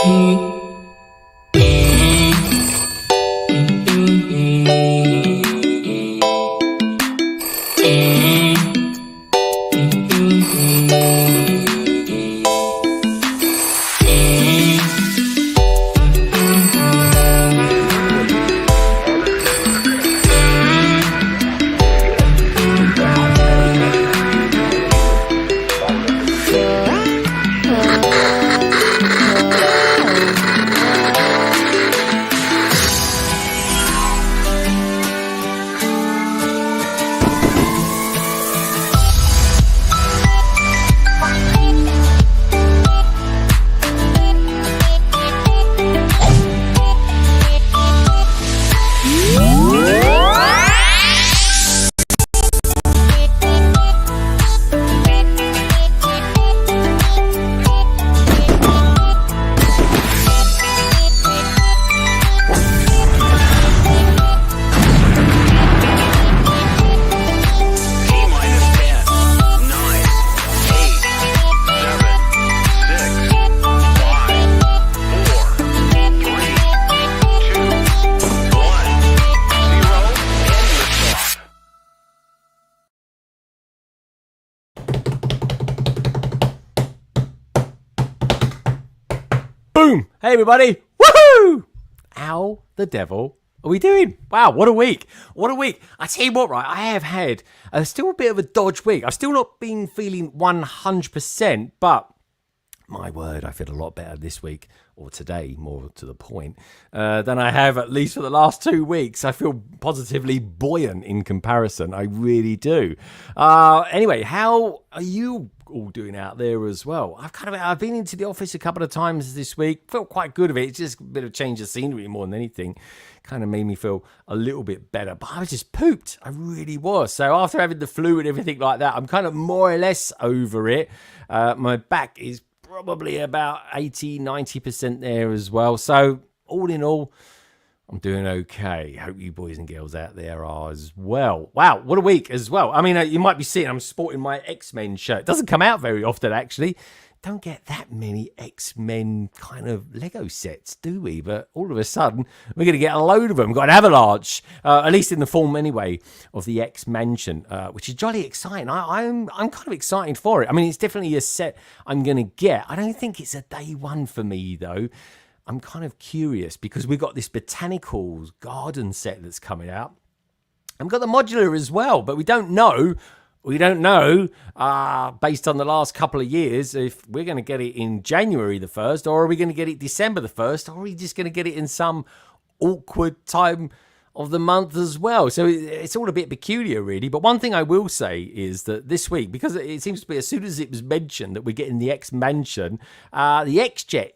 Boom! Hey everybody! Woohoo! How the devil are we doing? Wow, what a week. What a week. I tell you what, right, I have had still a bit of a dodge week. I've still not been feeling 100%, but my word, I feel a lot better this week, or today, more to the point, than I have at least for the last 2 weeks. I feel positively buoyant in comparison. I really do. Anyway, how are you all doing out there as well? I've been into the office a couple of times this week. Felt quite good of it. It's just a bit of change of scenery more than anything. Kind of made me feel a little bit better. But I was just pooped. I really was. So after having the flu and everything like that, I'm kind of more or less over it. My back is probably about 80-90% there as well. So all in all, I'm doing okay. Hope you boys and girls out there are as well. Wow, what a week as well. I mean, you might be seeing I'm sporting my X-Men shirt. It doesn't come out very often, actually. Don't get that many X-Men kind of Lego sets, do we? But all of a sudden, we're going to get a load of them. We've got an avalanche, at least in the form anyway, of the X-Mansion, which is jolly exciting. I'm kind of excited for it. I mean, it's definitely a set I'm going to get. I don't think it's a day one for me, though. I'm kind of curious because we've got this botanical garden set that's coming out. And we've got the modular as well, but we don't know, based on the last couple of years, if we're going to get it in January the 1st, or are we going to get it December the 1st, or are we just going to get it in some awkward time of the month as well? So it's all a bit peculiar, really. But one thing I will say is that this week, because it seems to be as soon as it was mentioned that we're getting the X-Mansion, the X-Jet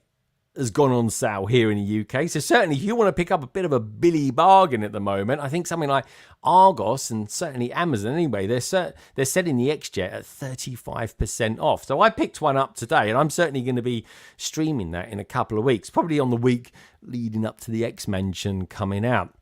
has gone on sale here in the UK. So certainly if you want to pick up a bit of a billy bargain at the moment, I think something like Argos and certainly Amazon anyway, they're selling the X-Jet at 35% off. So I picked one up today and I'm certainly going to be streaming that in a couple of weeks, probably on the week leading up to the X-Mansion coming out.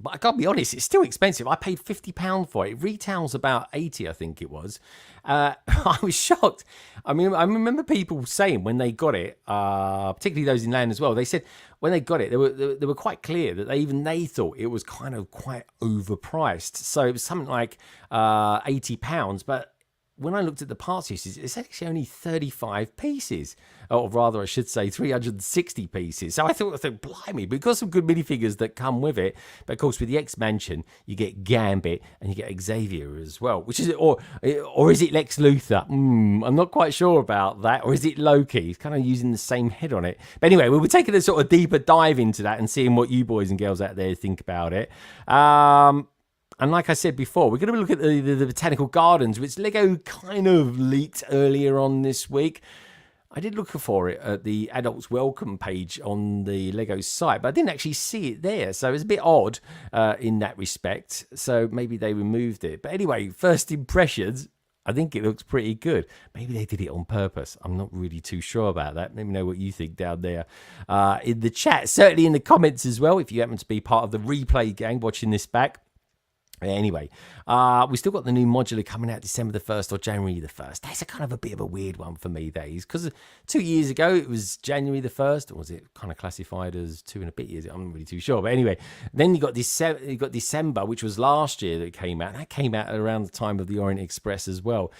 But I gotta be honest, it's still expensive. I paid £50 for it. It retails about 80, I think it was. I was shocked. I mean, I remember people saying when they got it, particularly those in land as well, they said when they got it, they were quite clear that they thought it was kind of quite overpriced. So it was something like £80, but when I looked at the parts usage, it's actually only 35 pieces. Or rather, I should say 360 pieces. So I thought, blimey, because some good minifigures that come with it. But of course, with the X-Mansion, you get Gambit and you get Xavier as well. Which is it, or is it Lex Luthor? I'm not quite sure about that. Or is it Loki? He's kind of using the same head on it. But anyway, we'll be taking a sort of deeper dive into that and seeing what you boys and girls out there think about it. And like I said before, we're going to look at the botanical gardens, which Lego kind of leaked earlier on this week. I did look for it at the Adults Welcome page on the Lego site, but I didn't actually see it there. So it's a bit odd in that respect. So maybe they removed it. But anyway, first impressions, I think it looks pretty good. Maybe they did it on purpose. I'm not really too sure about that. Let me know what you think down there in the chat. Certainly in the comments as well, if you happen to be part of the replay gang watching this back. Anyway, we still got the new modular coming out December the 1st or January the 1st. That's a kind of a bit of a weird one for me, that is, because 2 years ago it was January the 1st, or was it kind of classified as 2 and a bit years? I'm not really too sure. But anyway, then you got December, which was last year that it came out. That came out around the time of the Orient Express as well.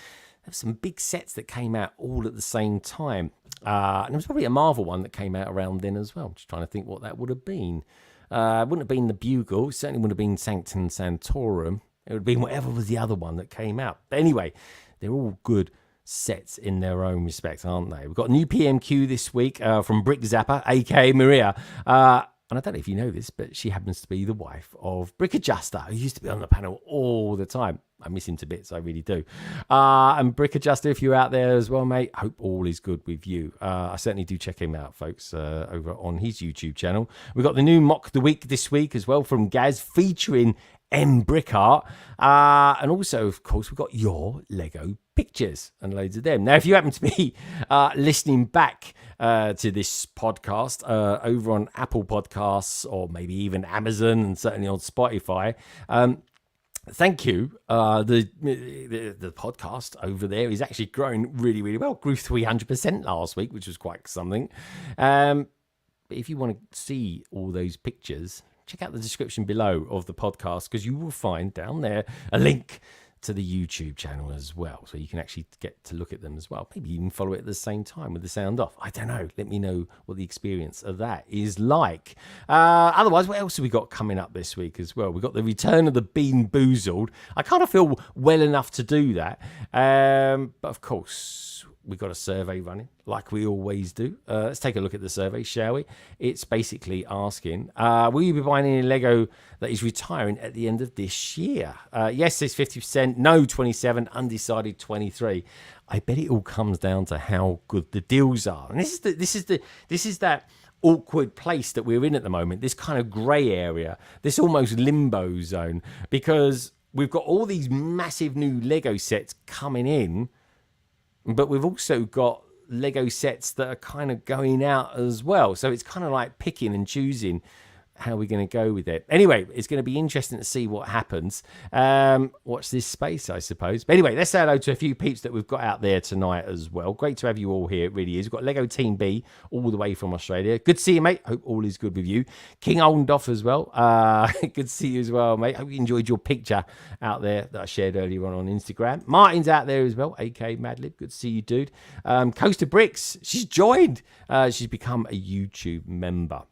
There were some big sets that came out all at the same time. And there was probably a MAVAA one that came out around then as well. I'm just trying to think what that would have been. It wouldn't have been the Bugle. It certainly wouldn't have been Sanctum Sanctorum. It would have been whatever was the other one that came out. But anyway, they're all good sets in their own respect, aren't they? We've got a new PMQ this week from Brick Zapper, aka Maria. And I don't know if you know this, but she happens to be the wife of Brick Adjuster, who used to be on the panel all the time. I miss him to bits, I really do. And Brick Adjuster, if you're out there as well, mate, hope all is good with you. I certainly do check him out, folks, over on his YouTube channel. We've got the new Mock of the Week this week as well from Gaz, featuring M Brick Art. And also, of course, we've got your Lego pictures and loads of them. Now, if you happen to be listening back to this podcast over on Apple Podcasts or maybe even Amazon and certainly on Spotify, thank you. The podcast over there is actually growing really, really well. Grew 300% last week, which was quite something. But if you want to see all those pictures, check out the description below of the podcast, because you will find down there a link to the YouTube channel as well, so you can actually get to look at them as well. Maybe even follow it at the same time with the sound off. I don't know. Let me know what the experience of that is like. Otherwise, what else have we got coming up this week as well? We've got the return of the Bean Boozled. I kind of feel well enough to do that. But of course, we've got a survey running, like we always do. Let's take a look at the survey, shall we? It's basically asking, will you be buying any Lego that is retiring at the end of this year? Yes, it's 50%, no 27%, undecided 23%. I bet it all comes down to how good the deals are. And this is that awkward place that we're in at the moment, this kind of grey area, this almost limbo zone, because we've got all these massive new Lego sets coming in, but we've also got Lego sets that are kind of going out as well. So it's kind of like picking and choosing how we're going to go with it. Anyway, it's going to be interesting to see what happens. Watch this space, I suppose. But anyway, let's say hello to a few peeps that we've got out there tonight as well. Great to have you all here. It really is. We've got Lego Team B all the way from Australia. Good to see you, mate. Hope all is good with you. King Oldendoff as well. Good to see you as well, mate. Hope you enjoyed your picture out there that I shared earlier on Instagram. Martin's out there as well, aka Madlib. Good to see you, dude. Coaster Bricks, she's joined. She's become a YouTube member.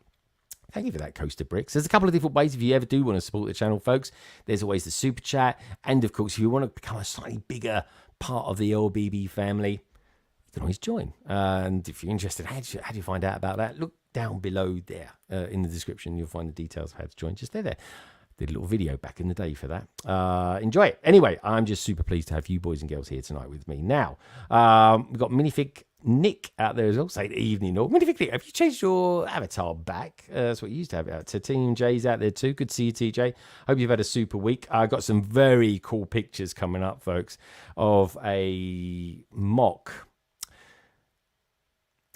Thank you for that, Coaster Bricks. There's a couple of different ways if you ever do want to support the channel, folks. There's always the super chat. And, of course, if you want to become a slightly bigger part of the LBB family, you can always join. And if you're interested, how do you find out about that? Look down below there in the description. You'll find the details of how to join. Just there. Did a little video back in the day for that. Enjoy it. Anyway, I'm just super pleased to have you boys and girls here tonight with me. Now, we've got Minifig Nick out there as well. Say the evening, or Minifig Nick, have you changed your avatar back? That's what you used to have out. So Team J's out there too. Good to see you, TJ. Hope you've had a super week. I got some very cool pictures coming up, folks, of a mock.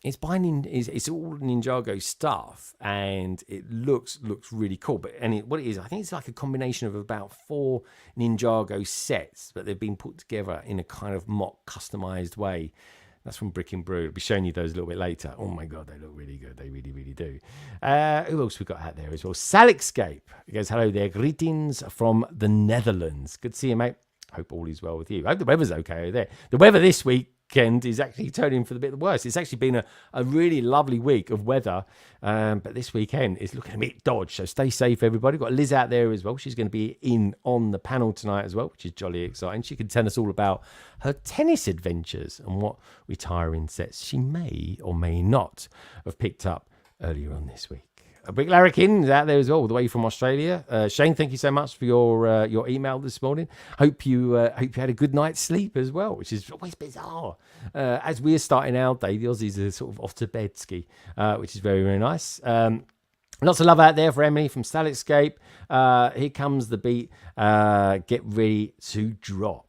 It's all Ninjago stuff, and it looks really cool. But what it is, I think it's like a combination of about 4 Ninjago sets, but they've been put together in a kind of mock customized way. That's from Brick and Brew. I'll be showing you those a little bit later. Oh my God, they look really good. They really, really do. Who else we got out there as well? Salexcape. He goes, hello there. Greetings from the Netherlands. Good to see you, mate. Hope all is well with you. I hope the weather's okay over there. The weather this weekend is actually turning for the bit worse. It's actually been a really lovely week of weather, but this weekend is looking a bit dodgy. So stay safe, everybody. Got Liz out there as well. She's going to be in on the panel tonight as well, which is jolly exciting. She can tell us all about her tennis adventures and what retiring sets she may or may not have picked up earlier on this week. Brick Larrikin is out there as well, all the way from Australia. Shane, thank you so much for your email this morning. Hope you had a good night's sleep as well, which is always bizarre. As we're starting our day, the Aussies are sort of off to bed ski, which is very, very nice. Lots of love out there for Emily from Salexcape. Here comes the beat. Get ready to drop.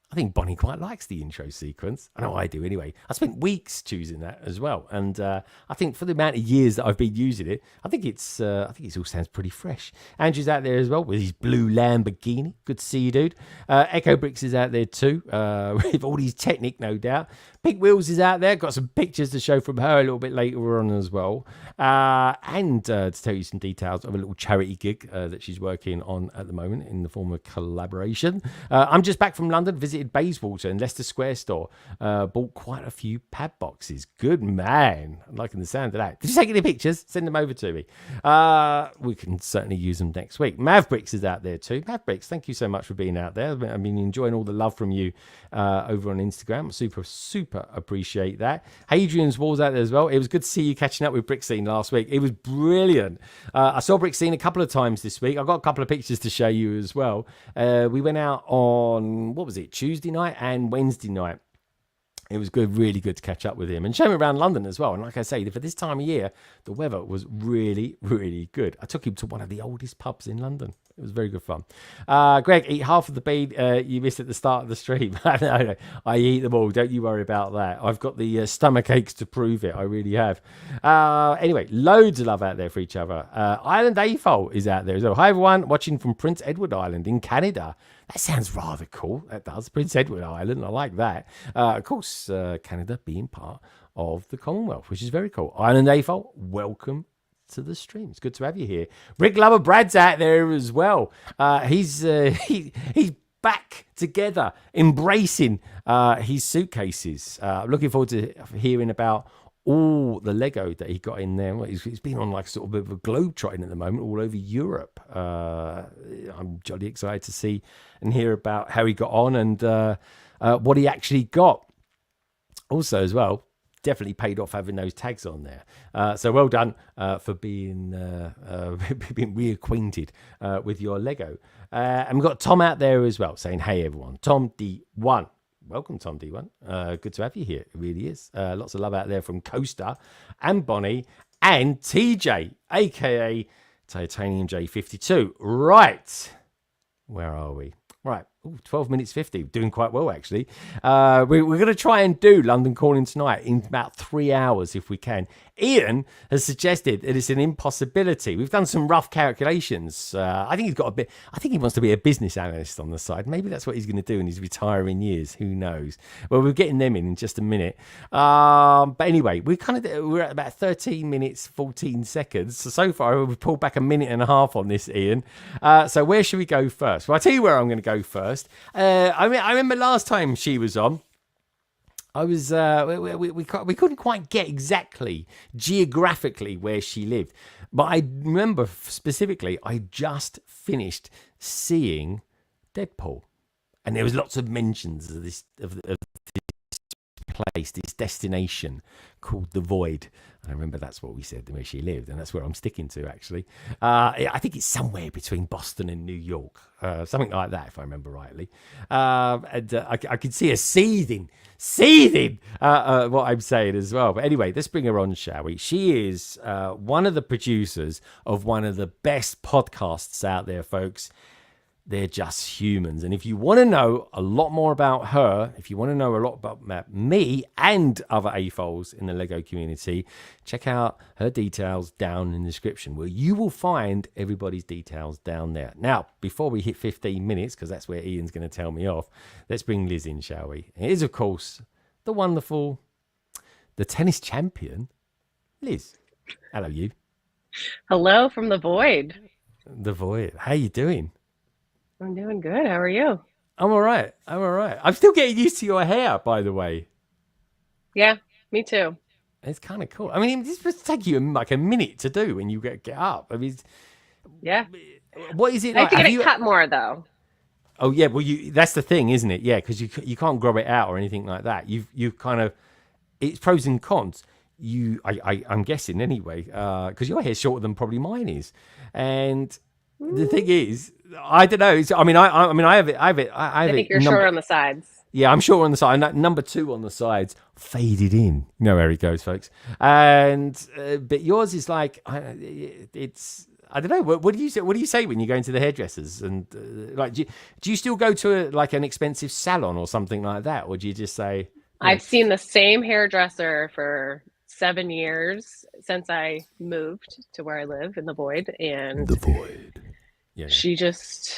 I think Bonnie quite likes the intro sequence. I know I do anyway. I spent weeks choosing that as well, and I think for the amount of years that I've been using it, I think it all sounds pretty fresh. Andrew's out there as well with his blue Lamborghini. Good to see you, dude. Echo Bricks is out there too, with all his Technic, no doubt. Pink Wheels is out there. Got some pictures to show from her a little bit later on as well, and to tell you some details of a little charity gig that she's working on at the moment in the form of collaboration. I'm just back from London, visited Bayswater and Leicester Square store. Bought quite a few pad boxes. Good man. I'm liking the sound of that. Did you take any pictures? Send them over to me. We can certainly use them next week. Mavbricks is out there too. Mavbricks, thank you so much for being out there. I've been enjoying all the love from you over on Instagram. Super appreciate that. Hadrian's Wall's out there as well. It was good to see you catching up with Brickscene last week. It was brilliant. I saw Brickscene a couple of times this week. I've got a couple of pictures to show you as well. We went out on, what was it, Tuesday night and Wednesday night. It was good, really good to catch up with him and show him around London as well. And like I say, for this time of year, the weather was really, really good. I took him to one of the oldest pubs in London. It was very good fun. Greg, eat half of the bean you missed at the start of the stream. No, I eat them all. Don't you worry about that. I've got the stomach aches to prove it. I really have. Anyway, loads of love out there for each other. Island AFOL is out there as well. Hi, everyone. Watching from Prince Edward Island in Canada. That sounds rather cool. That does. Prince Edward Island. I like that. Of course, Canada being part of the Commonwealth, which is very cool. Island AFOL, welcome to the stream. It's good to have you here. Rick Lover Brad's out there as well. He's back together, embracing his suitcases. I'm looking forward to hearing about all the Lego that he got in there. He's been on like sort of a bit of a globe trotting at the moment all over Europe. I'm jolly excited to see and hear about how he got on and what he actually got. Also as well, definitely paid off having those tags on there. So well done for being reacquainted with your Lego. And we've got Tom out there as well saying, hey everyone, Tom D1. Welcome, Tom D1. Good to have you here. It really is. Lots of love out there from Coaster and Bonnie and TJ, aka Titanium J52. Right. Where are we? Right. Ooh, 12 minutes 50. Doing quite well, actually. We're going to try and do London Calling tonight in about 3 hours if we can. Ian has suggested that it's an impossibility. We've done some rough calculations. I think he wants to be a business analyst on the side. Maybe that's what he's going to do in his retiring years. Who knows? Well, we're getting them in just a minute. But anyway, we're at about 13 minutes, 14 seconds. So far, we've pulled back a minute and a half on this, Ian. So where should we go first? Well, I'll tell you where I'm going to go first. I remember last time she was on, I was we couldn't quite get exactly geographically where she lived, but I remember specifically I just finished seeing Deadpool, and there was lots of mentions of this place, this destination called the Void. I remember that's what we said where she lived, and that's where I'm sticking to actually. I think it's somewhere between Boston and New York, something like that if I remember rightly. And I could see her seething what I'm saying as well. But anyway, let's bring her on, shall we? She is one of the producers of one of the best podcasts out there, folks. They're Just Humans. And if you want to know a lot more about her, if you want to know a lot about me and other AFOLs in the Lego community, check out her details down in the description, where you will find everybody's details down there. Now, before we hit 15 minutes, because that's where Ian's going to tell me off, let's bring Liz in, shall we? It is, of course, the wonderful, the tennis champion, Liz. Hello, you. Hello from the Void. The Void. How you doing? I'm doing good. How are you? I'm all right. I'm still getting used to your hair, by the way. Yeah, me too. It's kind of cool. I mean, this would take you like a minute to do when you get up. I mean, yeah. What is it I like? have to get it cut more, though. Oh, yeah. Well, that's the thing, isn't it? Yeah, because you can't grow it out or anything like that. You kind of, it's pros and cons. I'm guessing anyway, because your hair's shorter than probably mine is. And the thing is, I don't know. I have it. I think you're short on the sides. Yeah, I'm short on the side. Number 2 on the sides, faded in. You know where it goes, folks. And but yours is like it's. I don't know. What do you say? What do you say when you go into the hairdressers? And like, do you still go to like an expensive salon or something like that, or do you just say, I've seen the same hairdresser for 7 years since I moved to where I live in the Void, and the void? Yeah. she just,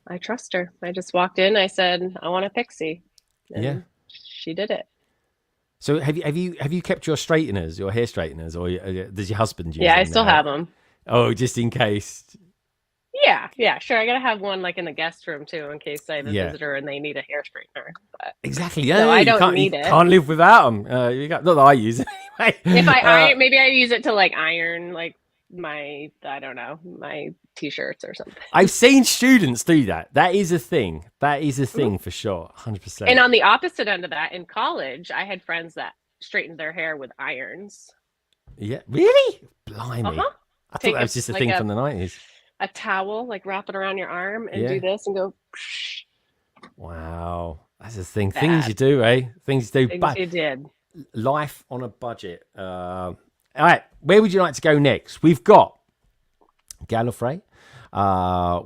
I trust her. I just walked in, I said, I want a pixie, and Yeah. she did it. So have you kept your straighteners, your hair straighteners, or does your husband use Yeah, I them still now? have them. Oh, just in case. Yeah, sure. I gotta have one like in the guest room too, in case I have a Yeah. visitor and they need a hair straightener. But Exactly. so Yeah, I you don't can't need it. live without them. Not that I use it anyway. If I iron, maybe I use it to like iron like my, I don't know, my t-shirts or something. I've seen students do that. That is a thing. That is a thing Mhm. for sure. 100%. And on the opposite end of that, in college, I had friends that straightened their hair with irons. Yeah. Really? Blimey. Uh-huh. I thought Take that was just a like thing from the 90s. a towel, like wrap it around your arm and Yeah. do this and go. Psh, Wow. That's a thing. Bad. Things you do, eh? Things you do. things But you did. life on a budget. All right. Where would you like to go next? We've got Gallifrey.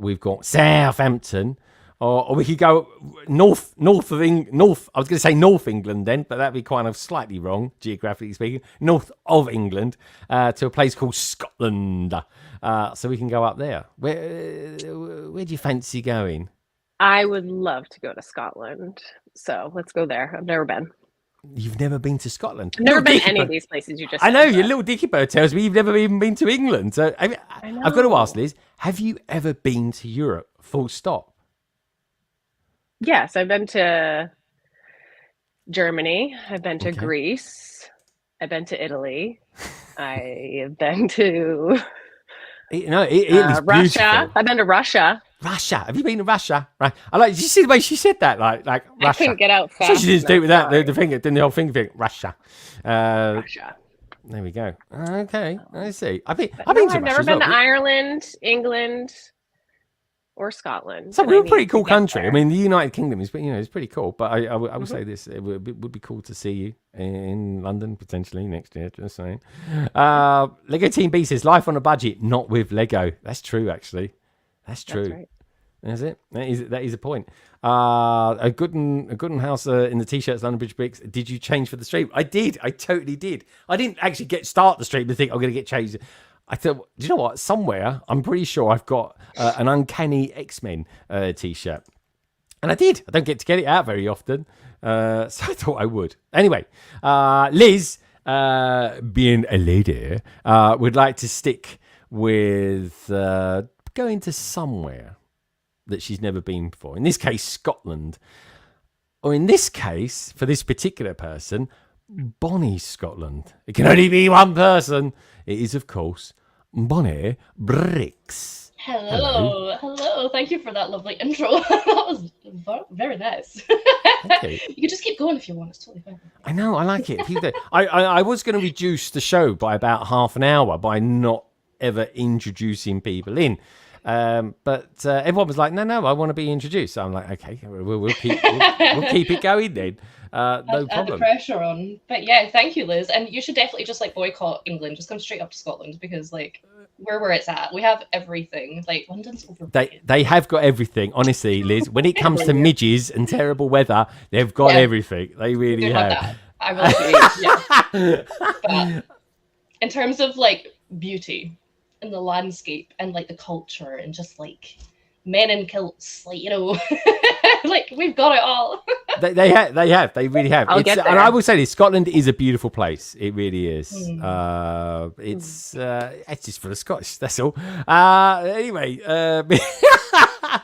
We've got Southampton. Or we could go north. I was going to say North England then, but that'd be kind of slightly wrong, geographically speaking. North of England to a place called Scotland. So we can go up there. Where do you fancy going? I would love to go to Scotland. So let's go there. I've never been. You've never been to Scotland? I've never Little been any Dickybird. of these places you just I said, know, your but- little Dicky Bird tells me you've never even been to England. So I've got to ask, Liz, have you ever been to Europe? Full stop. Yes, I've been to Germany. I've been to Okay. Greece. I've been to Italy. I have been to Italy's Russia. beautiful. I've been to Russia. Russia. Have you been to Russia? Right. Did you see the way she said that? Like I Russia. couldn't get out So fast. she just do it with that, enough, the finger, then the whole finger thing. Russia. Russia. There we go. Okay, I see. I've been But to no, Russia I've never as been well. to Ireland, England, or Scotland. It's a and I real need pretty to cool get country. there. I mean, the United Kingdom is, it's pretty cool. But I would say this: it would be cool to see you in London potentially next year. Just saying. Lego Team B says life on a budget, not with Lego. That's true, actually. That's true. That's right. That's it. That is a point. A Gooden house in the t-shirts, London Bridge Bricks. Did you change for the stream? I did. I totally did. I didn't actually start the stream and think I'm going to get changed. I thought, do you know what? Somewhere, I'm pretty sure I've got an Uncanny X-Men t-shirt. And I did. I don't get to get it out very often. So I thought I would. Anyway, Liz, being a lady, would like to stick with going to somewhere that she's never been before. In this case, Scotland. Or in this case, for this particular person, Bonnie, Scotland. It can only be one person. It is, of course, Bonnie Bricks. Hello. Thank you for that lovely intro. That was very nice. Okay. You can just keep going if you want. It's totally fine. I know, I like it. I was going to reduce the show by about half an hour by not ever introducing people in. But everyone was like, no, I want to be introduced. So I'm like, okay, we'll keep it going then. No Add the problem. pressure on. But yeah, thank you, Liz. And you should definitely just like boycott England. Just come straight up to Scotland because like where it's at, we have everything. Like London's overrated. They have got everything, honestly, Liz. When it comes to midges and terrible weather, they've got everything. They really Do have. that. I will agree. Yeah. But in terms of like beauty and the landscape and like the culture and just like men in kilts, like like we've got it all. They really have. I'll get there. And I will say this: Scotland is a beautiful place. It really is. It's just for the Scottish. That's all. Anyway,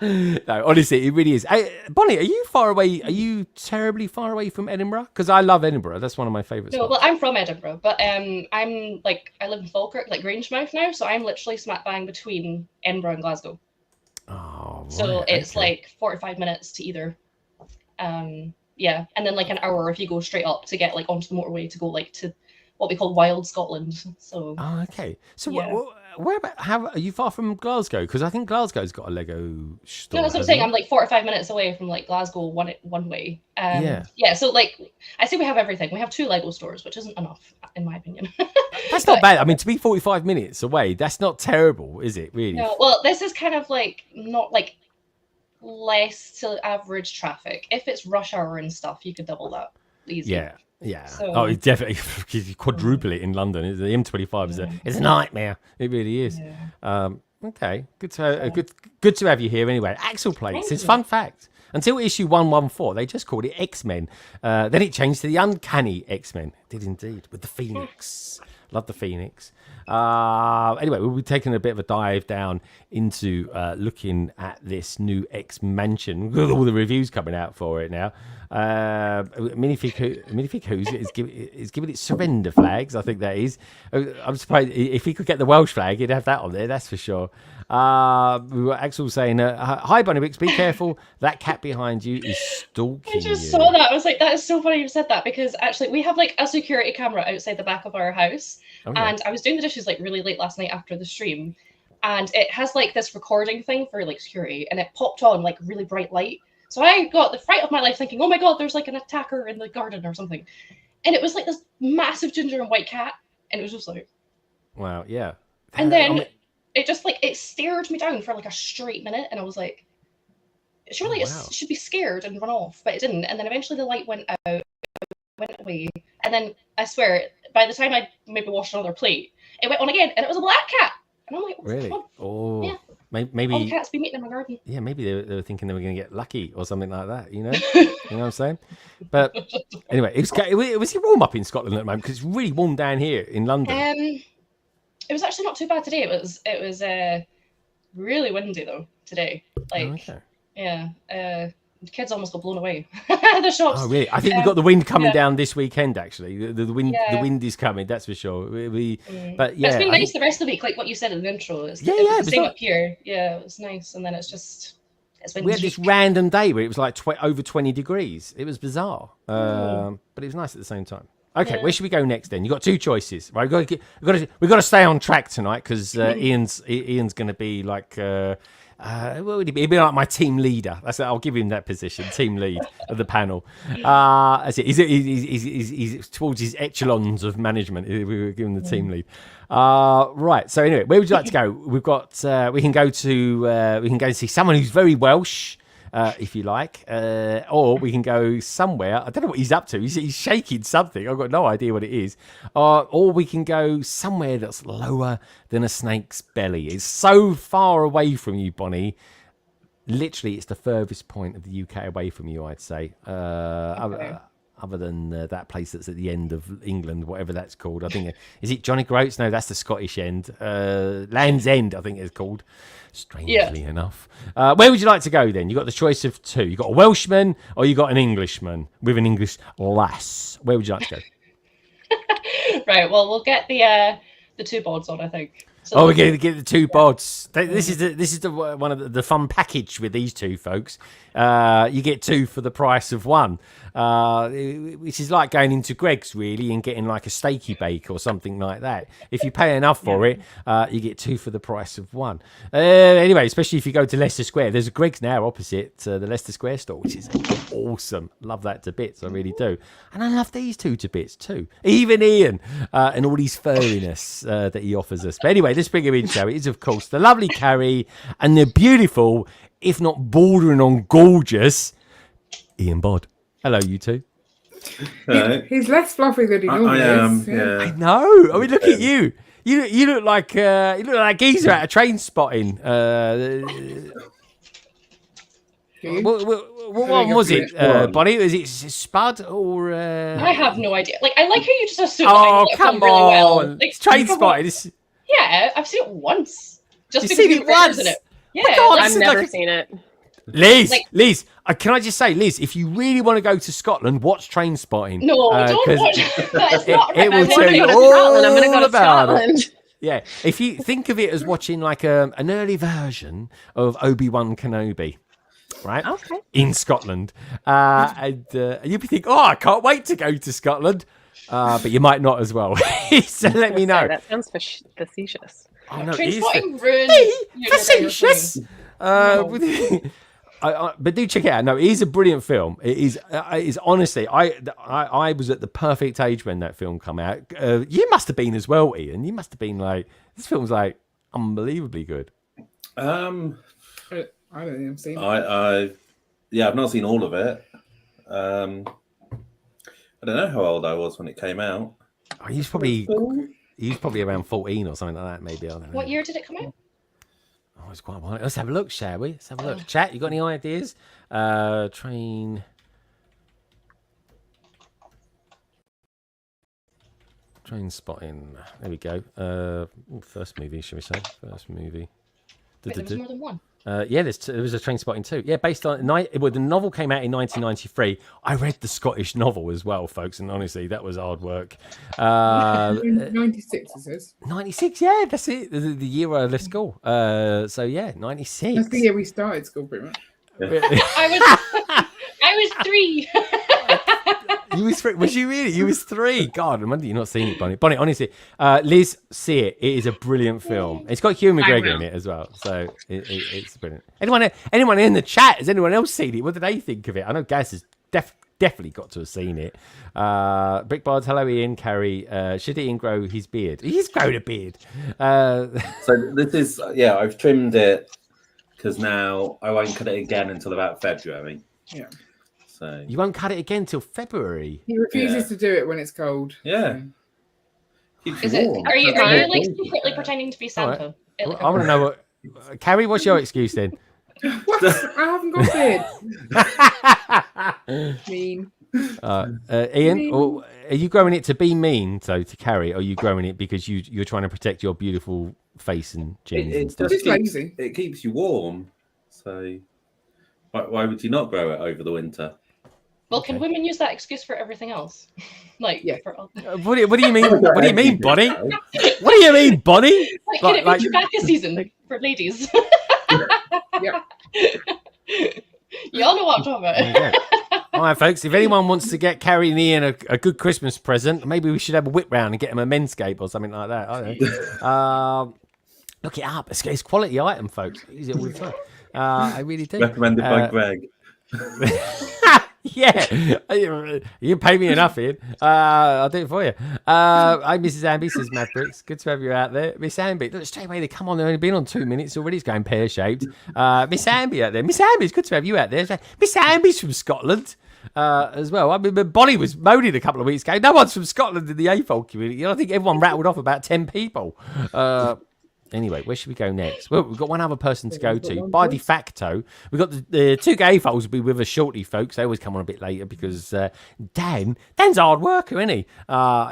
no, honestly, it really is. Bonnie, are you far away? Are you terribly far away from Edinburgh? Because I love Edinburgh. That's one of my favourite No, spots. well, I'm from Edinburgh, but I'm like I live in Falkirk, like Grangemouth now, so I'm literally smack bang between Edinburgh and Glasgow. Oh, right, So it's okay. like 45 minutes to either. Yeah, and then like an hour if you go straight up to get like onto the motorway to go like to what we call Wild Scotland. So Oh, okay. So Yeah. where about? How are you far from Glasgow? Because I think Glasgow's got a Lego store. no, that's what I'm saying. I'm like 45 minutes away from like Glasgow one way. Yeah. Yeah. So like I say we have everything. We have 2 Lego stores, which isn't enough in my opinion. That's not bad. I mean, to be 45 minutes away, that's not terrible, is it? Really? No, well, this is kind of like not like less to average traffic. If it's rush hour and stuff, you could double that easy. Yeah. So- Oh, it definitely you quadruple it in London. The M25 is it's a nightmare. It really is. Yeah. Okay, good to have you here. Anyway, Axel plates. Thank It's you. fun fact. Until issue 114, they just called it X-Men. Then it changed to the Uncanny X-Men. It did indeed, with the Phoenix. Love the Phoenix. Anyway, we'll be taking a bit of a dive down into looking at this new X-Mansion. With all the reviews coming out for it now. Minifig Who's is giving it surrender flags. I think that is. I'm surprised if he could get the Welsh flag, he'd have that on there. That's for sure. We were Axel saying, "Hi, Bunny Wicks, be careful. That cat behind you is stalking I just you." saw that. I was like, that is so funny you said that, because actually we have like a security camera outside the back of our house. Oh, yeah. And I was doing the dishes like really late last night after the stream, and it has like this recording thing for like security, and it popped on like really bright light. So I got the fright of my life thinking, oh my God, there's like an attacker in the garden or something. And it was like this massive ginger and white cat. And it was just like, Wow, yeah. and then I mean, it just like, it stared me down for like a straight minute. And I was like, surely Oh, wow. it should be scared and run off, but it didn't. And then eventually the light went out, went away. And then I swear, by the time I maybe washed another plate, it went on again, and it was a black cat. And I'm like, what's really? going on? Oh, Yeah. All the maybe. cats be meeting in my garden. Yeah, maybe they were thinking they were going to get lucky or something like that. You know what I'm saying? But anyway, it was warm up in Scotland at the moment because it's really warm down here in London. It was actually not too bad today. It was really windy though today. Like, Okay. yeah, the kids almost got blown away. The shops. Oh, really? I think we've got the wind coming yeah. down this weekend. Actually, the wind, Yeah. the wind is coming. That's for sure. But yeah, It's been I nice think- the rest of the week, like what you said in the intro. Yeah, it was it the was same not- up here. Yeah, it was nice, and then it's windy. we had this random day where it was like over 20 degrees. It was bizarre, but it was nice at the same time. Okay, Yeah. where should we go next then? You got two choices, right? We've got to stay on track tonight because Ian's going to be like. What would he be? He'd be like my team leader. I'll give him that position, team lead of the panel. That's it. He's towards his echelons of management. We were giving the team lead. Right. So anyway, where would you like to go? We've got. We can go to see someone who's very Welsh. If you like, or we can go somewhere. I don't know what he's up to. He's shaking something. I've got no idea what it is. Or we can go somewhere that's lower than a snake's belly. It's so far away from you, Bonnie. Literally, it's the furthest point of the UK away from you, I'd say. Other than that place that's at the end of England, whatever that's called. I think, is it Johnny Groats? No, that's the Scottish end. Land's End, I think it's called. Strangely enough. Where would you like to go then? You got the choice of two. You got a Welshman or you got an Englishman with an English lass. Where would you like to go? Right. Well, we'll get the two bods on, I think. So We're going to get the two bods. This is the one of the fun package with these two folks. You get two for the price of one, which is like going into Greg's really and getting like a steaky bake or something like that. If you pay enough for it, you get two for the price of one. Anyway, especially if you go to Leicester Square, there's a Greg's now opposite the Leicester Square store, which is awesome. Love that to bits, I really do, and I love these two to bits too. Even Ian and all his furriness that he offers us. But anyway, let's bring him in, shall we? It is, of course, the lovely Carrie and the beautiful, if not bordering on gorgeous, Ian Bod. Hello, you two. He's less fluffy than he normally I am, is. yeah. No, I mean, look at you. You look like geezer out of Train Spotting. What one was it, Bonnie? Was it Spud or? I have no idea. Like, I like how you just assume. Oh, I come really on! well. Like, It's Train you Spotting. Yeah, I've seen it once. Just You've because seen we it were writers once? in it. Yeah. God, like, this I've is never like- seen it. Liz, Like- Liz, can I just say, Liz, if you really want to go to Scotland, watch Train Spotting. no, don't 'cause watch that. It's not it right. will My tell mind you goes, all Scotland. I'm going to go to about it. Scotland. Yeah, if you think of it as watching like an early version of Obi-Wan Kenobi, right? Okay. In Scotland, and you'd be thinking, oh, I can't wait to go to Scotland, but you might not as well. So let me know. That sounds facetious. Oh, no, it Train is Spotting ruined Hey, your entire facetious. thing. But do check it out. No, it is a brilliant film. It is honestly. I was at the perfect age when that film came out. You must have been as well, Ian. You must have been like, this film's like unbelievably good. I don't think I've seen it. I've not seen all of it. I don't know how old I was when it came out. Oh, he was probably around 14 or something like that. Maybe I don't know. What year did it come out? Oh, it's quite a while. Let's have a look, shall we? Let's have a look. Chat, you got any ideas? Train Spotting. There we go. First movie, shall we say? First movie. Wait, there was more than one. Yeah, there was a Train Spotting too. Yeah, based on the novel came out in 1993. I read the Scottish novel as well, folks, and honestly, that was hard work. 96 it says. 96, yeah, that's it. The year I left school. So yeah, 96. That's the year we started school, pretty much. I was 3. You was 3. Was you really? You was 3. God, I wonder you've not seen it, Bonnie. Bonnie, honestly, Liz, see it. It is a brilliant film. It's got Hugh McGregor in it as well, so it's brilliant. Anyone in the chat? Has anyone else seen it? What did they think of it? I know Gaz has definitely got to have seen it. Brickbards, hello, Ian, Carrie. Should Ian grow his beard? He's grown a beard. So this is I've trimmed it because now I won't cut it again until about February. Yeah. So you won't cut it again till February. He refuses to do it when it's cold. Yeah. Is it? Are you like secretly pretending to be Santa? Right. I want to know what. Carrie, what's your excuse then? What? I haven't got beard. Mean. Ian, or are you growing it to be mean, to Carrie, or are you growing it because you're trying to protect your beautiful face and jeans? It's just lazy. It keeps you warm. So why would you not grow it over the winter? Well, can women use that excuse for everything else? Like, yeah. What do you mean? What do you mean, Bonnie? What do you mean, Bonnie? Like, can it be Chewbacca season for ladies? Yeah. You all know what I'm talking about. Yeah. All right, folks. If anyone wants to get Carrie and Ian a good Christmas present, maybe we should have a whip round and get them a Manscaped or something like that. I don't know. Look it up. It's quality item, folks. Use it all the time. I really do. Recommended by Greg. Yeah, you pay me enough, Ian. I'll do it for you. Hi, Mrs. Amby, says Mad Bricks. Good to have you out there. Miss Amby, look, straight away, they come on. They've only been on 2 minutes already. It's going pear-shaped. Miss Amby out there. Miss Amby, it's good to have you out there. Miss Amby's from Scotland as well. I mean, Bonnie was moaning a couple of weeks ago. No one's from Scotland in the AFOL community. I think everyone rattled off about 10 people. Anyway, where should we go next? Well, we've got one other person to go to. By de facto, we've got the two gay folks will be with us shortly, folks. They always come on a bit later because Dan's a hard worker, isn't he?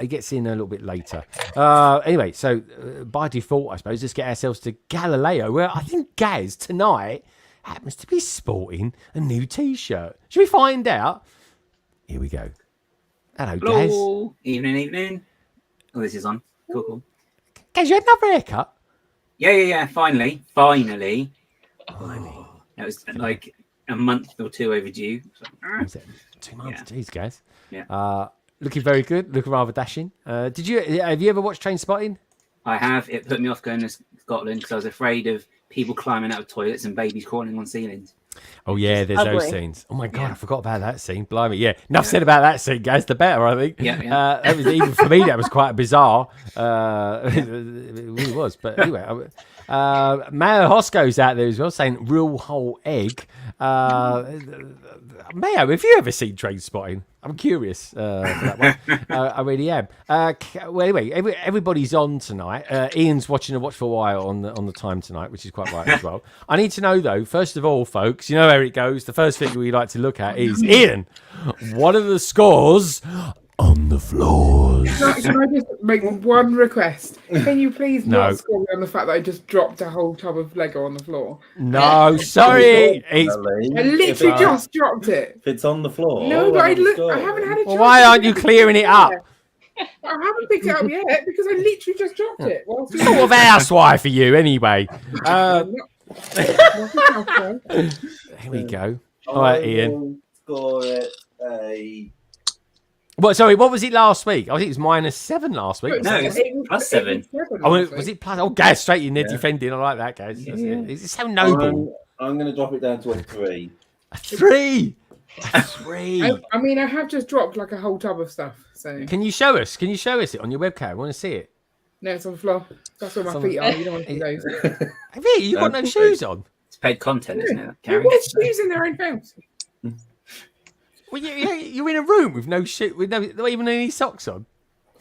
He gets in a little bit later. Anyway, so by default, I suppose, let's get ourselves to Galileo, where I think Gaz tonight happens to be sporting a new T-shirt. Should we find out? Here we go. Hello, Gaz. Evening. Oh, this is on. Cool. Gaz, you had another haircut? Yeah. Finally. That was like a month or 2 overdue. Was it 2 months? Yeah. Jeez, guys. Yeah. Looking very good. Looking rather dashing. Have you ever watched Train Spotting? I have. It put me off going to Scotland because I was afraid of people climbing out of toilets and babies crawling on ceilings. Oh yeah, there's those scenes. Oh my god, I forgot about that scene. Blimey, yeah. Enough said about that scene, guys. The better, I think. Yeah. That was, even for me, that was quite bizarre. It really was. But anyway, Mayo Hosco's out there as well, saying real whole egg. Mayo, have you ever seen Train Spotting? I'm curious for that one. I really am. Well, anyway, everybody's on tonight. Ian's watching a Watch for a While on the time tonight, which is quite right as well. I need to know, though, first of all, folks, you know how it goes. The first thing we like to look at is, Ian, what are the scores on the floors? Can I just make one request? Can you please not score me on the fact that I just dropped a whole tub of Lego on the floor? No, sorry. I literally just dropped it. If it's on the floor. No, but I haven't had a chance. Well, why aren't you clearing it up? I haven't picked it up yet because I literally just dropped it. What sort of housewife are you, anyway? Here we go. All right, Ian. Score it a... What was it last week? I think it was -7 last week. No, it was +7. Was it plus? Oh, Gaz, straight in there defending. I like that, Gaz. It's so noble. I'm going to drop it down to a 3. A 3. A 3. I mean, I have just dropped like a whole tub of stuff. So Can you show us? Can you show us it on your webcam? I want to see it. no, it's on the floor. That's where my feet are. You don't want to see those. Have you got no shoes on? It's paid content, isn't it? Who Carrie? wears shoes in their own house? Well, you're in a room with no shoe, with not even any socks on.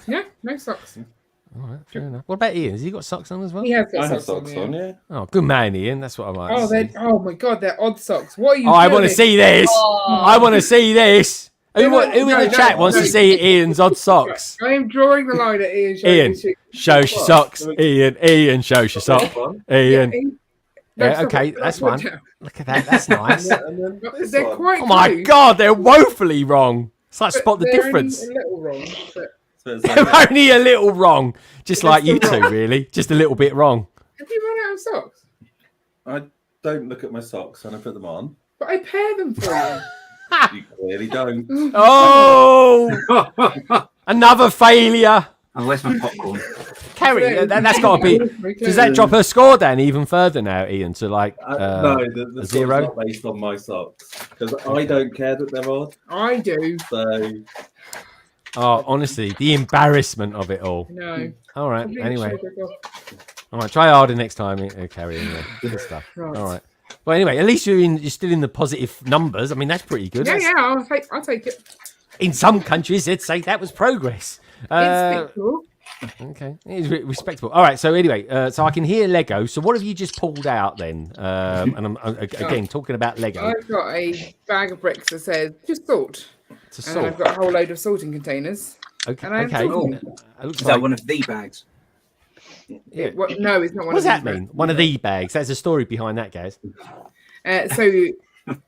Yeah, no socks. All right, fair enough. What about Ian? Has he got socks on as well? He has got I have socks socks on, yeah. Oh, good man, Ian. That's what I like. Oh, to see. oh my God, they're odd socks. What are you? Oh, I want to doing? see this. Oh. I want to see this. Who, No, who in no, the chat wants to no. see Ian's odd socks? I am drawing the line at Ian. showing Ian, his shoes. shows your socks. Ian shows your socks. Ian. No, Yeah, stop okay, it. that's Watch one. out. Look at that. That's nice. And then this They're one. quite. Oh my close, God, they're woefully wrong. It's like but spot the they're difference. only a little wrong. But So it's They're like, only a little wrong, just They're like you still two, wrong. really. Just a little bit wrong. have you run out of socks? I don't look at my socks when I put them on. But I pair them for you. You clearly don't. Oh, another failure. Oh, where's my popcorn? Carrie, that's got to be. Does that drop her score down even further now, Ian? To like No, the a socks zero? are not based on my socks because I don't care that they're odd. I do. So Oh, honestly, the embarrassment of it all. No. All right. Completely Anyway, shoulder off. all right. Try harder next time, Carrie. Anyway, good stuff. Right. All right. Well, anyway, at least you're still in the positive numbers. I mean, that's pretty good. Yeah, That's- yeah, I'll take it. In some countries, they'd say that was progress. It's cool. Okay, it's respectable. All right, so anyway, so I can hear Lego. So what have you just pulled out then? And I'm again talking about Lego. I've got a bag of bricks that says just salt, To and I've sort. got a whole load of sorting containers. Okay, and I'm okay. sorting. It looks Is that like, one of the bags? yeah. No, it's not one What does of that these mean? One of the bags. There's a story behind that, guys. So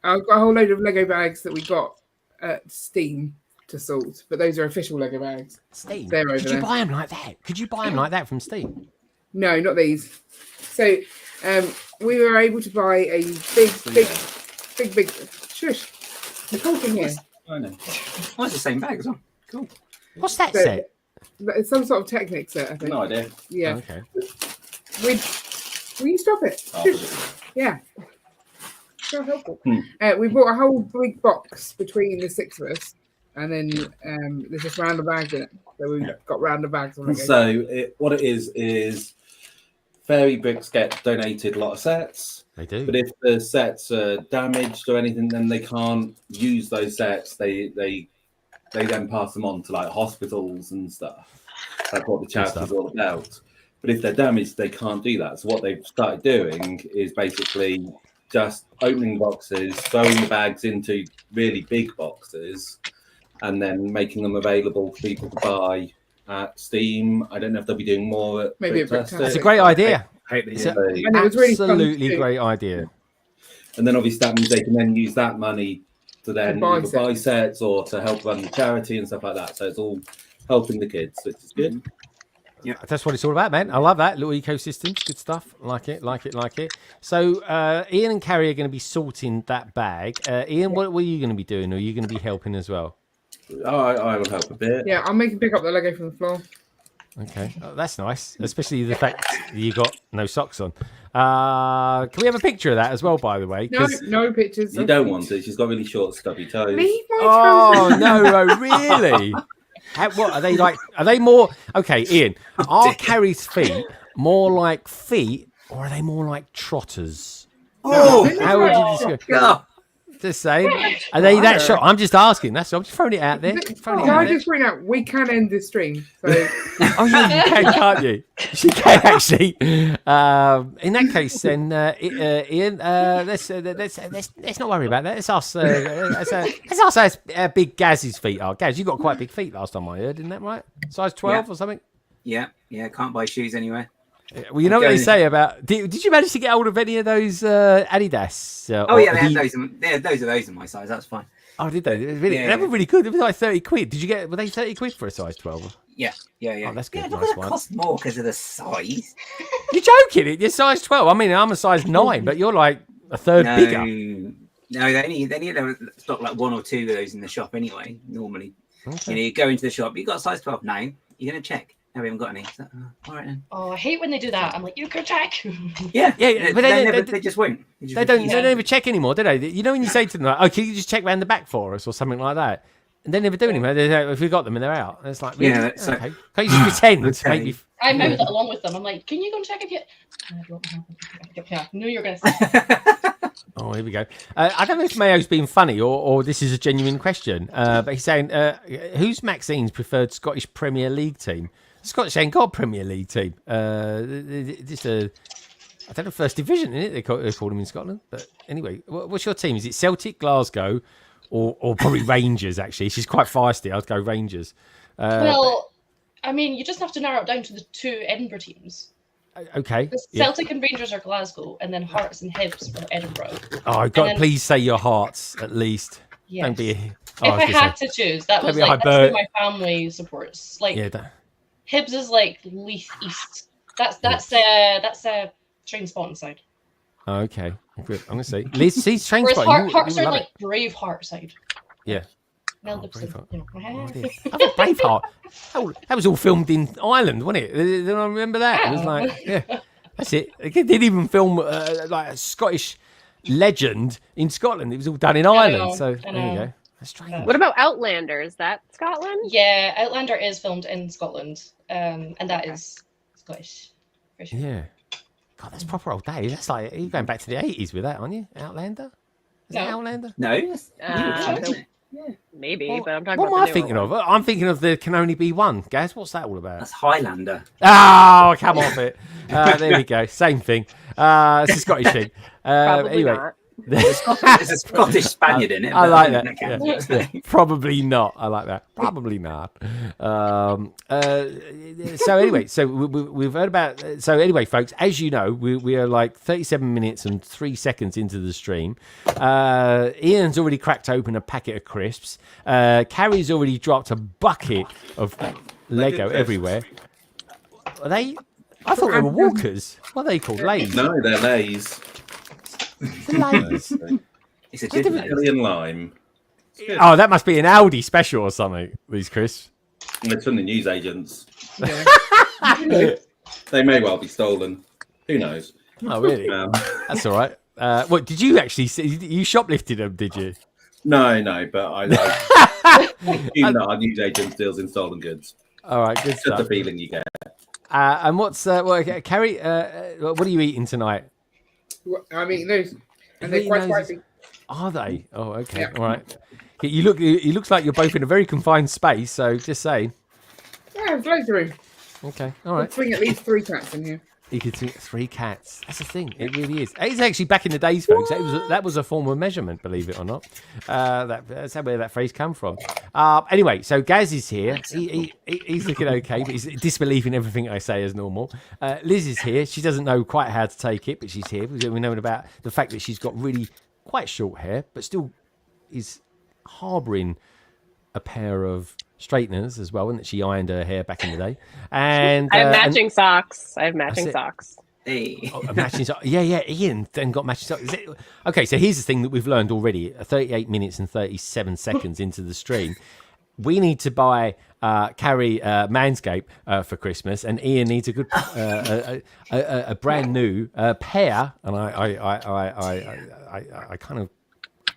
I've got a whole load of Lego bags that we got at Steam to sort, but those are official Lego bags. Steam. They're over Could you there. buy them like that? Could you buy them like that from Steam? No, not these. So we were able to buy a big. Shush! You're talking here. I know. Oh, it's the same bag as well. Cool. What's that So- set? It's some sort of Technic set, I think. No idea. Yeah. Okay. Will you stop it? Oh. Shush. Yeah. So helpful. Hmm. We bought a whole big box between the six of us, and then there's just random bags in it. So we've got random bags on Lego. So what it is Fairy Bricks get donated a lot of sets, They do. but if the sets are damaged or anything, then they can't use those sets. They then pass them on to like hospitals and stuff. That's what the charity is all about. But if they're damaged, they can't do that. So what they've started doing is basically just opening boxes, throwing the bags into really big boxes, and then making them available for people to buy at Steam. I don't know if they'll be doing more at Maybe at Bricktastic. It's a great idea. I hope they It's do. a And it was really fun to absolutely do. great idea. And then obviously that means they can then use that money to then buy either buy sets or to help run the charity and stuff like that. So it's all helping the kids, which is good. That's what it's all about, man. I love that. Little ecosystems. Good stuff. Like it. So Ian and Carrie are going to be sorting that bag. Ian, what are you going to be doing? Or are you going to be helping as well? I will help a bit. Yeah, I'll make him pick up the Lego from the floor. Okay. Oh, that's nice. Especially the fact you got no socks on. Can we have a picture of that as well, by the way? No, 'Cause- no pictures. You of don't feet. want to. She's got really short, stubby toes. Leave my Oh toes. no, really? What are they like? Are they more okay, Ian? Are Carrie's feet more like feet, or are they more like trotters? Oh, How would you describe? God. Just saying, are they that short? I'm just asking. That's all. I'm just throwing it out there. Throwing it Can out I there. just point out we can end this stream? So Oh yeah, you can, can't you? She can actually. In that case, then Ian, let's not worry about that. Let's ask. Let's ask how big Gaz's feet are. Gaz, you got quite big feet last time I heard, isn't that right? Size 12 or something. Yeah, can't buy shoes anywhere. Well, you know what they say about. Did you manage to get hold of any of those Adidas? Oh or yeah, they had the- those. Those in my size. That's fine. Oh, did they? It was really, Yeah, they were yeah. really good. It was like 30 quid. Did you get? Were they 30 quid for a size 12? Yeah. Oh, that's good. Yeah, Nice it one. cost more because of the size. You're joking? You're size 12. I mean, I'm a size 9, but you're like a third No, bigger. no, they only stock like one or two of those in the shop anyway. Normally, Okay. you go into the shop. You got a size 12 now. You're gonna check. No, we haven't got any. So, all right then. Oh, I hate when they do that. I'm like, you go check. Yeah, Yeah, but they just won't. They don't ever check anymore, do they? You know when you say to them, like, "Oh, can you just check round the back for us," or something like that, and they never do anymore. If we got them and they're out, and it's like, really? Yeah, so- okay. Can't you just pretend? Okay. Make me... I mouth it along with them. I'm like, can you go and check if you? I don't know. Yeah, I knew you were gonna say. Oh, here we go. I don't know if Mayo's being funny or this is a genuine question, but he's saying, who's Maxine's preferred Scottish Premier League team? Scottish ain't got a Premier League team. Just a, I don't know, First Division, isn't it? They call them in Scotland. But anyway, what's your team? Is it Celtic, Glasgow, or probably Rangers, actually? She's quite feisty. I'd go Rangers. Well, I mean, you just have to narrow it down to the 2 Edinburgh teams. Okay. The Celtic and Rangers are Glasgow, and then Hearts and Hibs are Edinburgh. Oh, God, please say your Hearts, at least. Yes. Don't be... If I had to choose, that was like that's who my family supports. Like Hibs is like Leith East. That's a train spotting side. Oh, okay, good. I'm gonna say Liz sees train Whereas spotting. Hearts are like Braveheart side. Yeah. Mel Oh, Gibson. Braveheart. You know. I thought Braveheart. That was all filmed in Ireland, wasn't it? Did I remember that? It was like, yeah, that's it. They didn't even film like a Scottish legend in Scotland. It was all done in Ireland. So there you go. That's strange. What about Outlander? Is that Scotland? Yeah, Outlander is filmed in Scotland, and that is Scottish. For sure. Yeah. God, that's proper old days. That's like you're going back to the 80s with that, aren't you? Outlander. Is that Outlander? No. Maybe, but I'm talking What about am I the thinking newer of? one. I'm thinking of There Can Only Be One. Gaz, what's that all about? That's Highlander. Oh, come off it. There we go. Same thing. It's a Scottish thing. Probably Anyway. not. There's a Scottish Spaniard in it. I but like that. okay. Yeah. Probably not. I like that. Probably not. So anyway, so we've heard about. So anyway, folks, as you know, we are like 37 minutes and 3 seconds into the stream. Ian's already cracked open a packet of crisps. Carrie's already dropped a bucket of Lego everywhere. Are they? I thought they were Walkers. What are they called? Lays. No, they're Lays. Lays. It's a good name. Chili and lime. Oh, that must be an Aldi special or something. These crisps. And it's from the newsagents. They may well be stolen. Who knows? Oh, really? That's all right. What did you actually see? You shoplifted them, did you? No, but I assume that our newsagent deals in stolen goods. All right, good It's just the stuff. feeling you get. And what's Carrie? What are you eating tonight? I'm eating those, and they're Eating quite those? spicy. Are they? Oh, okay. Yeah. All right. You look. It looks like you're both in a very confined space. So just saying. Yeah, there's loads of room. Okay. All I'd right. bring at least 3 cats in here. You could see 3 cats. That's the thing. It really is. It's actually back in the days, folks. That was a form of measurement, believe it or not. That's where that phrase come from. Anyway, so Gaz is here. He's looking okay, but he's disbelieving everything I say as normal. Liz is here. She doesn't know quite how to take it, but she's here. We know about the fact that she's got really quite short hair, but still is harbouring a pair of straighteners as well, and that she ironed her hair back in the day. And I have matching socks. I have matching it. socks. Hey. Matching socks. Yeah. Ian then got matching socks. Okay, so here's the thing that we've learned already. 38 minutes and 37 seconds into the stream, we need to buy Carrie Manscaped for Christmas, and Ian needs a good a brand new pair. And I kind of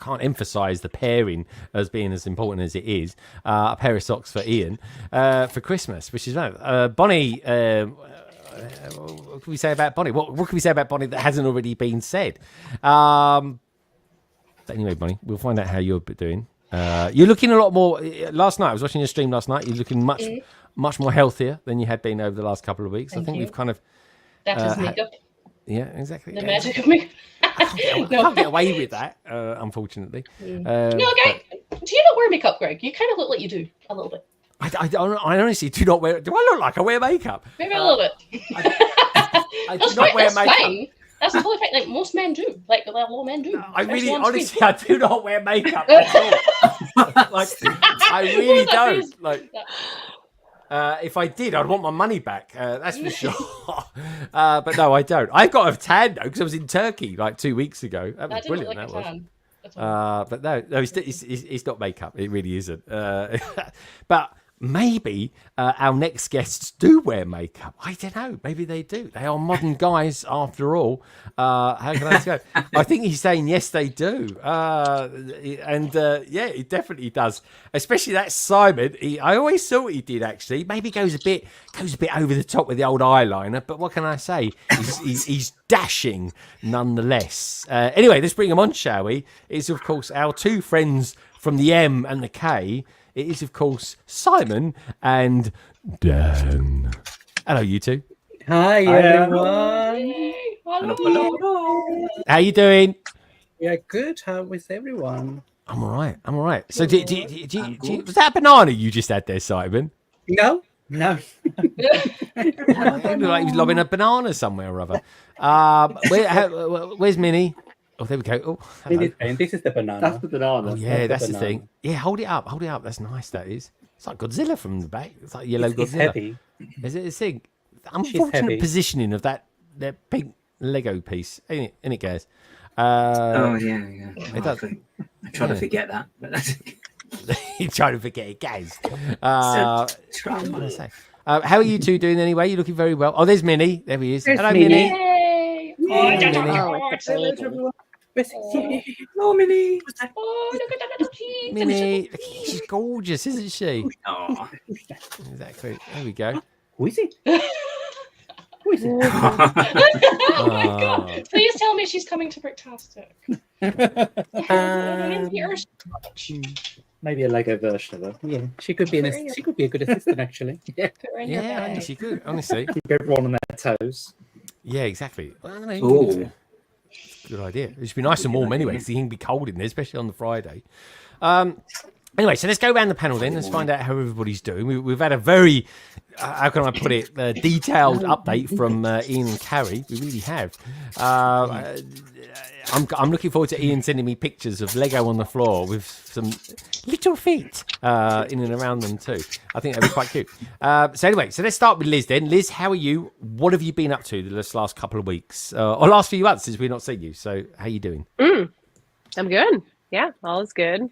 can't emphasize the pairing as being as important as it is. A pair of socks for Ian for Christmas, which is right. Bonnie. What can we say about Bonnie? What can we say about Bonnie that hasn't already been said? Anyway, Bonnie, we'll find out how you're doing. You're looking a lot more. Last night, I was watching your stream last night. You're looking much more healthier than you had been over the last couple of weeks. Thank I think you. we've kind of. That is makeup. Yeah, exactly. The magic of makeup. I can't get away with that, unfortunately. No, Greg, do you not wear makeup, Greg? You kind of look like you do a little bit. I honestly do not wear. Do I look like I wear makeup? Maybe a little bit. I do That's not fine. wear That's makeup. fine. That's totally fine. Like most men do. Like a lot of men do. I really, Especially on honestly, screen. I do not wear makeup at all. Like, I really What was that don't. Like, if I did, I'd want my money back. That's for sure. But no, I don't. I got a tan though because I was in Turkey like 2 weeks ago. That was That didn't brilliant. look like That a was. tan. But no, it's not makeup. It really isn't. But maybe our next guests do wear makeup. I don't know. Maybe they do. They are modern guys after all. How can I say? I think he's saying yes, they do. Yeah, he definitely does. Especially that Simon. I always thought he did actually. Maybe goes a bit over the top with the old eyeliner. But what can I say? He's dashing nonetheless. Anyway, let's bring him on, shall we? It's of course our two friends from the M and the K. It is, of course, Simon and Dan. Hello, you two. Hi, everyone. Yay! Hello. How you doing? Yeah, good. How is everyone? I'm all right. So, was that a banana you just had there, Simon? No. It looked like he was lobbing a banana somewhere or other. Where's Minnie? Oh, there we go. Oh, hello. And this is the banana. That's the banana. Oh, yeah, that's the banana. thing. Yeah, hold it up. That's nice, that is. It's like Godzilla from the back. It's like yellow It's Godzilla. heavy. Is it a thing? heavy. Unfortunate positioning of that pink Lego piece. Ain't it, guys? Oh yeah. It does. I try to forget that. But that's You're trying to forget it, guys. trauma. How are you two doing anyway? You're looking very well. Oh, there's Minnie. There he is. There's Hello, Minnie. Minnie. Yay! Oh, it's a baby. Oh, Minnie. Oh, look at that little cheese. Minnie. She's gorgeous, isn't she? Oh. Exactly. There we go. Who is it? Who is it? Oh my god! Please tell me she's coming to Bricktastic. Maybe a Lego version of her. Yeah, she could be a good assistant actually. Yeah, Yeah, I think she could, honestly. keep everyone on their toes. Yeah, exactly. Well, I don't know. Oh. Good idea. It should be nice and warm anyway, because it can be cold in there, especially on the Friday. Anyway, so let's go around the panel then. Let's find out how everybody's doing. We've had a very, how can I put it, detailed update from Ian and Carrie. We really have. I'm looking forward to Ian sending me pictures of Lego on the floor with some little feet in and around them too. I think that'd be quite cute. So anyway, so let's start with Liz then. Liz, how are you? What have you been up to this last couple of weeks? Or last few months since we've not seen you. So how are you doing? I'm good. Yeah, all is good.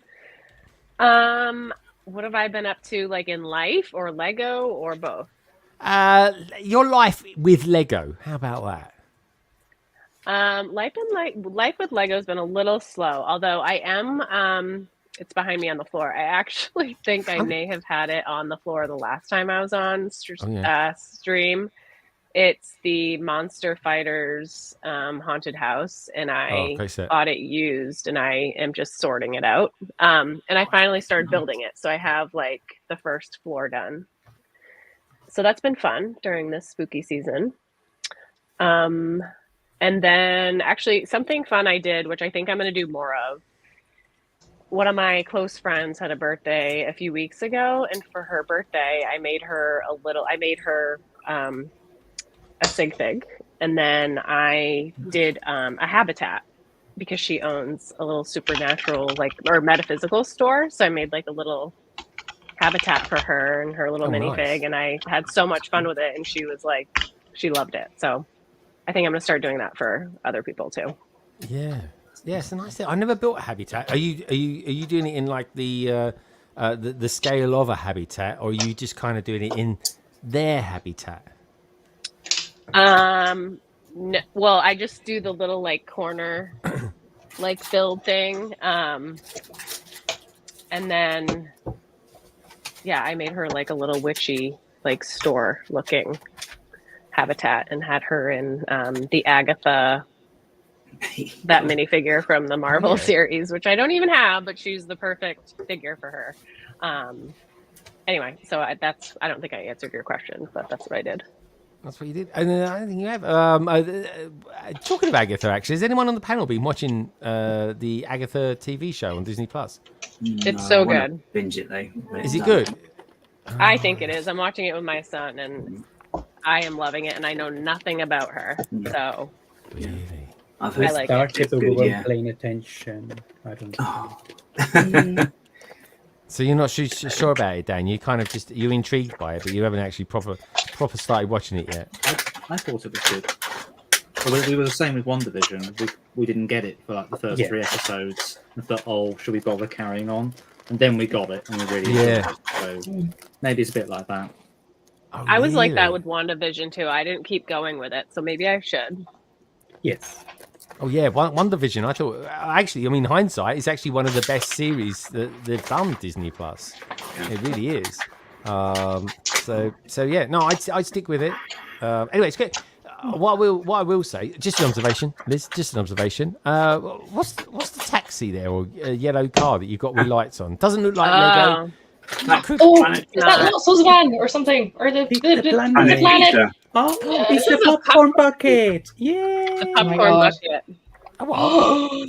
What have I been up to, like in life or Lego or both? Your life with Lego. How about that? Life with Lego has been a little slow, although I am, it's behind me on the floor. I actually think I may have had it on the floor the last time I was on stream. It's the Monster Fighters haunted house, and I bought it used, and I am just sorting it out. And I finally started building it, so I have like the first floor done. So that's been fun during this spooky season. And then actually something fun I did, which I think I'm going to do more of. One of my close friends had a birthday a few weeks ago, and for her birthday, I made her a sig fig, and then I did a habitat because she owns a little supernatural or metaphysical store. So I made like a little habitat for her and her little minifig, and I had so much fun with it, and she was like, she loved it. So I think I'm gonna start doing that for other people too. Yeah, it's a nice thing. I never built a habitat. Are you doing it in like the scale of a habitat, or are you just kind of doing it in their habitat? No, well, I just do the little like corner like filled thing, and then I made her like a little witchy like store looking habitat, and had her in the Agatha, that minifigure from the Marvel series, which I don't even have, but she's the perfect figure for her. Anyway, so I don't think I answered your question, but that's what I did. That's what you did. And I don't think you have. Talking of Agatha, actually, has anyone on the panel been watching the Agatha TV show on Disney Plus? It's so good. Binge it though. Is it good? I think it is. I'm watching it with my son, and I am loving it, and I know nothing about her. So Really? I've I heard like Started, it's but we good, weren't yeah. paying attention. I don't know. Oh. So you're not sure about it, Dan? You kind of you're intrigued by it, but you haven't actually proper started watching it yet. I thought it was good. Well, we were the same with WandaVision. We didn't get it for like the first 3 episodes. I thought, oh, should we bother carrying on? And then we got it, and we really enjoyed it. So Maybe it's a bit like that. Oh, I was like that really? with WandaVision too. I didn't keep going with it, so maybe I should. Yes. Oh yeah, WandaVision. I thought actually, I mean, hindsight, it's actually one of the best series that they've done Disney Plus. It really is. So yeah, no, I'd stick with it. Anyway, it's good. What I will say, just an observation, Liz. Just an observation. What's the taxi there or yellow car that you've got with lights on? Doesn't look like Lego. Like, Oh, Planet- is that Lotso's van or something? Or the Planet planet? Pizza. Oh, Yeah, it's this the is a popcorn bucket. A Yay! popcorn God. bucket. Oh, what?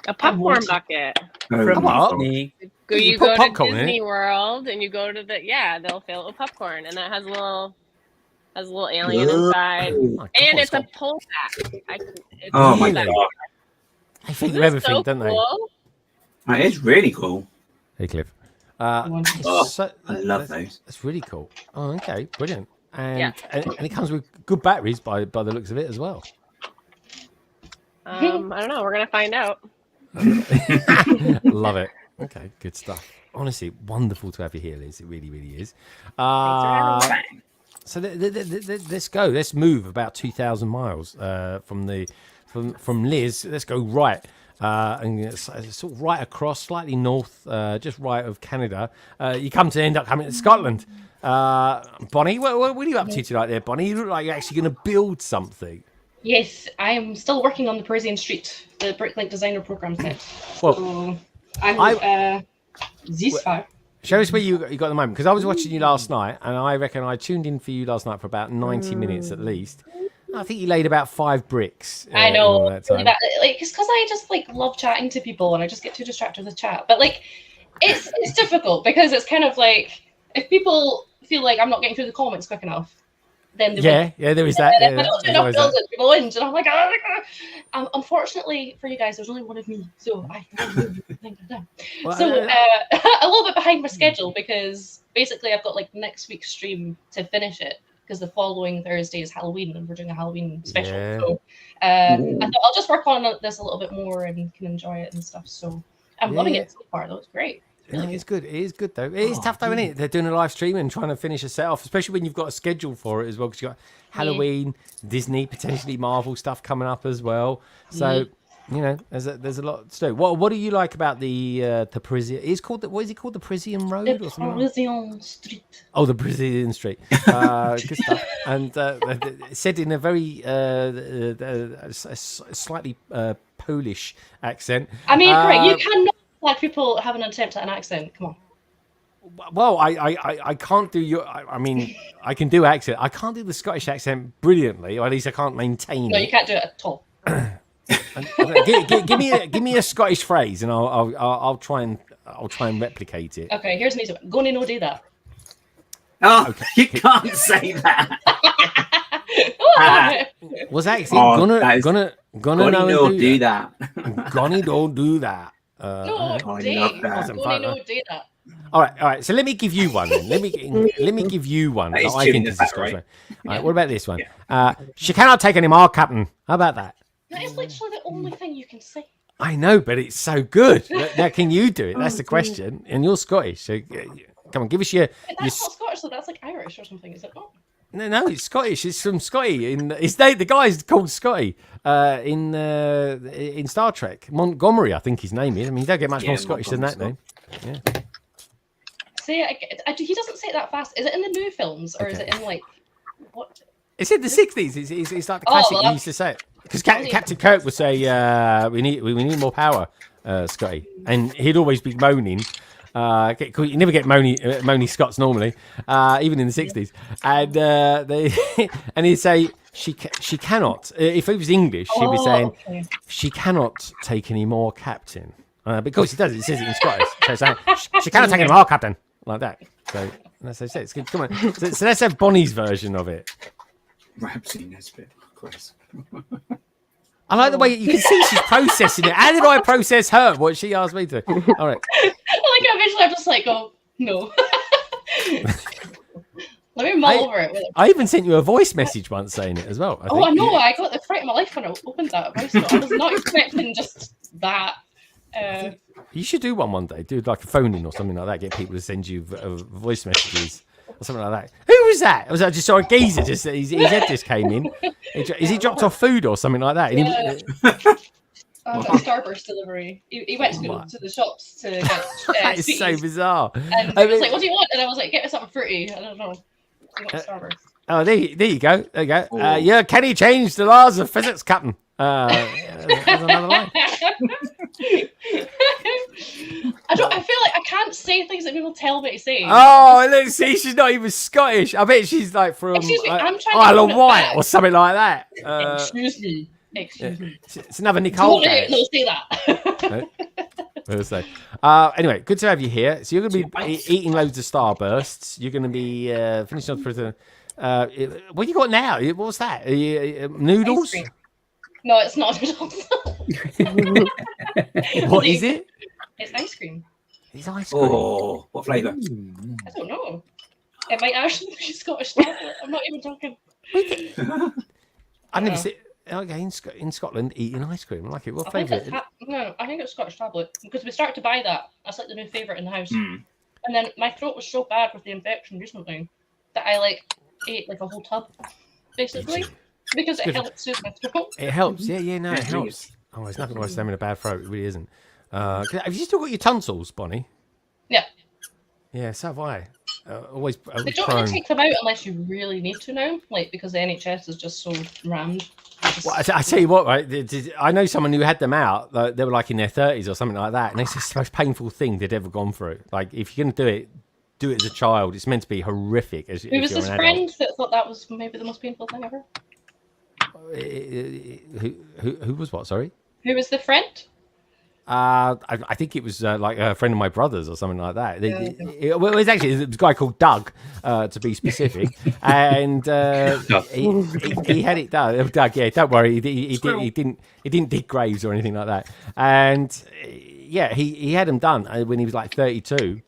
A popcorn want- bucket. Oh, From my God. Disney. Go, You you put go to popcorn in Disney it? World and you go to they'll fill it with popcorn, and that has a little alien Ugh. inside, Oh, my God, and it's a got- pull back. It's Oh my Really? God. They think Isn't of it everything, so don't they? cool? That is really cool. Hey, Cliff. Oh, I love those. That's really cool. Oh, okay, brilliant. And, Yeah. and it comes with good batteries by the looks of it as well. I don't know. We're gonna find out. Love it. Okay, good stuff. Honestly, wonderful to have you here, Liz. It really, really is. So let's go. Let's move about 2,000 miles from Liz. Let's go right. And it's sort of right across, slightly north, just right of Canada. You end up coming to Scotland. Bonnie, what are you up to tonight there, Bonnie? You look like you're actually going to build something. Yes, I am still working on the Parisian Street, the Bricklink Designer Program set. Well, So I'm this far. show us where you got the moment, because I was watching you last night, and I reckon I tuned in for you last night for about 90 minutes at least. I think you laid about 5 bricks. I in know, all that really time. bad. Like it's because I just like love chatting to people, and I just get too distracted with chat. But like, it's difficult because it's kind of like if people feel like I'm not getting through the comments quick enough, then they Yeah, there is that. And Yeah, if I don't do there's enough always that. builds, people whinge, and I'm like, unfortunately for you guys, there's only one of me, so I Well, so a little bit behind my schedule because basically I've got like next week's stream to finish it because the following Thursday is Halloween and we're doing a Halloween special. Yeah. So I thought I'll just work on this a little bit more and can enjoy it and stuff. So I'm loving Yeah. it so far, though. It's great. No, it's good. It is good though. It is tough though, isn't it? They're doing a live stream and trying to finish a set off, especially when you've got a schedule for it as well. Because you've got Halloween, Disney, potentially Marvel stuff coming up as well. So you know, there's a lot to do. What do you like about the Parisian? It's called what is it called? The Parisian Road The or something? Parisian Street. Oh, the Brazilian Street. Good stuff. And said in a very slightly Polish accent. I mean, right, you cannot like people have an attempt at an accent. Come on. Well, I can't do your. I mean, I can do accent. I can't do the Scottish accent brilliantly, or at least I can't maintain No, it. you can't do it at all. Give me a Scottish phrase, and I'll try and replicate it. Okay, here's me. Gonna no do that. Oh, Okay. you can't say that. Was actually Oh, that is- gonna Gonna know no and do that. that. Gonna don't do that. No, I love Dave. that. Wasn't Gonna fun, no huh? do that. All right. So let me give you one. Then. Let me give you one. That is I tuning think the is a fat, Scottish right? one. All right. What about this one? She cannot take any more, Captain. How about that? That is literally the only thing you can say. I know, but it's so good. Now, can you do it? That's the question. And you're Scottish, so come on, give us your. But that's not Scottish, so that's like Irish or something, is it not? No, it's Scottish. It's from Scotty. The guy's called Scotty in Star Trek. Montgomery, I think his name is. I mean, you don't get much more Scottish than that name. Yeah. Say he doesn't say it that fast. Is it in the new films or is Okay. it in like what? It's in the 60s. It's like the classic. well, He used to say it because Captain Kirk would say, "We need more power, Scotty," and he'd always be moaning. You never get moany Scots normally, even in the 60s, and and he'd say she cannot. If it was English, she'd be saying okay. she cannot take any more, Captain. Because he does it. He says it in Scottish. So it's like, she cannot take any more, Captain, like that. So that's what I say. It's good. Come on. So let's have Bonnie's version of it. Ramsey Nesbitt, of course. I like the way you can see she's processing it. How did I process her? What she asked me to. All right. Like eventually, I'm just like, oh no. Let me mull over it. I even sent you a voice message once saying it as well. I know. I got the fright of my life when I opened that voice note. I was not expecting just that. You should do one day. Do like a phone in or something like that. Get people to send you voice messages or something like that. Who was that? Was that just saw a geezer? Just his head just came in. Is he dropped off food or something like that? Yeah. Got Starburst delivery. He went to go to the shops to get That is so bizarre. And he was like, "What do you want?" And I was like, "Get me something fruity." I don't know. He got Starburst. Oh, there you go. There you go. Yeah, can he change the laws of physics, Captain? There's another line. I feel like I can't say things that people tell me to say. Oh, let's see, she's not even Scottish. I bet she's like from Excuse me, I'm trying Isle to of Wight or something like that. Excuse me. Excuse me. It's another Nicole. No, say that. We'll say. Anyway, good to have you here. So you're going to be eating loads of Starbursts. You're going to be finishing off for the. What you got now? What's that? Noodles? No, it's not noodles. What is it? It's ice cream. It's ice cream. Oh, what flavour? I don't know. It might actually be Scottish tablet. I'm not even joking. I've never seen. Okay, in Scotland, eating ice cream. I like it. What flavour? I think it's Scottish tablet because we started to buy that. That's like the new favourite in the house. And then my throat was so bad with the infection recently that I ate like a whole tub, basically, because it helps soothe my throat. It helps. Yeah, no, it helps. Oh, it's nothing worse than having a bad throat. It really isn't. Have you still got your tonsils, Bonnie? Yeah. Yeah, so have I. Always. They don't really take them out unless you really need to now, because the NHS is just so rammed. Well, I tell you what, right? I know someone who had them out. They were in their 30s or something like that, and it's the most painful thing they'd ever gone through. Like, if you're going to do it as a child. It's meant to be horrific. Who was this friend that thought that was maybe the most painful thing ever? Who was what? Sorry. Who was the friend? I think it was like a friend of my brother's or something like that. It was actually a guy called Doug, to be specific, and he had it done. Doug, yeah, don't worry, he didn't dig graves or anything like that. And yeah, he had them done when he was like 32.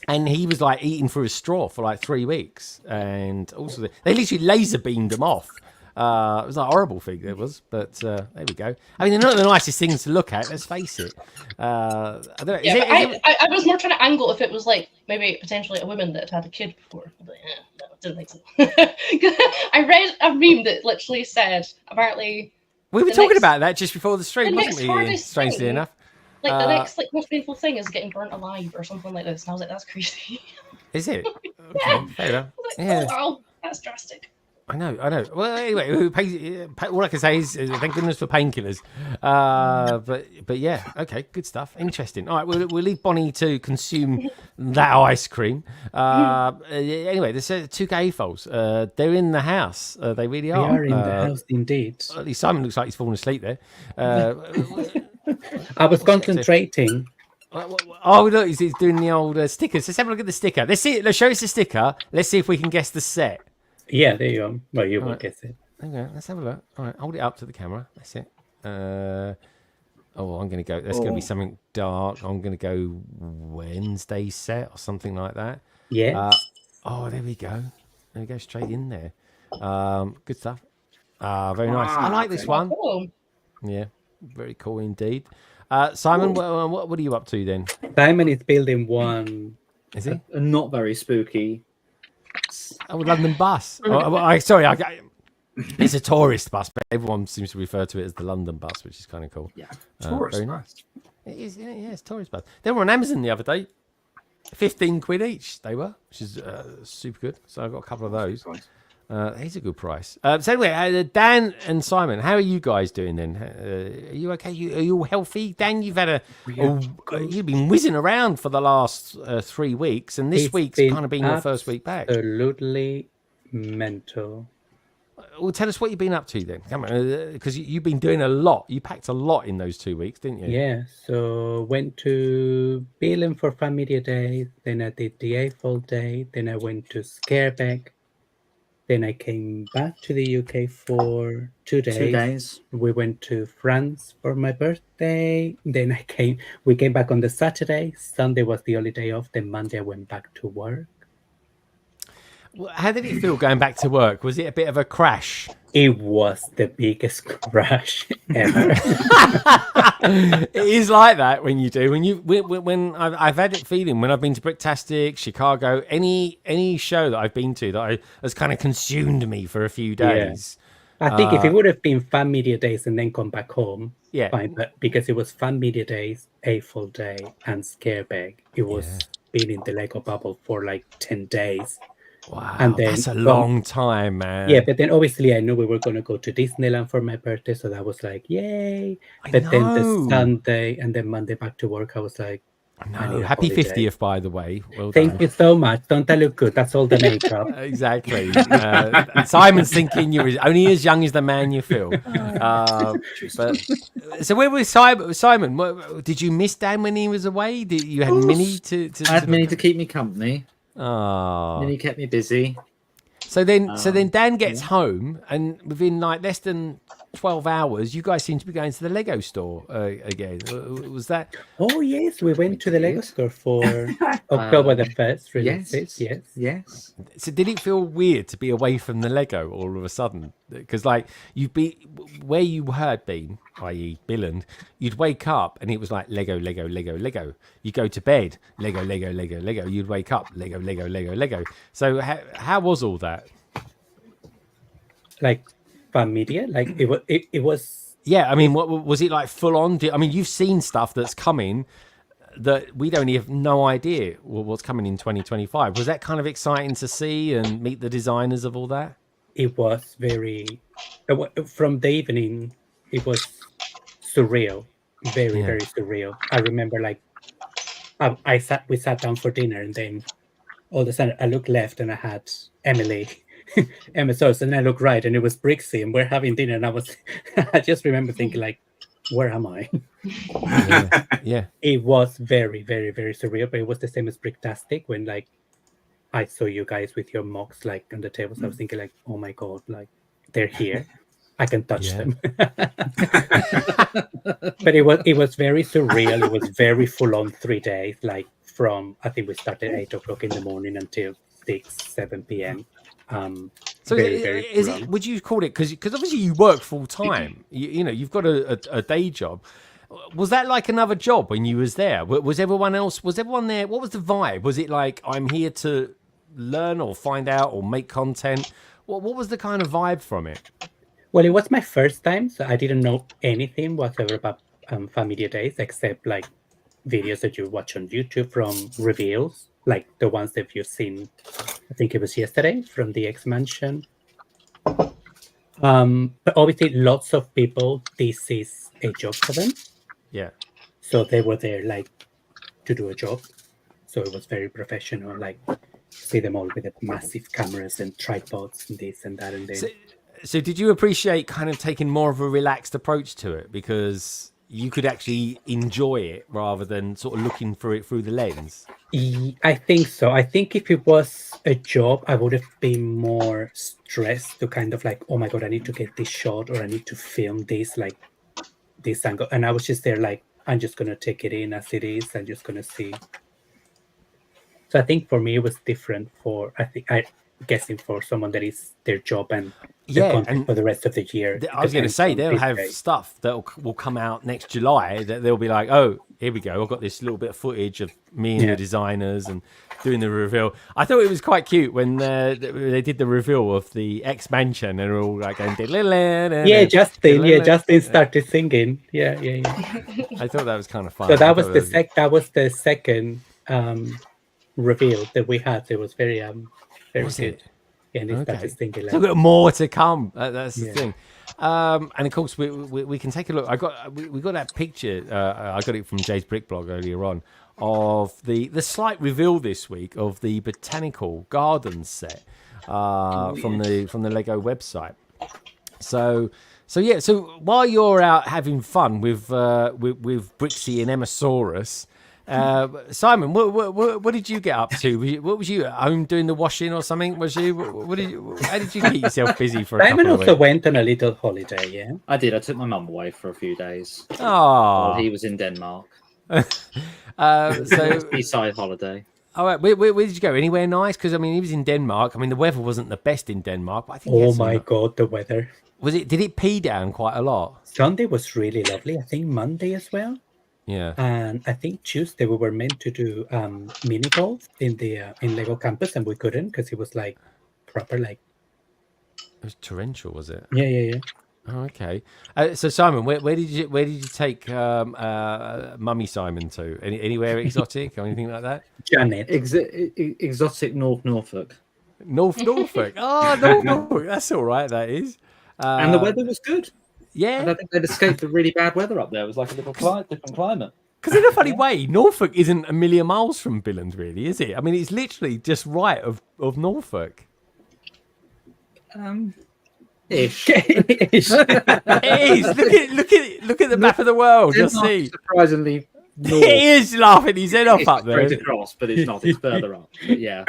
And he was like eating through a straw for like 3 weeks, and also they literally laser beamed him off. It was a horrible thing, it was, but there we go. I mean, they're not the nicest things to look at. Let's face it. I don't know. I was more trying to angle if it was like maybe potentially a woman that had a kid before. But no, I didn't think so. I read a meme that literally said apparently we were talking about that just before the stream, wasn't we? Strangely enough. Like the next most painful thing is getting burnt alive or something like this. And I was like, that's crazy. Is it? Yeah. Fair enough. Oh, wow, that's drastic. I know. Well, anyway, all I can say is thank goodness for painkillers. But yeah, okay, good stuff. Interesting. All right, we'll leave Bonnie to consume that ice cream. Anyway, there's two AFOLs. They're in the house. They really are. They are in the house, indeed. At least Simon looks like he's fallen asleep there. I was concentrating. Oh, look, he's doing the old stickers. Let's have a look at the sticker. Let's see. Let's show us the sticker. Let's see if we can guess the set. Yeah, there you go. Well, you will guess it. Okay, let's have a look. All right, hold it up to the camera. That's it. I'm going to go. That's going to be something dark. I'm going to go Wednesday set or something like that. Yeah. There we go. There we go, straight in there. Good stuff. Very nice. I like this one. Cool. Yeah, very cool indeed. Simon, what are you up to then? Simon is building one. Is he? Not very spooky. Oh, London bus. It's a tourist bus, but everyone seems to refer to it as the London bus, which is kind of cool. Yeah, tourist very nice. It is, yeah, it's tourist bus. They were on Amazon the other day. 15 quid each they were, which is super good. So I got a couple of those. It's a good price. So anyway, Dan and Simon, how are you guys doing then? Are you okay? Are you all healthy? Dan, you've had you've been whizzing around for the last 3 weeks, and this week's kind of been your first week back. Absolutely mental. Well, tell us what you've been up to then. Come on, because you've been doing a lot. You packed a lot in those 2 weeks, didn't you? Yeah. So went to Berlin for Family Day. Then I did the AFOL Day. Then I went to Scareback. Then I came back to the UK for 2 days. 2 days. We went to France for my birthday. Then we came back on the Saturday. Sunday was the only day off. Then Monday I went back to work. How did it feel going back to work? Was it a bit of a crash? It was the biggest crash ever. It is like that when you do. When I've had it feeling when I've been to Bricktastic, Chicago, any show that I've been to that has kind of consumed me for a few days. I think if it would have been Fan Media Days and then come back home, Yeah. fine. But because it was Fan Media Days, a full day, and Scarebag, it was being in the Lego bubble for like 10 days. Wow, And then that's a long time, man. Yeah, but then obviously I knew we were going to go to Disneyland for my birthday, so that was like, yay. But then the Sunday and then Monday back to work, I was like, I need a happy holiday. 50th, by the way. Well Thank done. you so much. Don't I look good? That's all the makeup. Exactly. Simon's thinking you're only as young as the man you feel. But so where was Simon? Simon, did you miss Dan when he was away? Did you had Minnie to I had Minnie to keep me company. Oh. Minnie kept me busy. So then Dan gets home, and within like less than 12 hours, you guys seem to be going to the Lego store again. Was that? Oh, yes. We went to the Lego store for October the 1st releases. Yes. So did it feel weird to be away from the Lego all of a sudden? Because like you'd be where you had been, i.e. Billund, you'd wake up and it was like Lego, Lego, Lego, Lego. You go to bed, Lego, Lego, Lego, Lego. You'd wake up, Lego, Lego, Lego, Lego. So how was all that? Like Fan Media, like it was. Yeah, I mean, what was it like full on? I mean, you've seen stuff that's coming that we don't have no idea what's coming in 2025. Was that kind of exciting to see and meet the designers of all that? It was very, from the evening, it was surreal, very surreal. I remember like, we sat down for dinner and then all of a sudden I looked left and I had Emily, Emma Source, and I looked right and it was Brixie and we're having dinner and I just remember thinking like, where am I? Yeah. It was very, very, very surreal, but it was the same as Bricktastic when like, I saw you guys with your mocks like on the tables. I was thinking like, oh my God, like they're here. I can touch them. But it was very surreal. It was very full on 3 days, like from, I think we started 8 o'clock in the morning until 7 p.m. So very is it, would you call it, because obviously you work full time, you know, you've got a day job. Was that like another job when you was there? Was everyone there? What was the vibe? Was it like, I'm here to learn or find out or make content? What was the kind of vibe from it? Well, it was my first time, so I didn't know anything whatsoever about Fan Media Days, except like videos that you watch on YouTube from reveals, like the ones that you've seen, I think it was yesterday, from the X Mansion. But obviously, lots of people, this is a job for them. Yeah. So they were there like to do a job. So it was very professional, like see them all with the massive cameras and tripods and this and that and then. So did you appreciate kind of taking more of a relaxed approach to it because you could actually enjoy it rather than sort of looking through it through the lens? I think so. I think if it was a job, I would have been more stressed to kind of like, oh my God, I need to get this shot or I need to film this, like this angle. And I was just there like, I'm just going to take it in as it is. I'm just going to see. So I think for me, it was different I'm guessing for someone that is their job and and for the rest of the year. I was going to say they'll have stuff that will come out next July that they'll be like, oh, here we go. I've got this little bit of footage of me and the designers and doing the reveal. I thought it was quite cute when they did the reveal of the X Mansion and they're all like going, Justin started singing. Yeah. I thought that was kind of fun. So that was the second reveal that we had. It was very good. Yeah, and they started thinking like, so we've got more to come. That's the thing. And of course, we can take a look. We got that picture. I got it from Jay's Brick blog earlier on of the slight reveal this week of the Botanical Gardens set from the Lego website. So while you're out having fun with Brixie and Emmasaurus, Simon, what did you get up to? What was you at home doing the washing or something? Was you? How did you keep yourself busy for a Simon couple of also weeks? went on a little holiday, yeah? I did. I took my mum away for a few days. Oh, While he was in Denmark. so Seaside holiday. All right, where did you go? Anywhere nice? Because I mean, he was in Denmark. I mean, the weather wasn't the best in Denmark, but I think. Oh my God, the weather. Was it? Did it pee down quite a lot? Sunday was really lovely. I think Monday as well. Yeah. And I think Tuesday we were meant to do mini golf in the in Lego campus, and we couldn't because it was like proper like. It was torrential, was it? Yeah. Oh, okay. So Simon, where did you take Mummy Simon to? Anywhere exotic or anything like that? Janet. Exotic North Norfolk. Norfolk. Oh, Norfolk. That's all right. That is. And the weather was good. Yeah. And I think they'd escaped the really bad weather up there. It was like a little different climate. Because in a funny way, Norfolk isn't a million miles from Billund, really, is it? I mean, it's literally just right of Norfolk. Ish. It is. Look at the map of the world. You'll see. Surprisingly, north. He is laughing his head off It's up there. straight across, but it's not. It's further up. But yeah.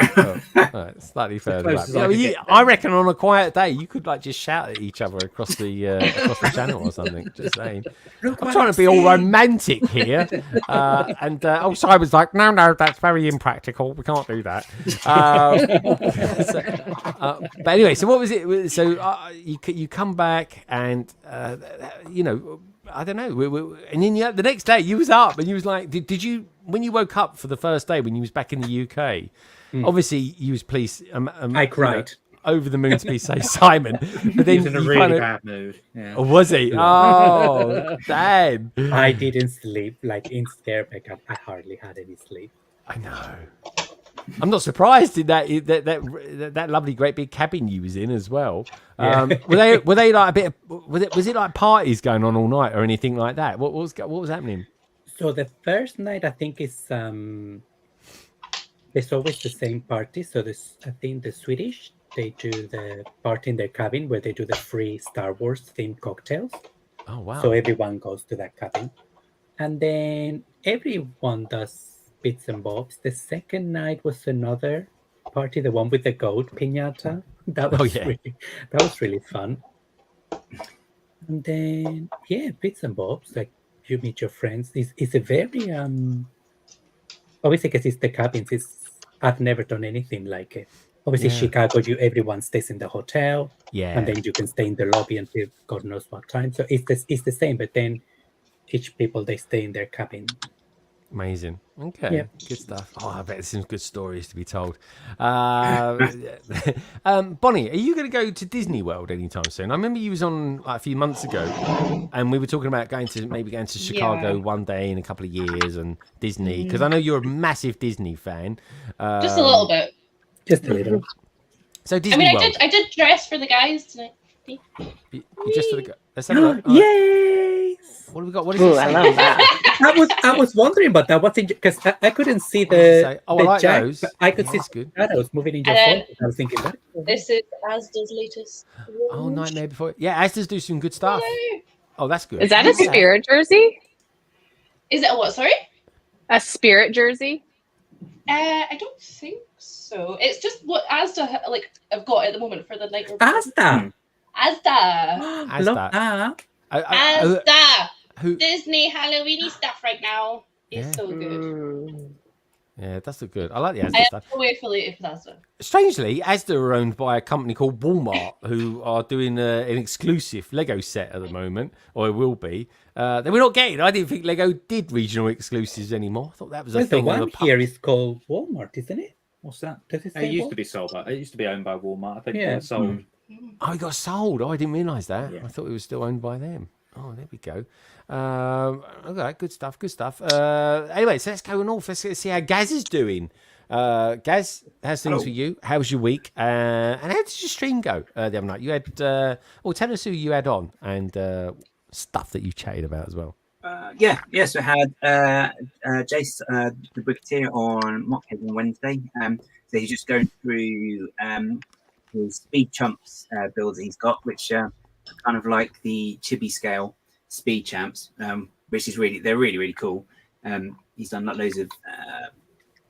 Right, slightly further up. closest I could get I reckon on a quiet day you could like just shout at each other across the channel or something. Just saying. I'm trying to be all romantic here, and Simon's like, no, that's very impractical. We can't do that. But anyway, so what was it? So you come back and I don't know. And then the next day you was up and you was like, did you, when you woke up for the first day when you was back in the UK, obviously you was pleased. I cried. Over the moon to be so Simon. But then He was in a really bad mood. Yeah. Oh, was he? Oh, damn. I didn't sleep. Like in Scareback, I hardly had any sleep. I know. I'm not surprised in that lovely great big cabin you was in as well. Were they like a bit? Was it like parties going on all night or anything like that? What was happening? So the first night, I think is there's always the same party. So I think the Swedish, they do the party in their cabin where they do the free Star Wars themed cocktails. Oh wow! So everyone goes to that cabin, and then everyone does bits and bobs. The second night was another party, the one with the goat piñata. That was really fun. And then bits and bobs, like you meet your friends. It's a very obviously because it's the cabins. I've never done anything like it. Obviously, Chicago, everyone stays in the hotel, and then you can stay in the lobby until God knows what time. So it's the same, but then each people they stay in their cabin. Amazing. Okay, good stuff. Oh, I bet there's some good stories to be told. Bonnie, are you going to go to Disney World anytime soon? I remember you was on like, a few months ago, and we were talking about going to Chicago one day in a couple of years and Disney, because I know you're a massive Disney fan. Just a little bit. Just a little. So Disney World. I did dress for the guys tonight. You just for the let's have a look. Yay! What have we got? What is it? I love that. I was wondering about that. What's because I couldn't see the. I like jack, those. but I could see good. shadows moving in your phone. I was thinking that. This is Asda's latest. Oh, Nightmare Before. Yeah, Asda's do some good stuff. Oh, that's good. Is that a Spirit jersey? Is it a what? Sorry. A Spirit jersey? I don't think so. It's just what Asda I've got at the moment for the night. Asda. Asda. Love that. Asda. Disney Halloweeny stuff right now. It's so good. Yeah, that's so good. I like the Asda I stuff. am so affiliated with Asda. Strangely, Asda are owned by a company called Walmart, who are doing an exclusive Lego set at the moment, or it will be. That we're not getting. I didn't think Lego did regional exclusives anymore. I thought that was a thing. The one here is called Walmart, isn't it? What's that? Does it say It used to be sold by. It used to be owned by Walmart. I think Yeah. it was sold. Oh, it got sold. Oh, I didn't realise that. Yeah. I thought it was still owned by them. Oh, there we go. Okay, good stuff. Anyway, so let's go north. Let's see how Gaz is doing. Gaz, how's things for you? How was your week? And how did your stream go the other night? You had, tell us who you had on and stuff that you chatted about as well. So I had Jace, the Brigadier, on Mockhead on Wednesday. So he's just going through his speed chumps builds he's got, which are kind of like the chibi scale speed champs, which is they're really cool. He's done like loads of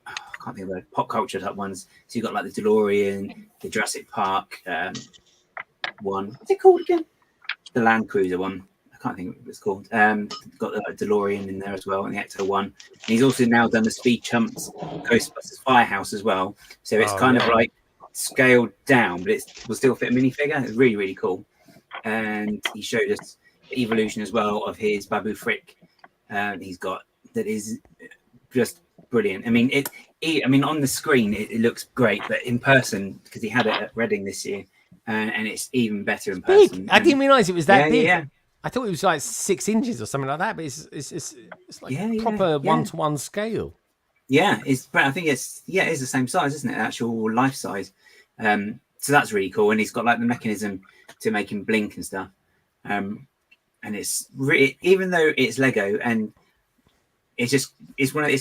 I can't think of the pop culture type ones. So you've got like the DeLorean, the Jurassic Park one. What's it called again? The Land Cruiser one. I can't think of what it's called. Got the DeLorean in there as well, and the Ecto One. And he's also now done the Speed Chumps Ghostbusters Firehouse as well. So it's kind of like scaled down, but it will still fit a minifigure. It's really, really cool. And he showed us the evolution as well of his Babu Frick. He's got that is just brilliant. I mean, on the screen it looks great, but in person, because he had it at Reading this year, and it's even better in person. Big. I didn't realise it was that big. Yeah. I thought it was like 6 inches or something like that, but it's like proper 1-to-1 scale. Yeah, I think it's the same size, isn't it? Actual life size. So that's really cool, and he's got like the mechanism to make him blink and stuff. And it's really, even though it's Lego, and it's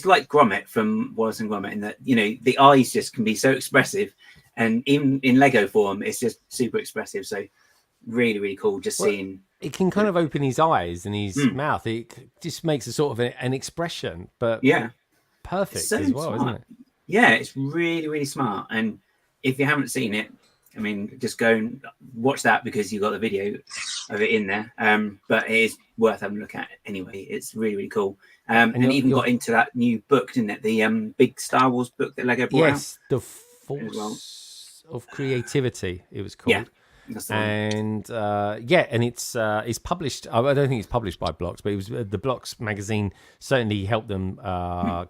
like Gromit from Wallace and Gromit, in that the eyes just can be so expressive, and even in Lego form, it's just super expressive. So really, really cool just seeing. It can kind of open his eyes and his mouth. It just makes a sort of an expression, but perfect so as well, smart. isn't it? Yeah, it's really, really smart. And if you haven't seen it, I mean, just go and watch that, because you've got the video of it in there. But it is worth having a look at anyway. It's really, really cool. And even got into that new book, didn't it? The big Star Wars book that Lego brought out. Yes, The Force of Creativity, it was called. Yeah. And and it's published. I don't think it's published by Blocks, but it was the Blocks magazine certainly helped them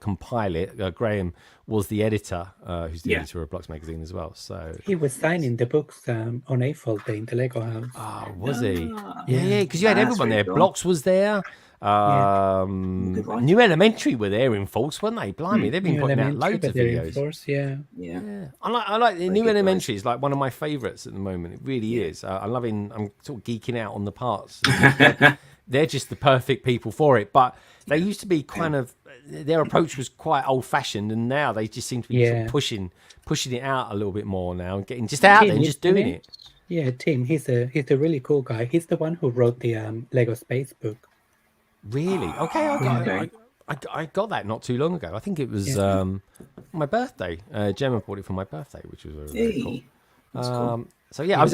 compile it. Graham was the editor, who's the editor of Blocks magazine as well. So he was signing the books on April Day in the Lego house. Oh, was he? Yeah, because you had everyone there. Cool. Blocks was there. New Elementary were there in Force, weren't they? Blimey, they've been putting out loads of videos. Force, yeah. I like the New Elementary. Is like one of my favourites at the moment. It really is. I'm sort of geeking out on the parts. They're just the perfect people for it. But they used to be kind of, their approach was quite old fashioned, and now they just seem to be sort of pushing it out a little bit more now, and getting just out there and just doing it. Yeah, Tim. He's a really cool guy. He's the one who wrote the Lego Space book. Really? Okay, I got that not too long ago. I think it was my birthday. Gemma bought it for my birthday, which was very cool. Cool. So yeah, I was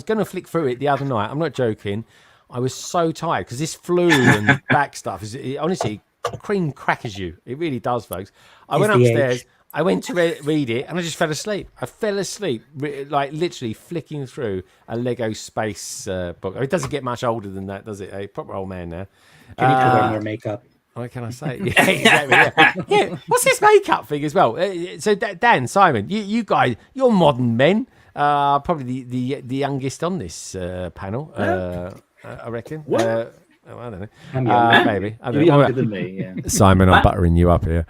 going to flick through it the other night. I'm not joking. I was so tired because this flu and back stuff honestly cream crackers you. It really does, folks. I went upstairs. I went to read it, and I just fell asleep. I fell asleep, like literally flicking through a Lego Space book. It doesn't get much older than that, does it? A proper old man now. You need to wear more makeup. What can I say? Yeah, exactly. Yeah. What's this makeup thing as well? So Dan, Simon, you guys, you're modern men. Probably the youngest on this panel. I reckon. What? I don't know. Maybe. You're younger than me, yeah. Simon, I'm buttering you up here.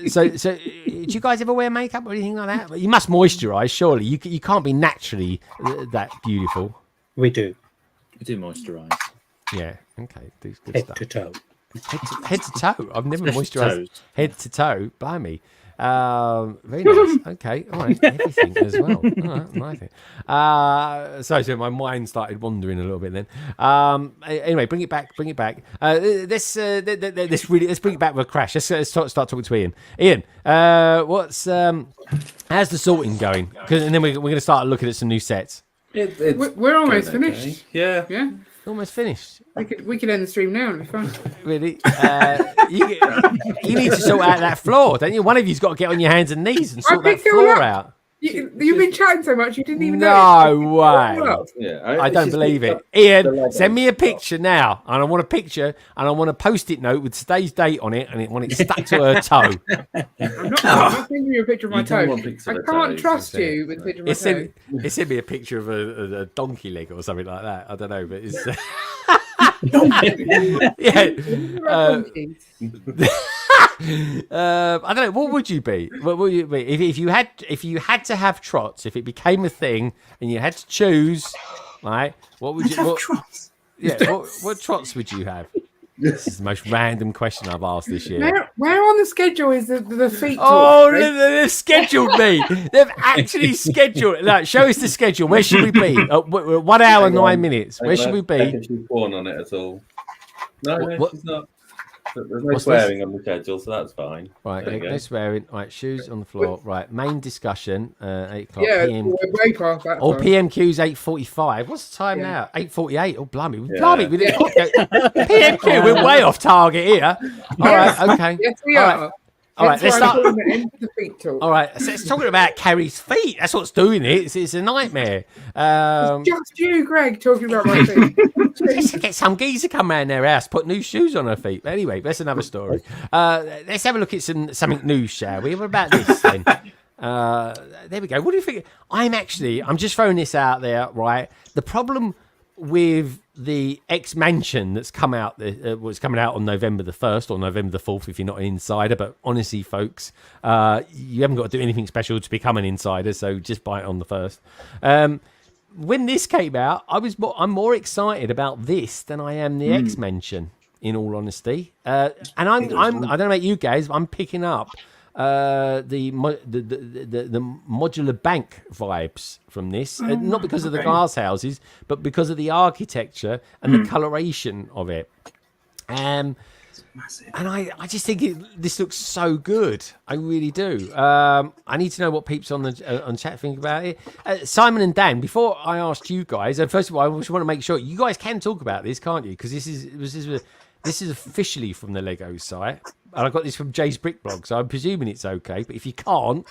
So do you guys ever wear makeup or anything like that? You must moisturise, surely. You can't be naturally that beautiful. We do. We do moisturise. Yeah. Okay. Good head stuff. to toe. Head to toe. I've never moisturised head to toe. Blimey. Very nice. Okay, all right. Everything as well. All right, my thing. So my mind started wandering a little bit then. Anyway, bring it back. Let's bring it back with a crash. Let's start talking to Ian. Ian, how's the sorting going? And then we're going to start looking at some new sets. We're almost finished. Yeah. Almost finished. We could end the stream now and be fine. Really? You need to sort out that floor, don't you? One of you's got to get on your hands and knees and sort that floor out. You've been chatting so much you didn't even know. No way. Yeah, I don't believe it. Ian, send me a picture now. And I want a picture and I want a post-it note with today's date on it and I want it stuck to her toe. I'm not sending you a picture of my toe. I can't trust you with a picture of my toe. It sent me a picture of a donkey leg or something like that. I don't know, but it's... I don't know. What would you be? What would you be if you had to have trots? If it became a thing and you had to choose, right? What would you? Trots. Yeah. What trots would you have? This is the most random question I've asked this year. Where on the schedule is the feet? Oh, they've scheduled me. They've actually scheduled it. Like, show us the schedule. Where should we be? 1 hour, 9 minutes. Where should we be? She's born on it at all. No, she's not. There's no What's swearing on the schedule, so that's fine. Right, There you no go. swearing. Right, shoes on the floor. Right, main discussion. 8 o'clock Yeah, PM. we're way past that. Oh, time. PMQ's 8:45. What's the time Yeah. now? 8:48. Oh, blimey, Yeah. blimey. We didn't PMQ. We're way off target here. All right, okay. Yes, we All are. right. All right, let's Hence why I'm start. calling it end of the feet talk. All right, so it's talking about Carrie's feet. That's what's doing it. It's a nightmare. It's just you, Greg, talking about my feet. Let's get some geezer come around their house, put new shoes on her feet. But anyway, that's another story. Let's have a look at something new, shall we? What about this then? There we go. What do you think? I'm just throwing this out there, right? The problem with the X Mansion that's come out, was coming out on November the 1st or November the 4th if you're not an insider. But honestly, folks, you haven't got to do anything special to become an insider, so just buy it on the 1st. When this came out, I'm more excited about this than I am the X Mansion, in all honesty. And I don't know about you guys, but I'm picking up the modular bank vibes from this, not because of the glass houses, but because of the architecture and the coloration of it. Massive. And I just think this looks so good. I really do. I need to know what peeps on chat think about it. Simon and Dan, before I asked you guys, first of all, I just want to make sure you guys can talk about this, can't you? Because this is officially from the Lego site, and I got this from Jay's Brick Blog, so I'm presuming it's okay. But if you can't,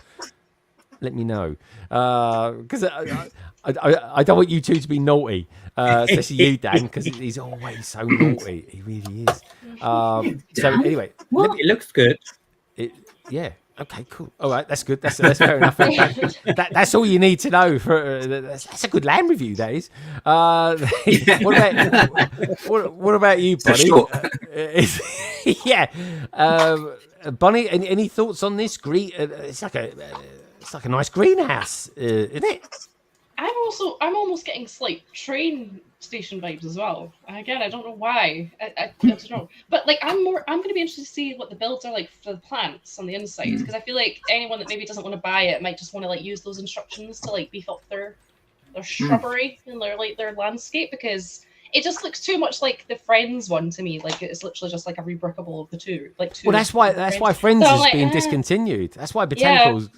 let me know, because I don't want you two to be naughty, especially you, Dan, because he's always so naughty. He really is. So anyway, It looks good. yeah. Okay, cool. All right, that's good. That's fair enough. That's all you need to know. That's a good land review, that is. What about you, Bonnie? Yeah, Bonnie. Any thoughts on this? It's like a nice greenhouse, isn't it? I'm almost getting slight train station vibes as well. Again, I don't know why. I don't know. But like I'm going to be interested to see what the builds are like for the plants on the inside, because I feel like anyone that maybe doesn't want to buy it might just want to like use those instructions to like beef up their shrubbery and their landscape, because it just looks too much like the Friends one to me. Like it's literally just like a rebrickable of the two. Like two. Well, that's why Friends So I'm is like, being discontinued. That's why botanicals.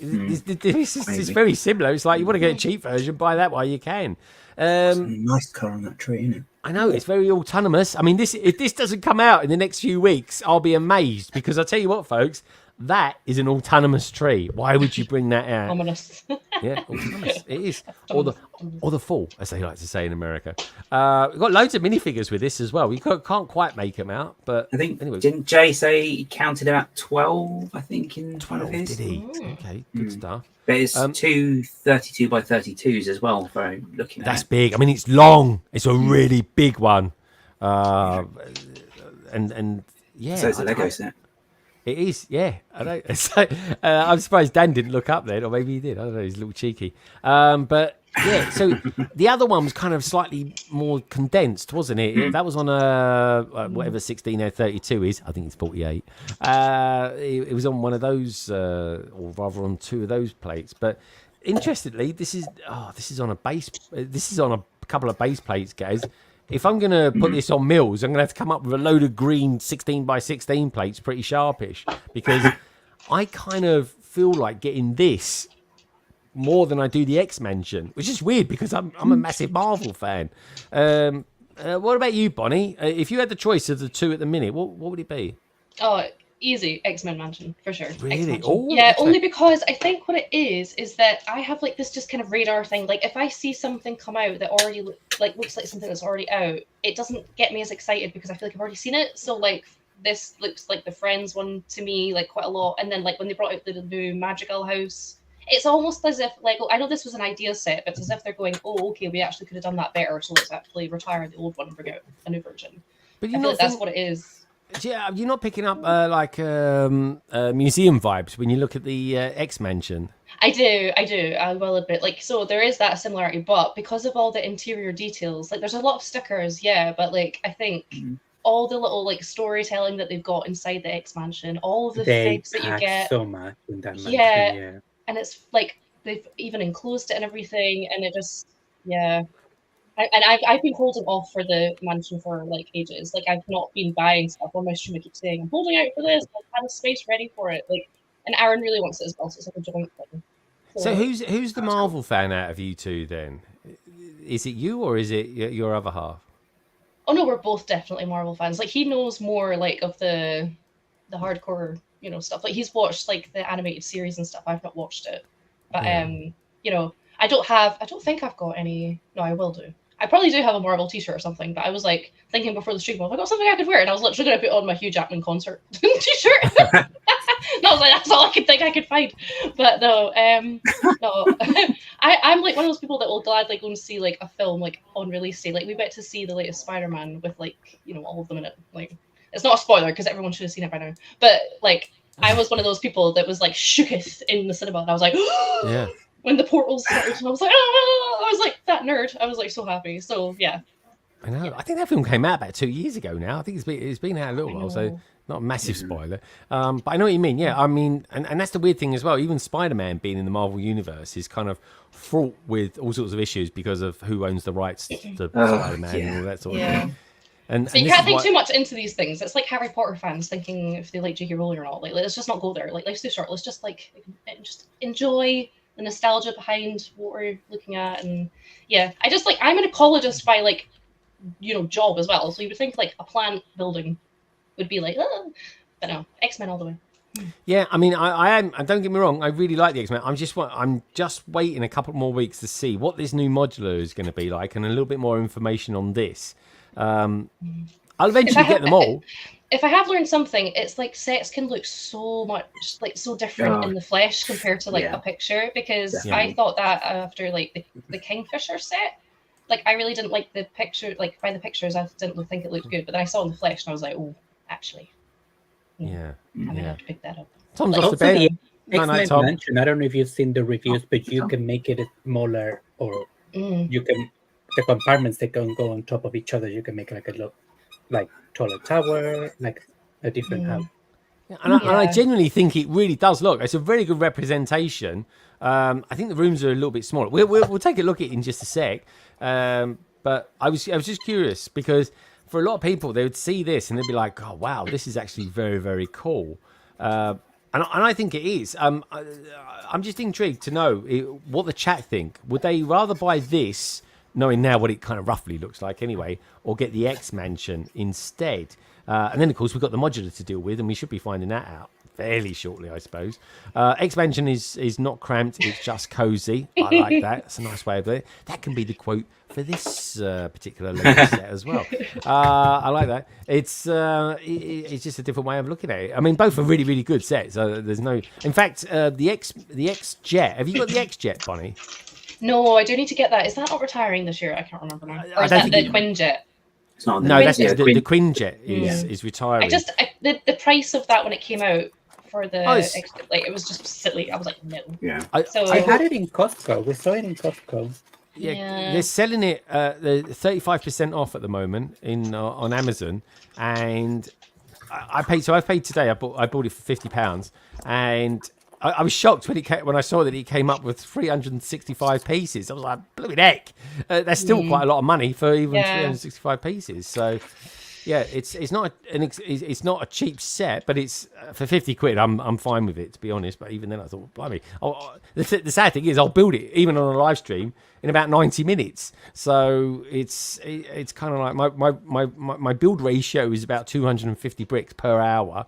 This is very similar. It's like you want to get a cheap version, buy that while you can. Nice colour on that tree, isn't it? I know, it's very autonomous. I mean, if this doesn't come out in the next few weeks, I'll be amazed, because I'll tell you what, folks, that is an autonomous tree. Why would you bring that out? Ominous. Yeah, autonomous. It is. Or the fall, as they like to say in America. We've got loads of minifigures with this as well. We can't quite make them out, but I think, anyway. didn't Jay say he counted about 12, I think, in 12, his? did he? Okay, good stuff. But it's two 32 by 32s as well, for looking at That's it. big. I mean, it's long. It's a really big one. And yeah. So it's a Lego set. It is, yeah. I know. So, I'm surprised Dan didn't look up then, or maybe he did. I don't know. He's a little cheeky. But yeah, so the other one was kind of slightly more condensed, wasn't it? That was on whatever 16 or 32 is. I think it's 48. It was on one of those, or rather on two of those plates. But interestingly, this is on a base. This is on a couple of base plates, guys. If I'm going to put this on mills, I'm going to have to come up with a load of green 16 by 16 plates, pretty sharpish, because I kind of feel like getting this more than I do the X Mansion, which is weird because I'm a massive Marvel fan. What about you, Bonnie? If you had the choice of the two at the minute, what would it be? Oh, easy. X-Men Mansion, for sure. Really? X-Mansion. Oh, yeah, okay. only because I think what it is that I have like this just kind of radar thing. Like if I see something come out that already looks like something that's already out, it doesn't get me as excited because I feel like I've already seen it. So like this looks like the Friends one to me, like quite a lot. And then like when they brought out the new Magical House, it's almost as if like, I know this was an idea set, but it's as if they're going, oh, okay, we actually could have done that better. So let's actually retire the old one and bring out a new version. But I feel like that's what it is. Yeah, you're not picking up museum vibes when you look at the X Mansion. I do. I will admit. Like, so there is that similarity, but because of all the interior details, like there's a lot of stickers, yeah, but like I think all the little like storytelling that they've got inside the X Mansion, all of the figs that you get, so much in that mansion, yeah, and it's like they've even enclosed it and everything, and it just, yeah. I've been holding off for the mansion for like ages. Like I've not been buying stuff on my stream. I keep saying I'm holding out for this. I've had a space ready for it. Like, and Aaron really wants it as well. So it's like a joint thing. So who's the Marvel fan out of you two then? Is it you or is it your other half? Oh no, we're both definitely Marvel fans. Like he knows more like of the hardcore, you know, stuff. Like he's watched like the animated series and stuff. I've not watched it, but you know, I don't think I've got any. No, I will do. I probably do have a Marvel T-shirt or something. But I was like thinking before the stream, have I got something I could wear? And I was literally going to put on my Hugh Jackman concert T-shirt. And I was like, that's all I could think I could find. But no, no, I'm like one of those people that will gladly go and see like a film like on release day. Like we went to see the latest Spider-Man with like, you know, all of them in it. Like it's not a spoiler because everyone should have seen it by now. But like I was one of those people that was like shooketh in the cinema, and I was like, yeah. When the portals started, and I was like, oh, I was like that nerd. I was like so happy. So yeah. I know. I think that film came out about 2 years ago now. I think it's been out a little while, so not a massive spoiler. But I know what you mean. Yeah, I mean, and that's the weird thing as well. Even Spider-Man being in the Marvel universe is kind of fraught with all sorts of issues because of who owns the rights to Spider-Man and all that sort of thing. And, so you can't think too much into these things. It's like Harry Potter fans thinking if they like J.K. Rowling or not. Like, let's just not go there. Like, life's too short. Let's just like just enjoy the nostalgia behind what we're looking at. And yeah, I just like I'm an ecologist by like, you know, job as well. So you would think like a plant building would be like, oh, but no, X-Men all the way. Yeah, I mean, I am. And don't get me wrong, I really like the X-Men. I'm just waiting a couple more weeks to see what this new modular is going to be like, and a little bit more information on this. I'll eventually get them all. If I have learned something, it's like sets can look so much like so different in the flesh compared to like a picture. Because I thought that after like the Kingfisher set, like I really didn't like the picture. Like by the pictures, I didn't think it looked good. But then I saw it in the flesh, and I was like, oh, actually, I may have to pick that up. Tom's Like, off the bed. X-Men Mansion, I don't know if you've seen the reviews, but you can make it smaller, or you can the compartments that can go on top of each other. You can make like a look like taller tower, like a different house. Yeah, and I genuinely think it really does look. It's a very good representation. I think the rooms are a little bit smaller. We'll take a look at it in just a sec. But I was just curious because for a lot of people, they would see this and they'd be like, "Oh, wow, this is actually very, very cool." And I think it is. I'm just intrigued to know what the chat think. Would they rather buy this, knowing now what it kind of roughly looks like anyway, or get the X Mansion instead? And then, of course, we've got the modular to deal with, and we should be finding that out fairly shortly, I suppose. X Mansion is not cramped; it's just cozy. I like that. It's a nice way of doing it. That can be the quote for this particular Lego set as well. I like that. It's just a different way of looking at it. I mean, both are really, really good sets. There's no. In fact, the X Jet. Have you got the X Jet, Bonnie? No, I do need to get that. Is that not retiring this year? I can't remember now. Or is that the Quinjet? It's not No, that's the Quinjet is retiring. The price of that when it came out for the like it was just silly. I was like, no. Yeah. I had it in Costco. We saw it in Costco. Yeah, they're selling it. They're 35% off at the moment on Amazon, and I paid. So I paid today. I bought it for £50, and I was shocked when I saw that it came up with 365 pieces. I was like, bloody heck, that's still quite a lot of money for even 365 pieces. So. Yeah, it's not a cheap set, but it's for £50. I'm fine with it, to be honest. But even then, I thought, blimey. The sad thing is, I'll build it even on a live stream in about 90 minutes. So it's kind of like my build ratio is about 250 bricks per hour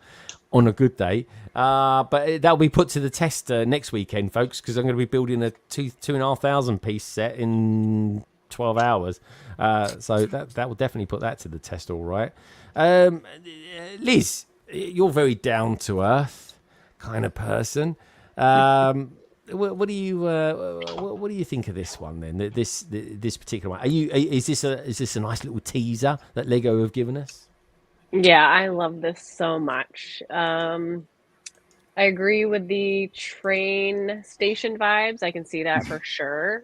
on a good day. But that'll be put to the test next weekend, folks, because I'm going to be building a 2,500 piece set in 12 hours. So that will definitely put that to the test, all right. Liz, you're very down to earth kind of person. What do you think of this one then? This particular one? Is this a nice little teaser that Lego have given us? Yeah, I love this so much. I agree with the train station vibes. I can see that for sure.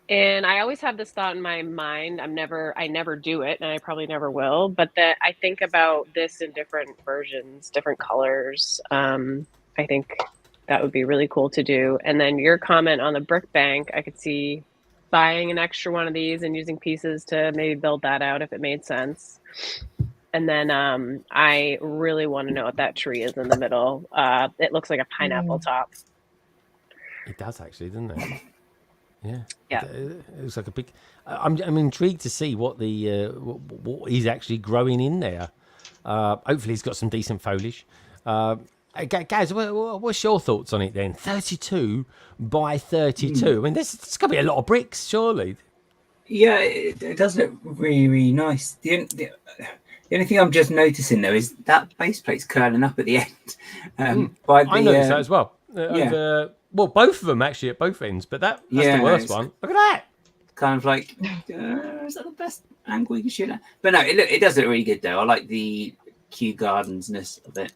And I always have this thought in my mind. I never do it, and I probably never will. But that I think about this in different versions, different colors. I think that would be really cool to do. And then your comment on the brick bank, I could see buying an extra one of these and using pieces to maybe build that out if it made sense. And then I really want to know what that tree is in the middle. It looks like a pineapple top. It does actually, doesn't it? Yeah. Yeah. It looks like a big. I'm intrigued to see what the what he's actually growing in there. Hopefully, he's got some decent foliage. Guys, what's your thoughts on it then? 32 by 32. I mean, there's got to be a lot of bricks, surely. Yeah, it does look really, really nice. The only thing I'm just noticing though is that base plate's curling up at the end. I noticed that as well. Well, both of them actually at both ends, but that's the worst one. Look at that. Kind of like, is that the best angle you can shoot at? But no, it does look really good though. I like the Kew Gardens-ness of it,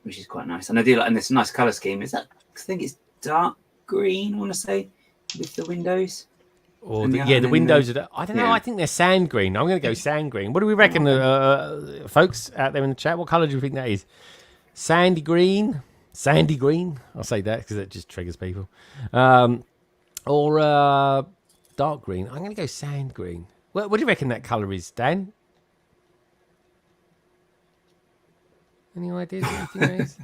which is quite nice. And I do like, and it's a nice colour scheme. Is that? I think it's dark green. I want to say with the windows. Or the windows are. I don't know. I think they're sand green. I'm going to go sand green. What do we reckon, folks out there in the chat? What colour do you think that is? Sandy green. Sandy green. I'll say that because it just triggers people. Or dark green. I'm going to go sand green. What do you reckon that colour is, Dan? Any ideas what you think that is?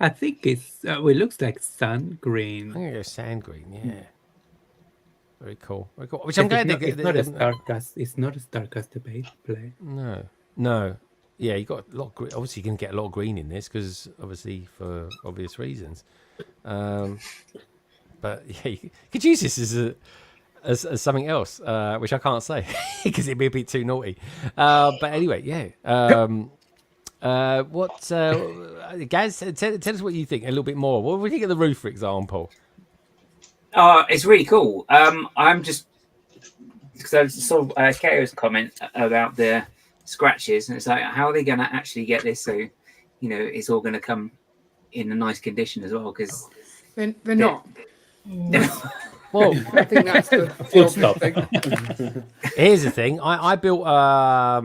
I think it's. It looks like sun green. I'm going to go sand green. Yeah. Very cool. Very cool. Which I'm glad it's not as dark as the base plate. No. Yeah, you got a lot of green. Obviously, you're going to get a lot of green in this because, obviously, for obvious reasons. But yeah, you could use this as something else, which I can't say because it'd be a bit too naughty. But anyway, yeah. Gaz, tell us what you think a little bit more. What do you think of the roof, for example? It's really cool. I'm just because I saw Kao's comment about the scratches, and it's like, how are they going to actually get this so it's all going to come in a nice condition as well? Because they're not. Well, I think that's the Full stop. thing. Here's the thing. I built a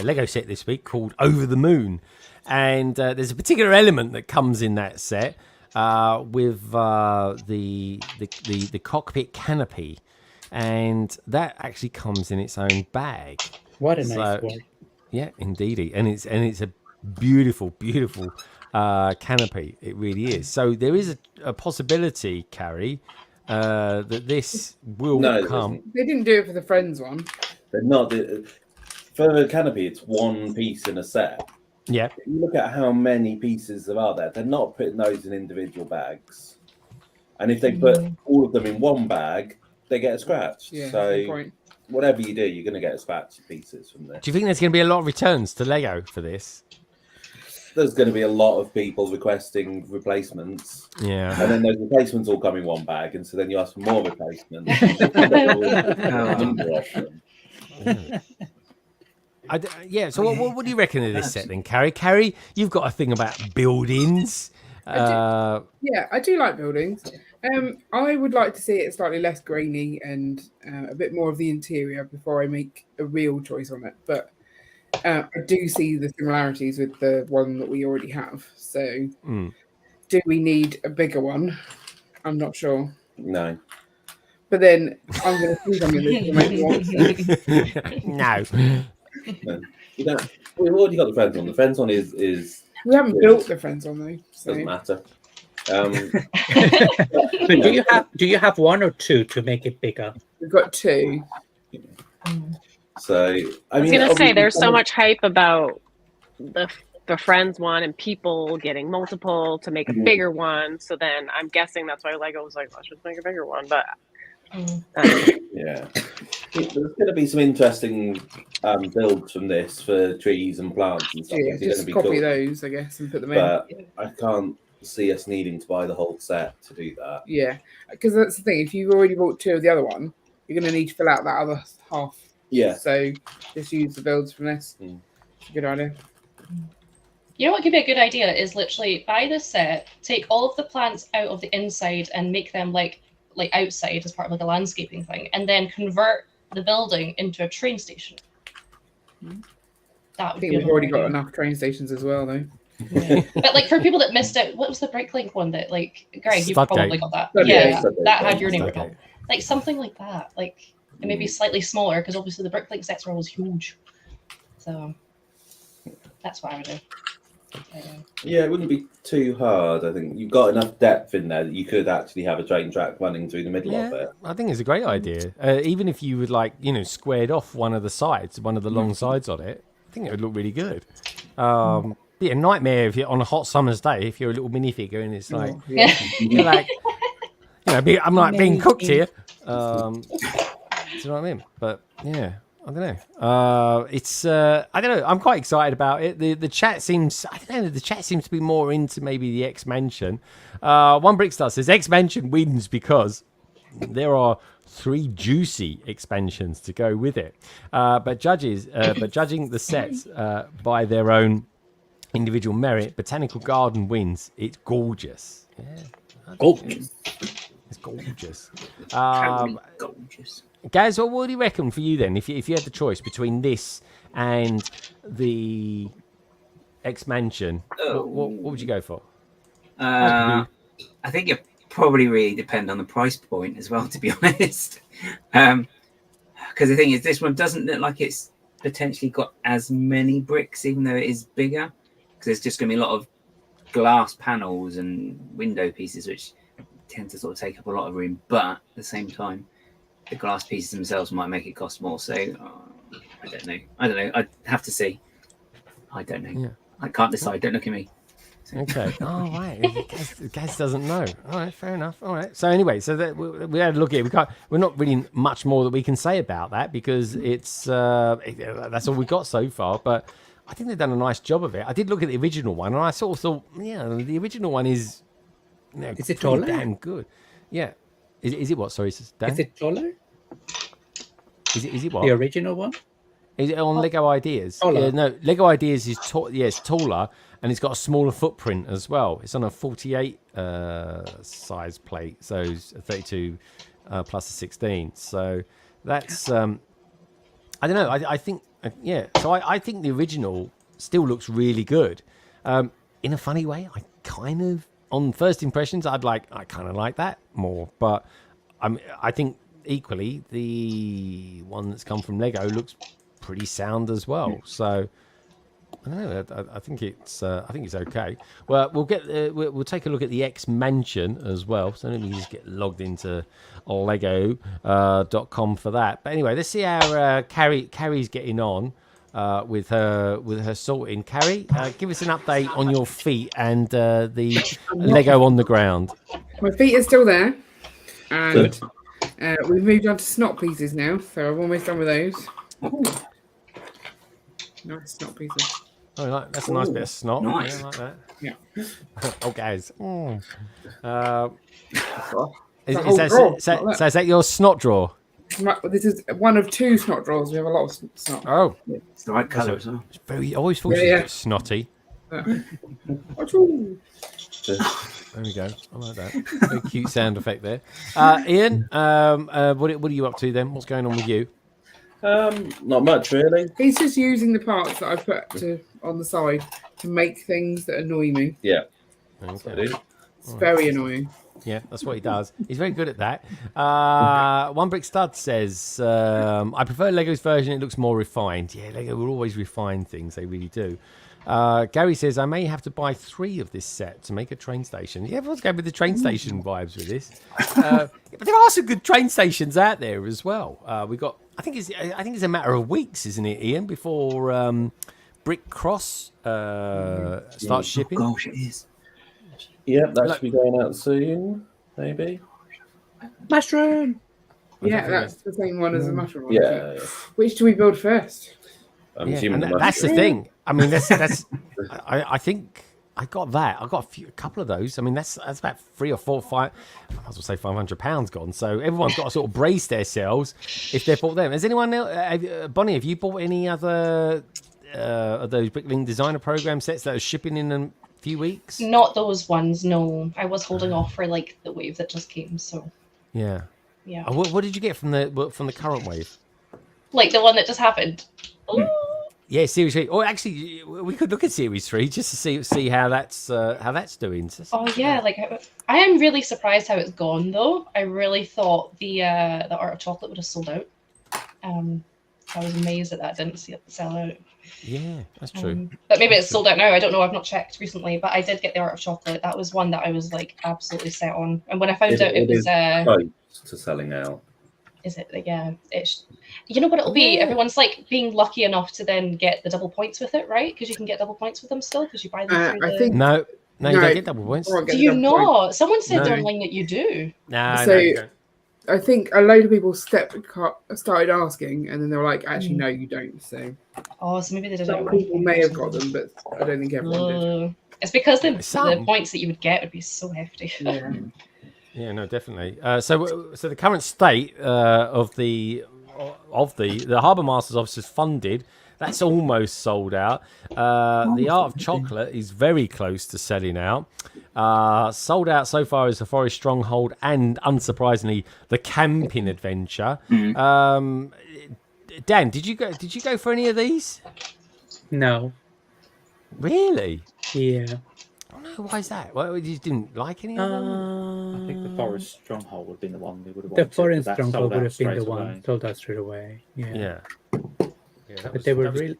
Lego set this week called Over the Moon, and there's a particular element that comes in that set with the cockpit canopy, and that actually comes in its own bag. What a nice one! Yeah, indeedy, and it's a beautiful canopy. It really is. So there is a possibility, Carrie, that this will come. They didn't do it for the Friends one. They're not. For the canopy, it's one piece in a set. Yeah. If you look at how many pieces there are there, they're not putting those in individual bags. And if they put all of them in one bag, they get a scratch. Yeah, so whatever you do, you're going to get a scratch pieces from there. Do you think there's going to be a lot of returns to Lego for this? There's going to be a lot of people requesting replacements. Yeah. And then those replacements all come in one bag. And so then you ask for more replacements. So what do you reckon of this set then, Carrie? Carrie, you've got a thing about buildings. Yeah, I do like buildings. I would like to see it slightly less grainy and a bit more of the interior before I make a real choice on it. But I do see the similarities with the one that we already have. So do we need a bigger one? I'm not sure. No. But then I'm going to see something that make one. No. We've already got the Friends one. The Friends one is We haven't built the Friends one though. So. Doesn't matter. But do you have one or two to make it bigger? We've got two. So I was going to say there's so much hype about the Friends one and people getting multiple to make a bigger one. So then I'm guessing that's why Lego was like, let's just make a bigger one. But yeah, there's going to be some interesting builds from this for trees and plants and stuff. Yeah, just copy those, I guess, and put them but in. I can't see us needing to buy the whole set to do that. Yeah, because that's the thing. If you've already bought two of the other one, you're going to need to fill out that other half. Yeah. So just use the builds from this. Good idea. You know what could be a good idea is literally buy this set, take all of the plants out of the inside and make them like outside as part of like a landscaping thing, and then convert the building into a train station. That would I think be we've already got enough train stations as well, though. But like for people that missed it, what was the Bricklink one that like Greg, you Studgate. probably got that. Studgate. Yeah, Studgate. that had your name Studgate. on. Like something like that. Like it may be slightly smaller because obviously the Bricklink sets were always huge. So that's what I would do. Yeah, it wouldn't be too hard. I think you've got enough depth in there that you could actually have a train track running through the middle of it. I think it's a great idea. Even if you would squared off one of the sides, one of the long sides on it, I think it would look really good. Be a nightmare if you're on a hot summer's day, if you're a little minifigure and it's like, you're like, I'm like being cooked here. Do you know what I mean? But yeah. I don't know. It's I don't know. I'm quite excited about it. The chat seems the chat seems to be more into maybe the X Mansion. One Brickstar says X Mansion wins because there are 3 juicy expansions to go with it. But judging the sets by their own individual merit, Botanical Garden wins. It's gorgeous. Yeah. Gorgeous. It's gorgeous. Gorgeous. Gaz, what do you reckon for you then? If you had the choice between this and the X Mansion, what would you go for? I think it probably really depend on the price point as well, to be honest. Because the thing is, this one doesn't look like it's potentially got as many bricks, even though it is bigger. Because there's just going to be a lot of glass panels and window pieces, which tend to sort of take up a lot of room. But at the same time, the glass pieces themselves might make it cost more. So I don't know. I'd have to see. I don't know. Yeah. I can't decide. Don't look at me. Okay. Oh, right. Gaz doesn't know. All right. Fair enough. All right. So anyway, we had a look at it. We're not really much more that we can say about that because it's that's all we got so far. But I think they've done a nice job of it. I did look at the original one, and I sort of thought, the original one is Is it taller? damn good. Yeah. Is it what? Sorry, Dan? Is it taller? Is it what? The original one? Is it on Lego Ideas? Taller. Yeah, no, Lego Ideas is it's taller and it's got a smaller footprint as well. It's on a 48 size plate, so it's a 32 plus a 16. So that's I don't know. I think So I think the original still looks really good. In a funny way, I kind of on first impressions, I kind of like that more, but I think equally the one that's come from Lego looks pretty sound as well. So I don't know. I think it's okay. Well, we'll take a look at the X Mansion as well. So let me just get logged into Lego.com for that. But anyway, let's see how Carrie's getting on with her sorting. Carrie, give us an update on your feet and the Lego on the ground. My feet are still there, and we've moved on to snot pieces now, so I'm almost done with those. Ooh. Nice snot pieces. Oh, that's a nice bit of snot. Nice. Yeah, like that. Yeah. Oh, guys. Is that your snot drawer? This is one of 2 snot drawers. We have a lot of snot. Oh, It's the right colour as well. it's very. I always thought she was a bit snotty. There we go. I like that. Very cute sound effect there. Ian, what are you up to then? What's going on with you? Not much really. He's just using the parts that I put on the side to make things that annoy me. Yeah. Okay. It's very annoying. Yeah, that's what he does. He's very good at that. One Brick Stud says, I prefer Lego's version. It looks more refined. Yeah, Lego will always refine things. They really do. Gary says, I may have to buy 3 of this set to make a train station. Yeah, everyone's going with the train station vibes with this. But there are some good train stations out there as well. We got. I think it's a matter of weeks, isn't it, Ian, before Brick Cross starts shipping? Oh, gosh, it is. Yeah, that should be going out soon, maybe. Mushroom! Yeah, that's the same one as the mushroom one. Yeah. Which do we build first? I'm assuming that's the thing. I mean, that's I think I got that. I got a couple of those. I mean, that's about 3 or 4 or 5. I might as well say £500 gone. So everyone's got to sort of brace themselves if they bought them. Has anyone else, Bonnie? Have you bought any other of those Bricklink designer program sets that are shipping in a few weeks? Not those ones. No, I was holding off for like the wave that just came. So yeah. Yeah. What did you get from the current wave? Like the one that just happened. Ooh. Yeah, Series 3. Or actually, we could look at Series 3 just to see how that's doing. Oh yeah, like I am really surprised how it's gone though. I really thought the Art of Chocolate would have sold out. I was amazed that didn't sell out. Yeah, that's true. But maybe it's sold out now. I don't know. I've not checked recently, but I did get the Art of Chocolate. That was one that I was like absolutely set on. And when I found out it was close to selling out. Is it? Yeah, it's. You know what it'll be? Everyone's like being lucky enough to then get the double points with it, right? Because you can get double points with them still because you buy them. I think no, you don't get double points. Do you not? Someone said online that you do. No, so you don't. I think a load of people started asking, and then they were like, "Actually, no, you don't." So, so maybe they did. Some people may have got them, but I don't think everyone did. It's because the points that you would get would be so hefty. Yeah. Yeah, no, definitely. So the current state of the Harbour Masters office is funded. That's almost sold out. The Art of Chocolate is very close to selling out. Sold out so far is the Forest Stronghold and, unsurprisingly, the Camping Adventure. Dan, did you go for any of these? No. Really? Yeah. Oh no, why is that? Well, you didn't like any of them? I think the Forest Stronghold would have been the one we would have The wanted. Forest That Stronghold sold would out have been the straight one away. sold out straight away. Yeah. That They were was- really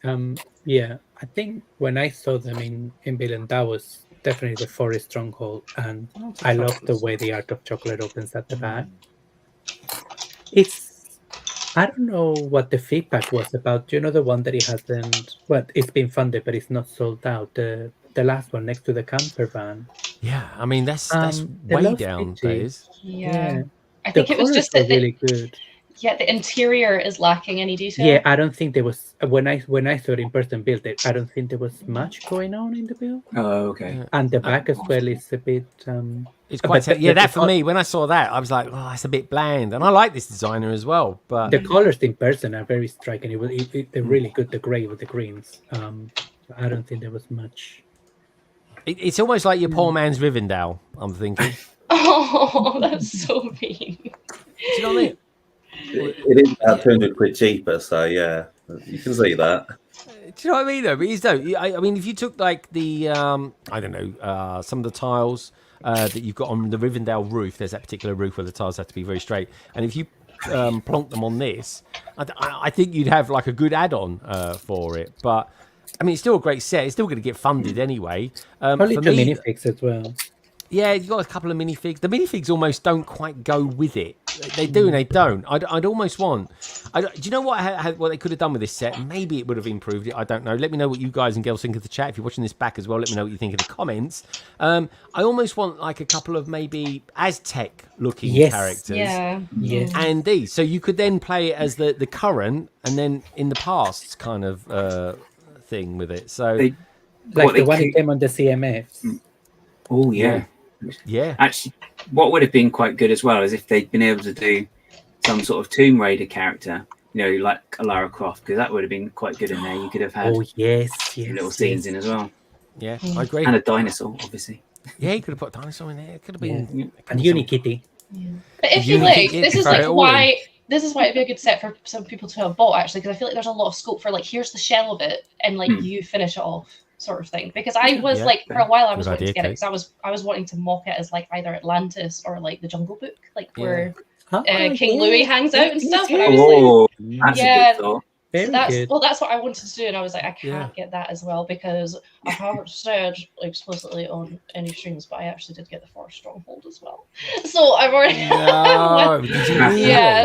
yeah. I think when I saw them in Billund, that was definitely the Forest Stronghold, and I love the way the Art of Chocolate opens at the back. I don't know what the feedback was about. You know, the one that it hasn't. Well, it's been funded, but it's not sold out. The last one next to the camper van. Yeah, I mean that's The way Lost down City. days. Yeah. I The think it was just colours that were really good. the interior is lacking any detail. Yeah, I don't think there was when I saw it in person built it. I don't think there was much going on in the build. Oh, okay. And the back as well is a bit. It's quite but that for me. When I saw that, I was like, "Oh, it's a bit bland." And I like this designer as well, but The colors in person are very striking. They're really good. The grey with the greens. I don't think there was much. it's almost like your poor man's Rivendell. I'm thinking. Oh, that's so mean. Do you know what I mean? It is about 200 quid cheaper, so yeah, you can see that. Do you know what I mean? Though, but I mean, if you took like the I don't know, some of the tiles that you've got on the Rivendell roof, there's that particular roof where the tiles have to be very straight, and if you plonk them on this, I think you'd have like a good add-on for it. But I mean, it's still a great set. It's still going to get funded anyway. Probably For the me, minifigs as well. yeah, you've got a couple of minifigs. The minifigs almost don't quite go with it. They do and they don't. I'd almost want... do you know what they could have done with this set? Maybe it would have improved it. I don't know. Let me know what you guys and girls think of the chat. If you're watching this back as well, let me know what you think in the comments. I almost want like a couple of maybe Aztec-looking characters. Yeah. Yes. And these. So you could then play it as the current and then in the past kind of thing with it. So... Like the one that came on the CMFs. Oh, yeah. Yeah. Actually, what would have been quite good as well is if they'd been able to do some sort of Tomb Raider character, you know, like a Lara Croft, because that would have been quite good in there. You could have had little scenes in as well. Yeah, I agree. And a dinosaur, obviously. Yeah, you could have put a dinosaur in there. It could have been... And Unikitty. But if you like, this is like why... This is why it'd be a good set for some people to have bought, actually, because I feel like there's a lot of scope for, like, here's the shell of it, and, like, you finish it off, sort of thing. Because I was, like, for a while, I was wanting to get it, because I was wanting to mock it as, like, either Atlantis or, like, the Jungle Book, like, where King Louis hangs out and stuff. And I was like, that's a good thought. Well, that's what I wanted to do, and I was like, I can't get that as well because I haven't said explicitly on any streams, but I actually did get the Forest Stronghold as well. So I've already,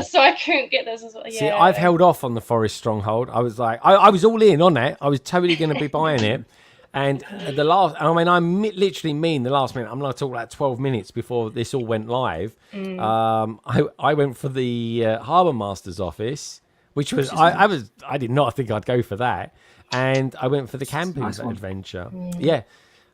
so I couldn't get this as well. See, I've held off on the Forest Stronghold. I was like, I was all in on that. I was totally going to be buying it. And the last, I mean, I literally mean the last minute. I'm going to talk like 12 minutes before this all went live. I went for the Harbour Master's office. Which was I did not think I'd go for that, and I went for the camping adventure. Yeah,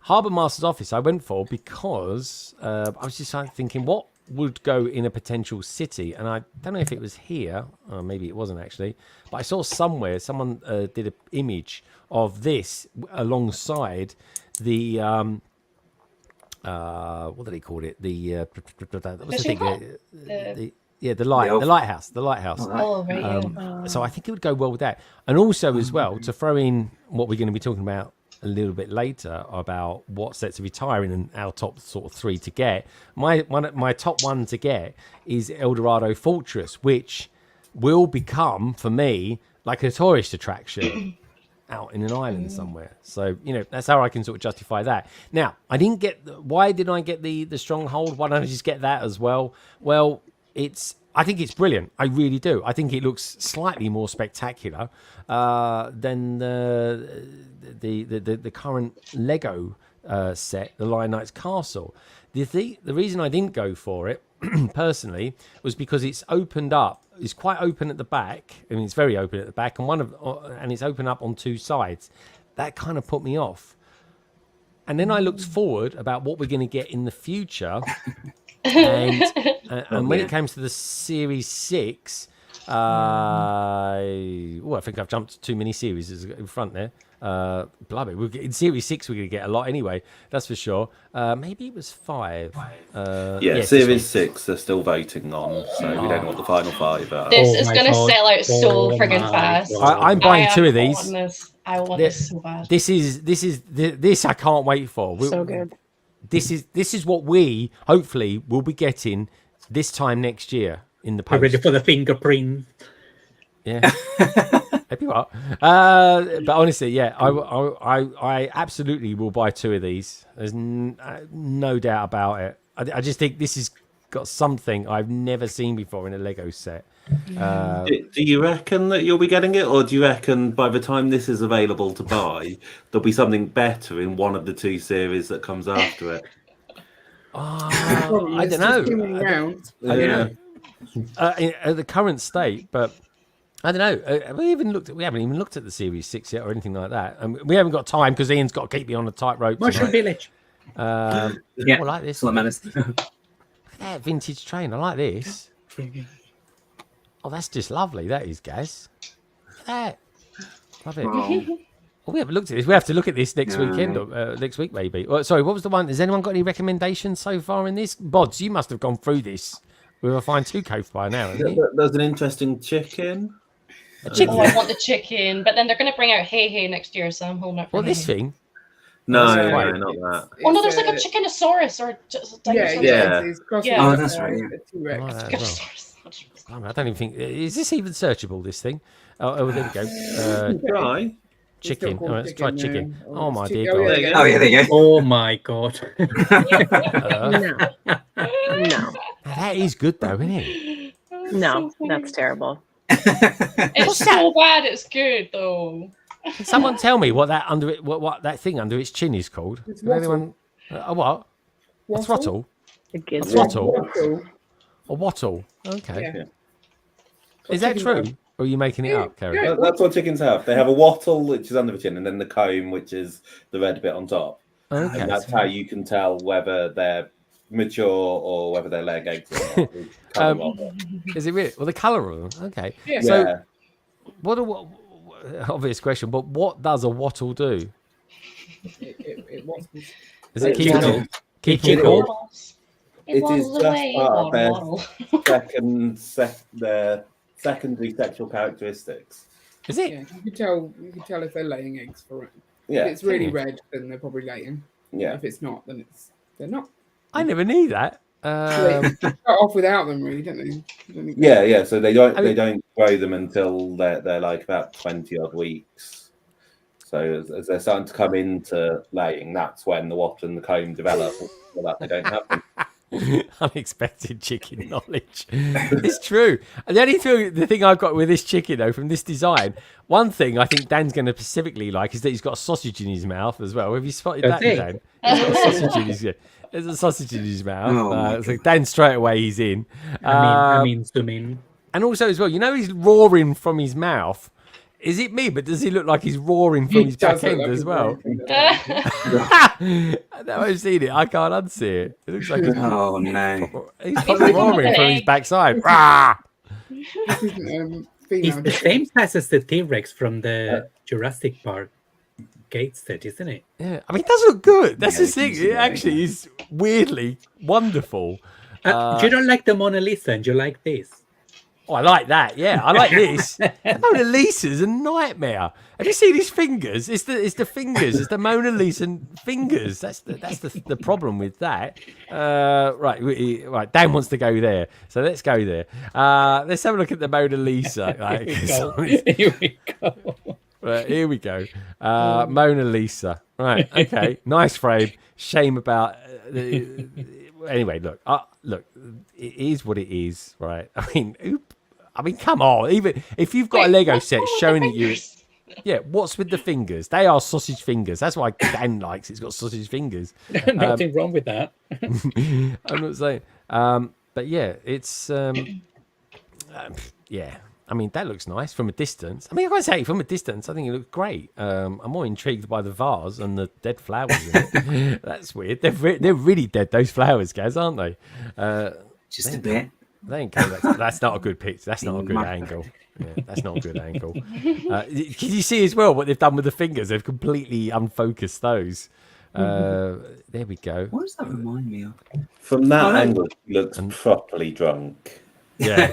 Harbour Master's office I went for because I was just like thinking what would go in a potential city, and I don't know if it was here, or maybe it wasn't actually, but I saw somewhere someone did an image of this alongside the what did he call it? The what's the thing? Yeah, the lighthouse. Oh, right. Yeah. So I think it would go well with that. And also as well, to throw in what we're going to be talking about a little bit later about what sets are retiring and our top sort of 3 to get. My top 1 to get is Eldorado Fortress, which will become for me like a tourist attraction out in an island somewhere. So, that's how I can sort of justify that. Now, why didn't I get the Stronghold? Why don't I just get that as well? Well, I think it's brilliant. I really do. I think it looks slightly more spectacular than the current Lego set, the Lion Knight's Castle. The reason I didn't go for it personally was because it's opened up. It's quite open at the back. I mean, it's very open at the back, and it's open up on 2 sides. That kind of put me off. And then I looked forward about what we're going to get in the future. And when it comes to the Series 6, I think I've jumped too many series in front there. Blimey, in Series 6 we're going to get a lot anyway, that's for sure. Maybe it was 5. Series 6 they're still voting on, so we don't know what the final 5 are. This is going to sell out so friggin' fast. I'm buying 2 of these. I want this so bad. This I can't wait for. So good. This is what we hopefully will be getting this time next year in the post. Ready for the fingerprint. Yeah. Maybe what? But honestly, yeah, I absolutely will buy 2 of these. There's no doubt about it. I just think this has got something I've never seen before in a Lego set. Do you reckon that you'll be getting it, or do you reckon by the time this is available to buy, there'll be something better in one of the 2 series that comes after it? I don't know. I don't know. At the current state, but I don't know. We haven't even looked at the Series 6 yet or anything like that. We haven't got time because Ian's got to keep me on the tightrope. Mushroom Village. I like this. Look at that vintage train. I like this. Oh, that's just lovely. That is, Gaz. Look at that. Love it. Oh, we haven't looked at this. We have to look at this next weekend or next week, maybe. Sorry, what was the one? Has anyone got any recommendations so far in this? Bods, you must have gone through this with a fine tooth comb by now. There's an interesting chicken. A chicken? Oh, I want the chicken. But then they're going to bring out Hey next year, so I'm holding out for this thing? No, not that. Oh, no, there's like a Chickenosaurus or just Oh, that's right. I don't even think... Is this even searchable, this thing? Oh, there we go. Try. Chicken. Let's try chicken. Oh, my dear God. God. Oh, yeah, there you go. Oh, my God. No. That is good, though, isn't it? No, that's terrible. It's so bad, it's good, though. Someone tell me what that thing under its chin is called. Anyone? A what? A throttle? A throttle? A wattle? Okay. Yeah. Is that true? Or are you making it up, Kerry? Yeah, that's what chickens have. They have a wattle, which is under the chin, and then the comb, which is the red bit on top. Okay. And that's how you can tell whether they're mature or whether they're laying eggs or not. Is it really? Well, the colour of them. Okay. Yeah. So, what obvious question, but what does a wattle do? Is it keep cool? It is just part of their secondary sexual characteristics. Is it? Yeah, you can tell if they're laying eggs for it. Yeah. If it's really red, then they're probably laying. Yeah. If it's not, then they're not. I never knew that. They start off without them, really, don't they? Yeah. So they don't grow them until they're like about 20 odd weeks. So as they're starting to come into laying, that's when the wattle and the comb develop. So that they don't have them. Unexpected chicken knowledge. It's true. And the thing I've got with this chicken, though, from this design, one thing I think Dan's going to specifically like is that he's got a sausage in his mouth as well. Have you spotted that, Dan? He's got a sausage in his There's a sausage in his mouth. So Dan straight away he's in. I mean, zoom in. And also as well, he's roaring from his mouth. Is it me? But does he look like he's roaring from his back end as well? Now I've seen it, I can't unsee it. It looks like he's he's probably roaring from his backside. It's the same size as the T-Rex from the Jurassic Park gate set, isn't it? Yeah, I mean, it does look good. That's the thing. It actually is weirdly wonderful. You don't like the Mona Lisa, and you like this. Oh, I like that. Yeah, I like this. The Mona Lisa's a nightmare. Have you seen his fingers? It's the fingers. It's the Mona Lisa fingers. That's the problem with that. Right. Dan wants to go there, so let's go there. Let's have a look at the Mona Lisa. Right, Here we go. right, here we go. Mona Lisa. Right. Okay. Nice frame. Shame about. Anyway, look. Look. It is what it is. Right. I mean, come on. Even if you've got a Lego set showing that you, yeah. What's with the fingers? They are sausage fingers. That's why Dan likes. It's got sausage fingers. Nothing wrong with that. I'm not saying. But yeah, it's yeah. I mean, that looks nice from a distance. I mean, I gotta say, from a distance, I think it looks great. I'm more intrigued by the vase and the dead flowers in it. That's weird. They're really dead, those flowers, Gaz, aren't they? Just a bit. They ain't that's not a good picture. That's not a good angle. Yeah, that's not a good angle. Can you see as well what they've done with the fingers? They've completely unfocused those. There we go. What does that remind me of? From that angle, he looks properly drunk. Yeah,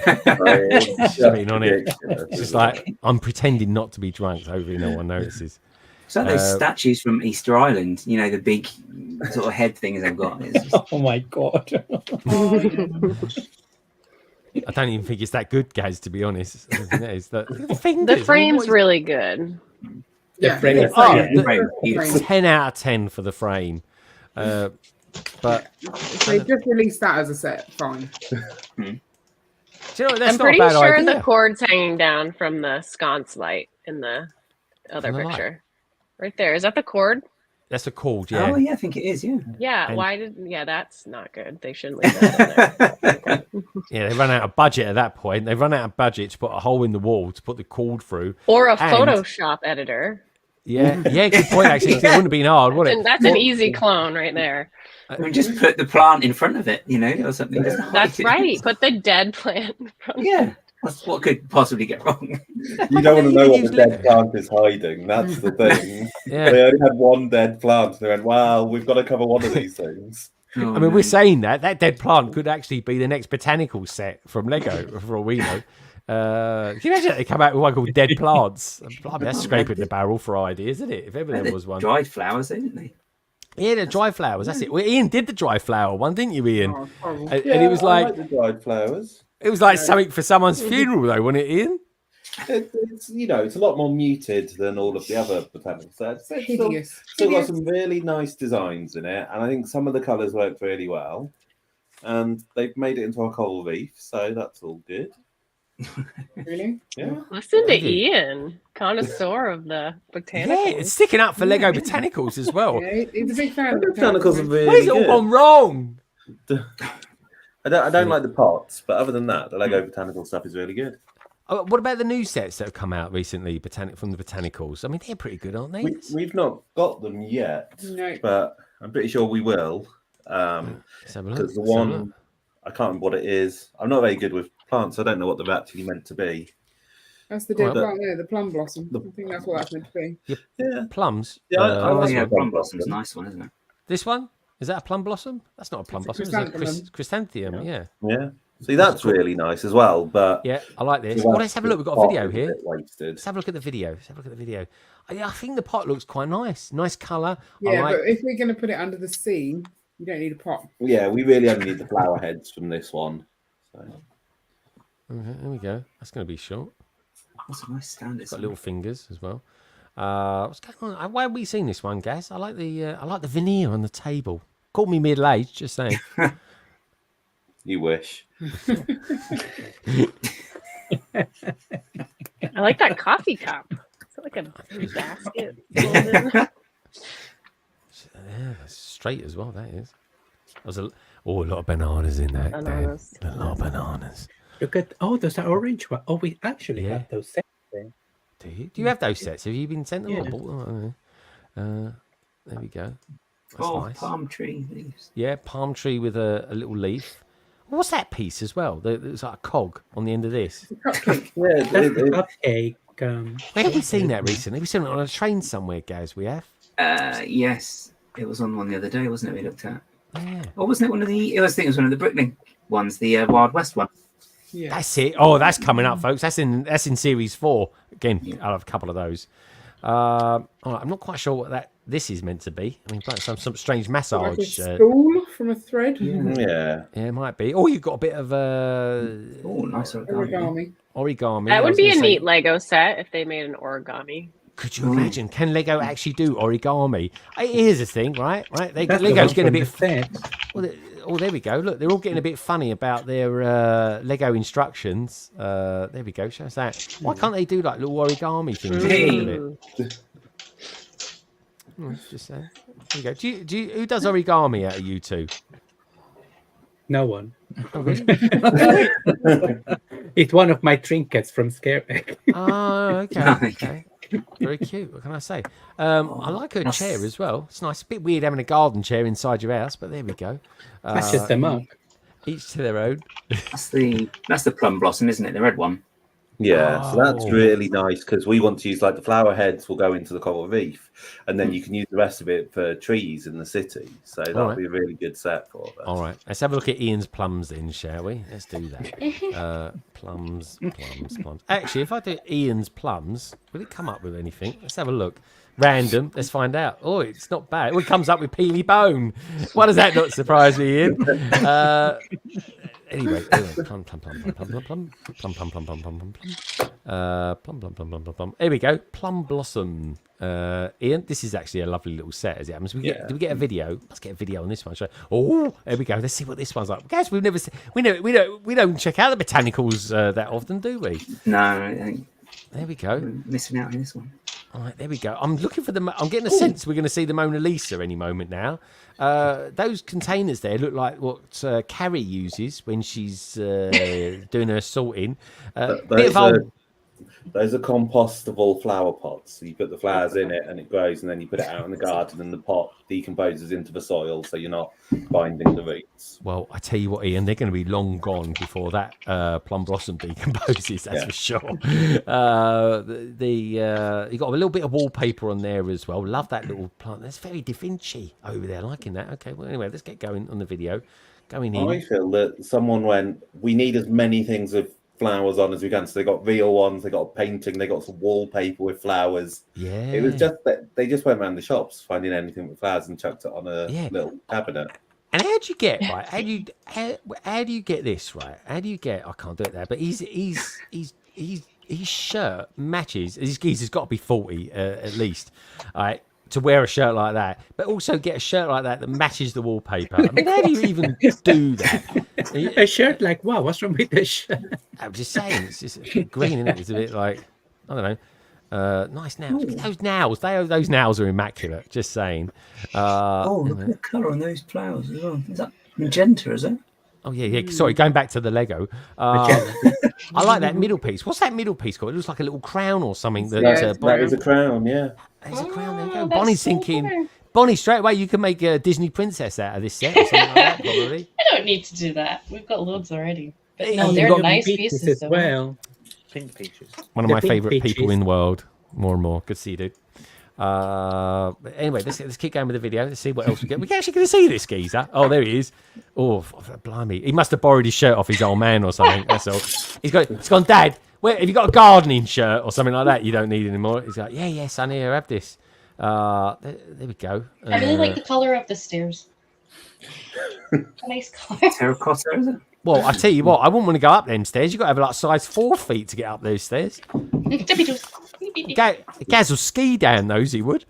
on it. It's just like I'm pretending not to be drunk, so hopefully no one notices. So those statues from Easter Island, you know, the big sort of head things they've got. Oh my god! I don't even think it's that good, Gaz. To be honest, the fingers. The frame's really good. The frame is 10 out of 10 for the frame. But If they just released that as a set, fine. Do you know what, that's I'm not pretty a bad sure idea. the cord's hanging down from the sconce light in the other On the light? picture. Right there. Is that the cord? That's a cord, yeah. Oh yeah, I think it is. Yeah. Yeah. And- That's not good. They shouldn't leave that in there. Yeah, they run out of budget at that point. They run out of budget to put a hole in the wall to put the cord through. Or a And- Photoshop editor. Yeah, good point, actually. It wouldn't have been hard, would it? And that's an easy clone right there. We just put the plant in front of it, you know, or something. That's right. Put the dead plant in front. Yeah. What could possibly get wrong? You don't want to know what the dead plant is hiding. That's the thing. Yeah. They only had one dead plant. And they went, well, we've got to cover one of these things. I mean, we're saying that dead plant could actually be the next botanical set from Lego, for all we know. Can you imagine they come out with one called Dead Plants? Blimey, that's scraping the barrel for ideas, isn't it? If ever there was one. Dried flowers, didn't they? Yeah, the dry flowers. That's it. Well, Ian did the dry flower one, didn't you, Ian? Oh, horrible. And it was I like the dried flowers. it was like something for someone's funeral, though, wasn't it, Ian? It's it's a lot more muted than all of the other botanical sets. It's Hideous. still got some really nice designs in it, and I think some of the colours work really well. And they've made it into a coral reef, so that's all good. Really? Yeah. Listen to Really? Ian, connoisseur of the botanicals. Yeah, it's sticking up for Lego Botanicals as well. Yeah, he's a big fan of Botanicals are really Where's it all good. gone wrong? I don't like the pots, but other than that, the Lego botanical stuff is really good. What about the new sets that have come out recently from the Botanicals? I mean, they're pretty good, aren't they? We've not got them yet, No. but I'm pretty sure we will. Let's have a look. Because the Let's have a one, look. I can't remember what it is. I'm not very good with plants. I don't know what they're actually meant to be. That's the dead Well, plant there, the plum blossom. I think that's what that's meant to be. Yeah. Plums. Yeah, I Oh like yeah, my plum blossom's a nice one, isn't it? This one? Is that a plum blossom? That's not a plum It's a blossom. It's a chrysanthemum. chrysanthemum, yeah. Yeah. See, that's really nice as well. But Yeah, I like this. the Well, let's have a look. We've got a video pot is here. bit wasted. Let's have a look at the video. I think the pot looks quite nice. Nice colour. Yeah, I like... but if we're going to put it under the sea, you don't need a pot. Yeah, we really only need the flower heads from this one. So. Okay, there we go. That's going to be short. What's a nice stand? It's got little fingers as well. What's going on? Why have we seen this one, Gaz? I like the veneer on the table. Call me middle-aged, just saying. You wish. I like that coffee cup. It's like a basket. golden. Yeah, that's straight as well. That is. There's a lot of bananas in that. Dan. Bananas. A lot of bananas. Look at those are orange ones. Oh, we actually Yeah. have those sets there. Do you? Do you have those sets? Have you been sent them? Yeah. I bought them. I don't know. There we go. That's Oh, nice. palm tree leaves. Yeah, palm tree with a little leaf. What's that piece as well? There's like a cog on the end of this. Cupcake. Yeah, That's the cupcake. Where have we seen that recently? We've seen it on a train somewhere, Gaz. We have. Yes, it was on one the other day, wasn't it? We looked at. Yeah. Or wasn't it one of the? I think it was one of the Brooklyn one's the Wild West one. Yeah. That's it. Oh, that's coming up, folks. That's in series 4. Again, I'll have a couple of those. All right, I'm not quite sure what this is meant to be. I mean, like some strange Like a massage. spool from a thread. Yeah. Yeah, it might be. Oh, you've got a bit of Nice origami. origami. That I would was be gonna a say, neat Lego set if they made an origami. Could you imagine? Can Lego actually do origami? Here's the thing, right? That's Lego's the one getting a from bit. the set. Well, there we go. Look, they're all getting a bit funny about their Lego instructions. There we go. Show us that. Why can't they do like little origami things? Hey. Just saying. There you go. Who does origami out of you two? No one. Oh, really? It's one of my trinkets from Scareback. Oh, okay. Very cute. What can I say? I like her chair as well. It's nice. A bit weird having a garden chair inside your house, but there we go. Matches them up. Each to their own. That's the plum blossom, isn't it? The red one. Yeah, so that's Oh. really nice because we want to use like the flower heads will go into the coral reef, and then you can use the rest of it for trees in the city. So that'll be a really good set for that. All right, let's have a look at Ian's plums then, shall we? Let's do that. Plums. Actually, if I do Ian's plums, will it come up with anything? Let's have a look. Random. Let's find out. Oh, it's not bad. Well, it comes up with peely bone. Why does that not surprise me, Ian? Anyway, plum. Here we go. Plum blossom. Ian, this is actually a lovely little set as it happens. Do we get a video? Let's get a video on this one. Oh, there we go. Let's see what this one's like. Guys, we've never seen, we don't check out the botanicals that often, do we? No, I think There we go. we're missing out on this one. All right, there we go. I'm looking for I'm getting a sense we're going to see the Mona Lisa any moment now. Those containers there look like what Carrie uses when she's doing her sorting. Those are compostable flower pots. So you put the flowers in it and it grows, and then you put it out in the garden and the pot decomposes into the soil, so you're not binding the roots. Well, I tell you what, Ian, they're going to be long gone before that plum blossom decomposes. That's for sure. You got a little bit of wallpaper on there as well. Love that little plant. That's very Da Vinci over there. Liking that. Okay. Well, anyway, let's get going on the video. Going in. I feel that someone went, we need as many things with flowers on as we can. So they got real ones, they got a painting, they got some wallpaper with flowers. Yeah. It was just that they just went around the shops finding anything with flowers and chucked it on a little cabinet. And how do you get right? How do you get this right? How do you get? I can't do it there, but his shirt matches. He's got to be 40 at least, all right, to wear a shirt like that. But also get a shirt like that matches the wallpaper. I mean, how do you even do that? A shirt like, wow, what's wrong with this shirt? I'm just saying, it's just green, isn't it? It's a bit like, I don't know. Nice nails. Look at those nails. Those nails are immaculate. Just saying. Look at the colour on those flowers as well. Is that magenta, is it? Oh, yeah. Sorry, going back to the Lego. I like that middle piece. What's that middle piece called? It looks like a little crown or something. That is a crown, yeah. There's a crown. There you go. Bonnie's thinking... Bonnie, straight away, you can make a Disney princess out of this set or something like that, probably. I don't need to do that. We've got loads already. But Hey, no, you've they're got nice Peaches pieces as well. Pink peaches. One of The my pink favourite people peaches. in the world. More and more. Good to see you, dude. But anyway, let's keep going with the video. Let's see what else we get. We're actually going to see this geezer. Oh, there he is. Oh, blimey. He must have borrowed his shirt off his old man or something. That's all. He's gone, Dad, where, have you got a gardening shirt or something like that you don't need anymore? He's like, yeah, son, here, have this. There we go. I really like the color of the stairs. A nice color. Terracotta, is it? Well, I tell you what, I wouldn't want to go up them stairs. You've got to have like size 4 feet to get up those stairs. Gaz will ski down those, he would.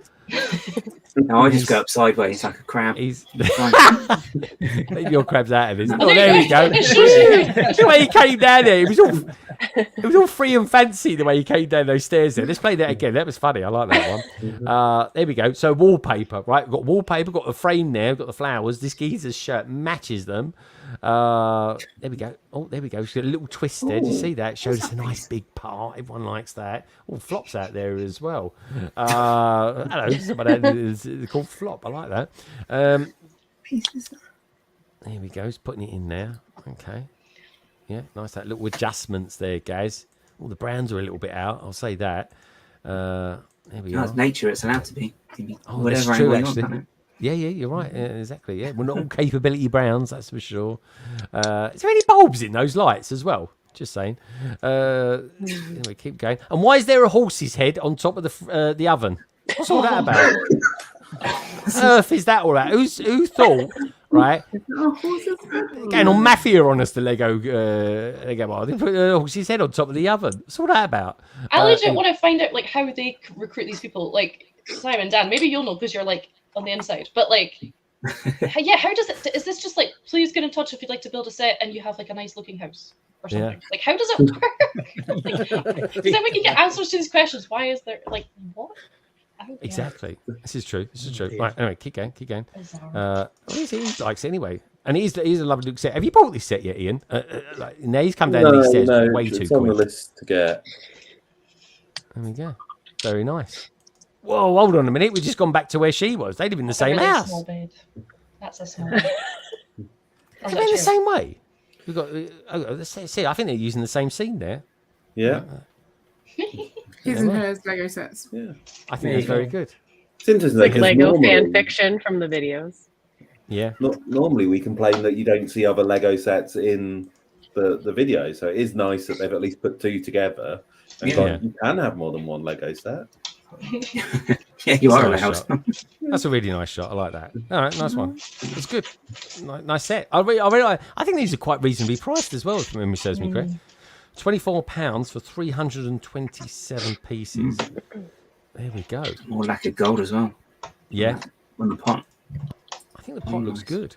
No, I just go up sideways like a crab. Leave your crabs out of this. Oh, there we go. The way he came down there, it was all free and fancy the way he came down those stairs there. Let's play that again. That was funny. I like that one. There we go. So wallpaper, right? We've got wallpaper, got the frame there, we've got the flowers. This geezer's shirt matches them. There we go. Oh, there we go. She's got a little twist there. Did you see that? Shows us a nice big part. Everyone likes that. Oh, Flop's out there as well. Hello, somebody is called Flop. I like that. There we go. He's putting it in there. Okay. Yeah, nice. That little adjustments there, guys. All the browns are a little bit out. I'll say that. There we No, are. it's nature. It's allowed to be. Oh, Whatever that's true, angle you want, actually. can't it? Yeah, you're right. Yeah, exactly. Yeah, we're not all capability browns, that's for sure. Is there any bulbs in those lights as well? Just saying. Anyway, keep going. And why is there a horse's head on top of the oven? What's all that about? Earth is that all that? Who thought? Right, going on mafia on us, the Lego bar. They put a horse's head on top of the oven. What's all that about? I legit want to find out like how they recruit these people. Like Simon, Dan, maybe you'll know because you're like on the inside. But like, how does it? Is this just like, please get in touch if you'd like to build a set and you have like a nice looking house or something? Yeah. Like, how does it work? Because then we can get answers to these questions. Why is there like what? Exactly. This is true. Right. Anyway, keep going. He likes it anyway, and he's a lovely look set. Have you bought this set yet, Ian? Now he's come down these stairs way too quick. It's on the quick. list to get. There we go. Very nice. Whoa, hold on a minute. We've just gone back to where she was. They live in the same really house. Small bed. That's a small bed. Are they in the same way? We've got. Let's see. I think they're using the same scene there. Yeah. His and hers Lego sets. Yeah. I think it's very good. It's interesting. Like Lego fan fiction from the videos. Yeah. Normally we complain that you don't see other Lego sets in the video, so it is nice that they've at least put two together. And you can have more than one Lego set. Yeah, you are allowed. That's a really nice shot. I like that. All right, nice one. It's good. Nice set. I think these are quite reasonably priced as well, if memory serves me correct. £24 for 327 pieces. There we go. More lacquered gold as well. Yeah. On the pot. I think the pot looks good.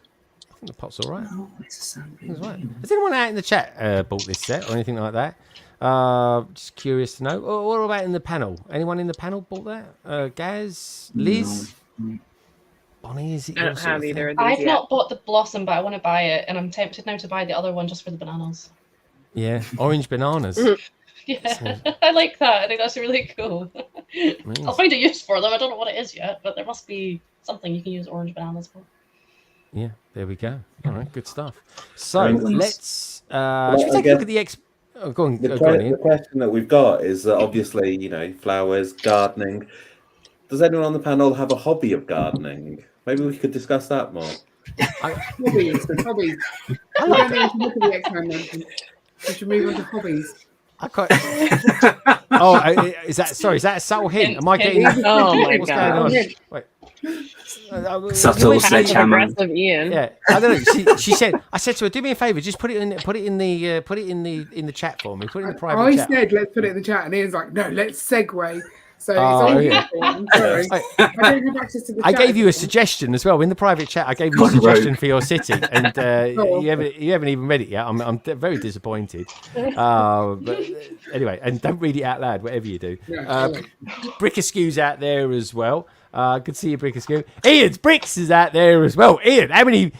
I think the pot's all right. Oh, it's a Right. Has anyone out in the chat bought this set or anything like that? Just curious to know. What about in the panel? Anyone in the panel bought that? Gaz? Liz? No. Bonnie, is it? I don't have either of these I've yet. not bought the Blossom, but I want to buy it, and I'm tempted now to buy the other one just for the bananas. Yeah, orange bananas. Yeah, I like that. I think that's really cool. I'll find a use for them. I don't know what it is yet, but there must be something you can use orange bananas for. Yeah, there we go. All right, good stuff. So let's should we take a look at the go on, The question that we've got is that obviously, flowers, gardening. Does anyone on the panel have a hobby of gardening? Maybe we could discuss that more. Hobbies. We don't need to look at the X-Men then. We should move on to hobbies. Is that a subtle hint? Am I getting? Oh my what's god! going on? Wait. Subtle sledgehammer. Aggressive Ian. Yeah, I don't know. She said, I said to her, "Do me a favor, just put it in the chat for me. Put it in the private I chat." said, let's put it in the chat, and Ian's like, no, let's segue. So it's all yeah. I'm sorry. I don't have access to the I chat. gave you a suggestion as well in the private chat. I gave you a suggestion for your city, and you haven't even read it yet. I'm very disappointed. But anyway, and don't read it out loud, whatever you do. Brick Askew's out there as well. Good to see you, Brick Askew. Ian's Bricks is out there as well. Ian, how many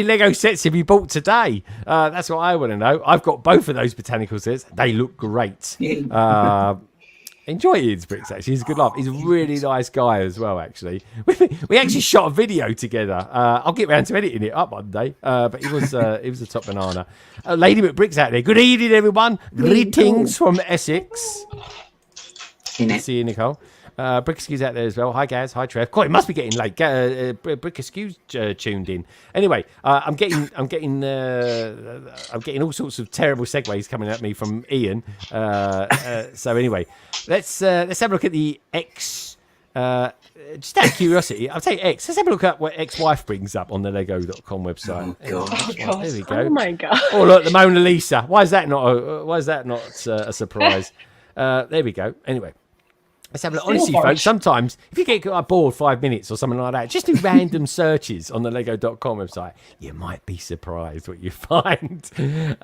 Lego sets have you bought today? That's what I want to know. I've got both of those botanical sets. They look great. Enjoy Ian's Bricks, actually. He's a good laugh. He's a really nice guy as well, actually. We actually shot a video together. I'll get round to editing it up one day. But he was a top banana. Lady McBricks out there. Good evening, everyone. Greetings from Essex. See you, Nicole. Brick Askew's out there as well. Hi, Gaz. Hi, Trev. God, it must be getting late. Brick Askew's tuned in. Anyway, I'm getting all sorts of terrible segues coming at me from Ian. So anyway, let's have a look at the X. Just out of curiosity, I'll take X. Let's have a look at what ex-wife brings up on the Lego.com website. There we go. Oh my god! Oh look, the Mona Lisa. Why is that not a surprise? There we go. Anyway. Let's have a look. Honestly, folks, sometimes if you get bored 5 minutes or something like that, just do random searches on the Lego.com website. You might be surprised what you find. Dan,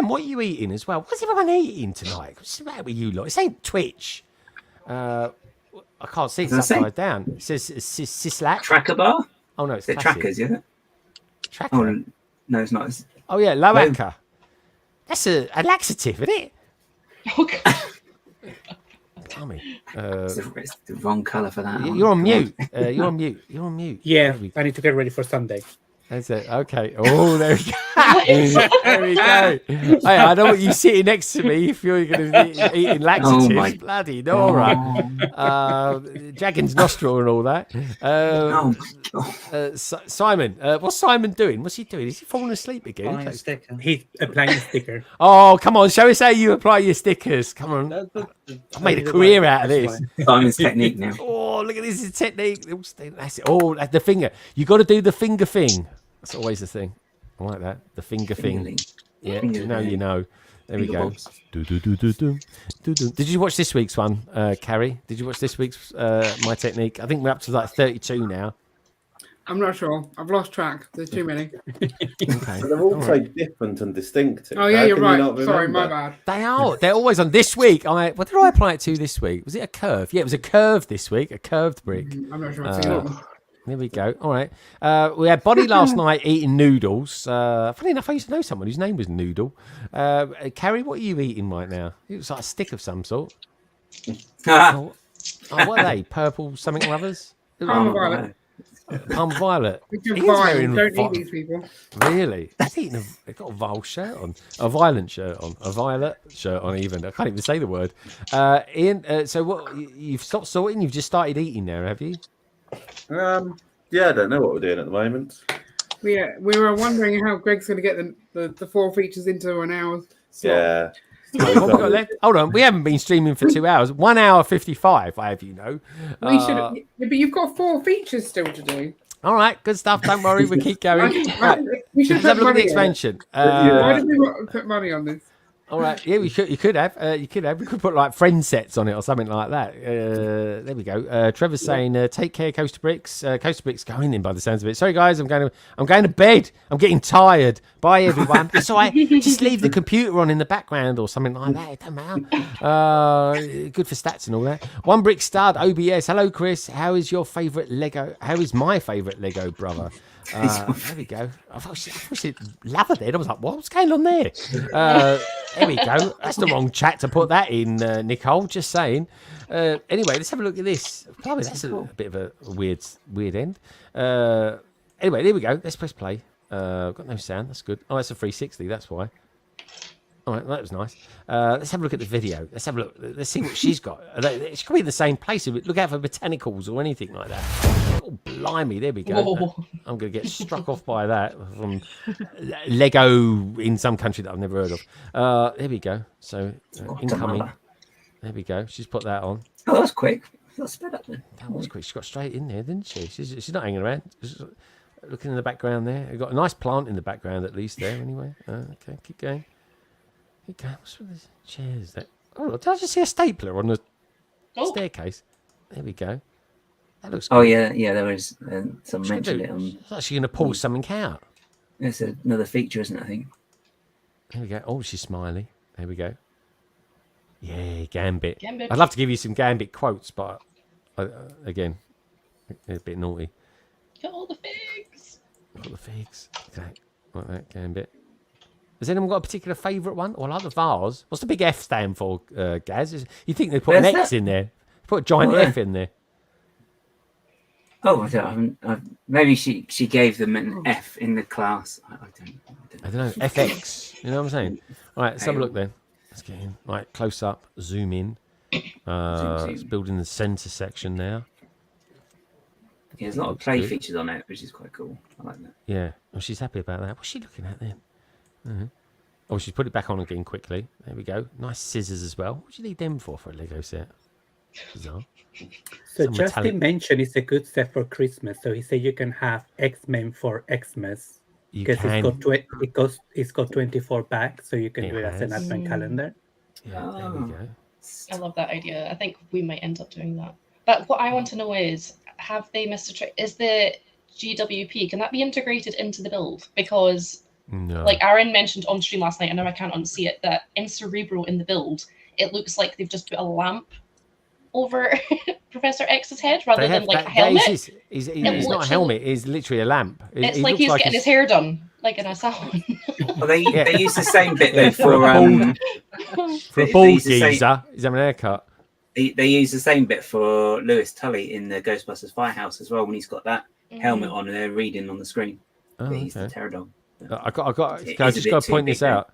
what are you eating as well? What's everyone eating tonight? What's the matter with you lot? It ain't Twitch. I can't see. It's upside down. It says Sislak. Tracker bar? Oh, no, it's Trackers, yeah? Tracker? Oh, no, it's not. Oh, yeah, Loacker. That's a laxative, isn't it? Oh god! Tommy, it's the wrong colour for that. You're on mute. You're on mute. Yeah, I need to get ready for Sunday. That's it. Okay. Oh, there we go. There we go. Hey, I don't want you sitting next to me if you're going to be eating laxatives. Oh my Bloody Nora. Dragon's nostril and all that. Oh my Simon, what's Simon doing? What's he doing? Is he falling asleep again? Applying a sticker. He's applying a sticker. Oh, come on. Show us how you apply your stickers. Come on. I've made a career out of this. Simon's technique now. Oh, look at this technique. That's it. Oh, that's the finger. You got to do the finger thing. That's always the thing. I like that. The finger thing. Yeah, you know. There we go. Did you watch this week's one, Carrie? Did you watch this week's My Technique? I think we're up to like 32 now. I'm not sure. I've lost track. There's too many. Okay. But they're all so different and distinctive. Oh, yeah, How you're can you right. not Sorry, my remember? bad. They are. They're always on. This week, what did I apply it to this week? Was it a curve? Yeah, it was a curve this week. A curved brick. I'm not sure I've seen it. There we go. All right. We had Bonnie last night eating noodles. Funny enough, I used to know someone whose name was Noodle. Carrie, what are you eating right now? It was like a stick of some sort. Oh, what are they? Purple something or others? Palmer Violet. Palm violet. You're He's vile. wearing Don't vi- eat these people. Really? He's eating they've got a vile shirt on. A violent shirt on. A violet shirt on even. I can't even say the word. Ian, so what? You've stopped sorting? You've just started eating now, have you? Yeah, I don't know what we're doing at the moment. We were wondering how Greg's going to get the 4 features into an hour. slot. Yeah. What have we got left? Hold on, we haven't been streaming for 2 hours. 1 hour 55, I have you know. We should, but you've got 4 features still to do. All right, good stuff. Don't worry, we keep going. Right. We should Let's have a look at the money on it. expansion. Why did we not put money on this? All right, yeah, you could have. We could put like friend sets on it or something like that. There we go. Trevor's saying, "Take care, Coaster Bricks." Coaster Bricks going in by the sounds of it. Sorry, guys, I'm going to bed. I'm getting tired. Bye, everyone. It's all right. Just leave the computer on in the background or something like that. It don't matter. Good for stats and all that. One Brick Stud OBS. Hello, Chris. How is your favourite Lego? How is my favourite Lego brother? There we go. I thought she lava there. I was like, what's going on there? There we go. That's the wrong chat to put that in, Nicole. Just saying. Anyway, let's have a look at this. Probably that's a bit of a weird end. Anyway, there we go. Let's press play. Got no sound. That's good. Oh, it's a 360. That's why. All right, that was nice. Let's have a look at the video. Let's have a look. Let's see what she's got. She could be in the same place. Look out for botanicals or anything like that. Oh, blimey. There we go. I'm going to get struck off by that from Lego in some country that I've never heard of. There we go. So, incoming. There we go. She's put that on. Oh, that was quick. That was sped up then. That was quick. She got straight in there, didn't she? She's not hanging around. She's looking in the background there. We've got a nice plant in the background at least there anyway. Okay, keep going. What's with the chairs there? Oh, did I just see a stapler on the staircase? There we go. That looks good. Oh, yeah, there was some mention it on. It's actually going to pull something out. It's another feature, isn't it, I think? There we go. Oh, she's smiley. There we go. Yeah, Gambit. Gambit. I'd love to give you some Gambit quotes, but again, it's a bit naughty. Got all the figs. Got the figs. Okay, like that, Gambit. Has anyone got a particular favourite one? Well, I like the vase. What's the big F stand for, Gaz? You think they put an X in there? Put a giant F in there. Oh, maybe she gave them an F in the class. I don't know. FX. You know what I'm saying? All right, let's have a look then. Let's get in. Right, close up, zoom in. It's building the centre section now. Yeah, there's a lot of play features on it, which is quite cool. I like that. Yeah. Oh, she's happy about that. What's she looking at then? Oh, she's put it back on again quickly. There we go. Nice scissors as well. What do you need them for a Lego set? Bizarre. So Some Justin metallic- mentioned it's a good set for Christmas. So he said you can have X-Men for Xmas because it's got 24 back, so you can do it as an advent calendar. Yeah, there we go. I love that idea. I think we might end up doing that. But what I want to know is, have they missed a trick? Is the GWP, can that be integrated into the build? Because No. like Aaron mentioned on stream last night, I know I can't unsee it, that in Cerebro in the build, it looks like they've just put a lamp over Professor X's head rather than like a helmet. He's not a helmet. He's literally a lamp. It's like he's getting his hair done, like in a salon. Well, they use the same bit though for a bald geezer. He's having a haircut. They use the same bit for Lewis Tully in the Ghostbusters Firehouse as well when he's got that helmet on and they're reading on the screen. Oh, He's the okay. Pterodon. I got. It I is a just bit got to too point big, this though. out.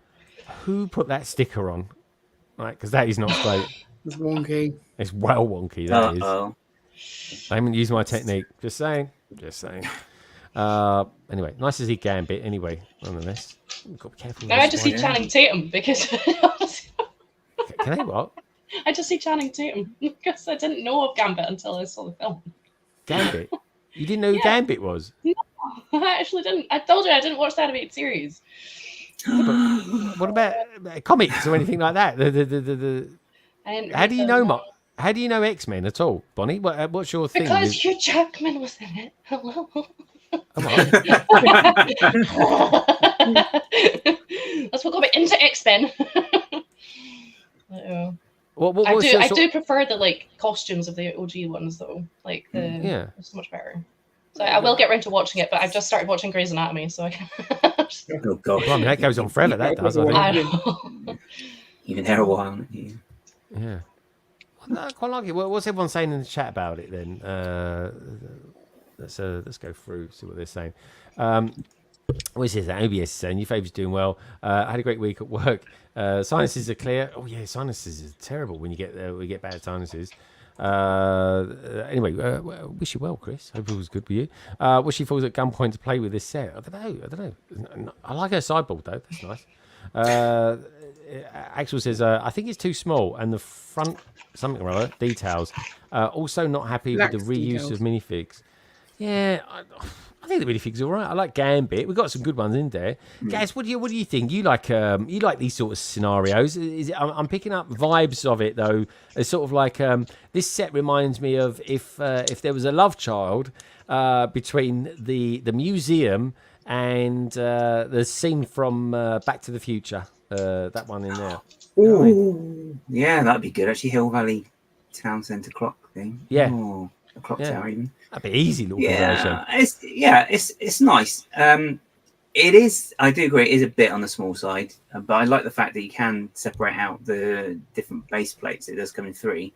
Who put that sticker on? Right, because that is not straight. It's wonky. It's well wonky. That is. Uh-oh. I haven't used my technique. Just saying. Just saying. Anyway, nice to see Gambit. Anyway, nonetheless, we've got to be careful. Now with I this just see one. Channing Tatum because Can I what? I just see Channing Tatum because I didn't know of Gambit until I saw the film. Gambit? You didn't know who Yeah. Gambit was? I actually didn't. I told you I didn't watch the animated series. What about comics or anything like that? I didn't How do you read know? them. How do you know X-Men at all, Bonnie? What's your thing? Because Hugh Jackman was in it. Hello. Come on. Let's go a bit into X-Men. I do prefer the like costumes of the OG ones though. Like Yeah. it's so much better. So I will get around to watching it, but I've just started watching Grey's Anatomy, so I can. Oh god. Well, I mean, that goes on forever. That does. I think. I know. You've been there a while. Yeah. Yeah. No, I quite like it. What's everyone saying in the chat about it then? Let's go through, see what they're saying. What is that? OBS is saying your favourite's doing well. I had a great week at work. Sinuses are clear. Oh yeah, sinuses is terrible when you get bad sinuses. Anyway, wish you well, Chris. Hope it was good with you. What she falls at gunpoint to play with this set. I don't know. I like her sideboard though. That's nice. Axel says, I think it's too small, and the front something or other details. Also, not happy with the reuse of minifigs. Yeah, I think the minifigs are all right. I like Gambit. We've got some good ones in there. Gaz, what do you think? You like these sort of scenarios? I'm picking up vibes of it though. It's sort of like this set reminds me of if there was a love child between the museum and the scene from Back to the Future. That one in there. Ooh, yeah, that'd be good. Actually, Hill Valley Town Centre clock thing. Yeah. Oh, a clock tower even. That'd be easy little conversion. It's nice. It is. I do agree. It is a bit on the small side, but I like the fact that you can separate out the different base plates. It does come in 3.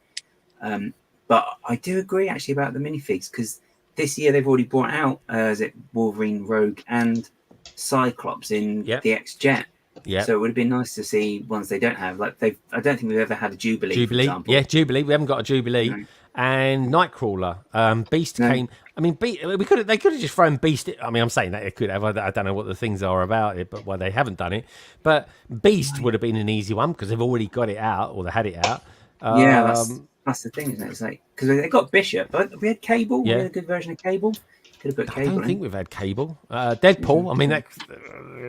But I do agree actually about the minifigs because this year they've already brought out is it Wolverine, Rogue, and Cyclops in the X-Jet. Yeah. So it would have been nice to see ones they don't have. Like I don't think we've ever had a Jubilee. For example. Yeah, Jubilee. We haven't got a Jubilee. No. And Nightcrawler. Beast came. I mean, they could have just thrown Beast. I mean, I'm saying that they could have. I don't know what the things are about it, but they haven't done it. But Beast would have been an easy one because they've already got it out or they had it out. That's the thing, isn't it? It's like because they got Bishop, but we had Cable. Yeah. We had a good version of Cable. Could have put Cable. I don't think we've had Cable. Deadpool. I mean,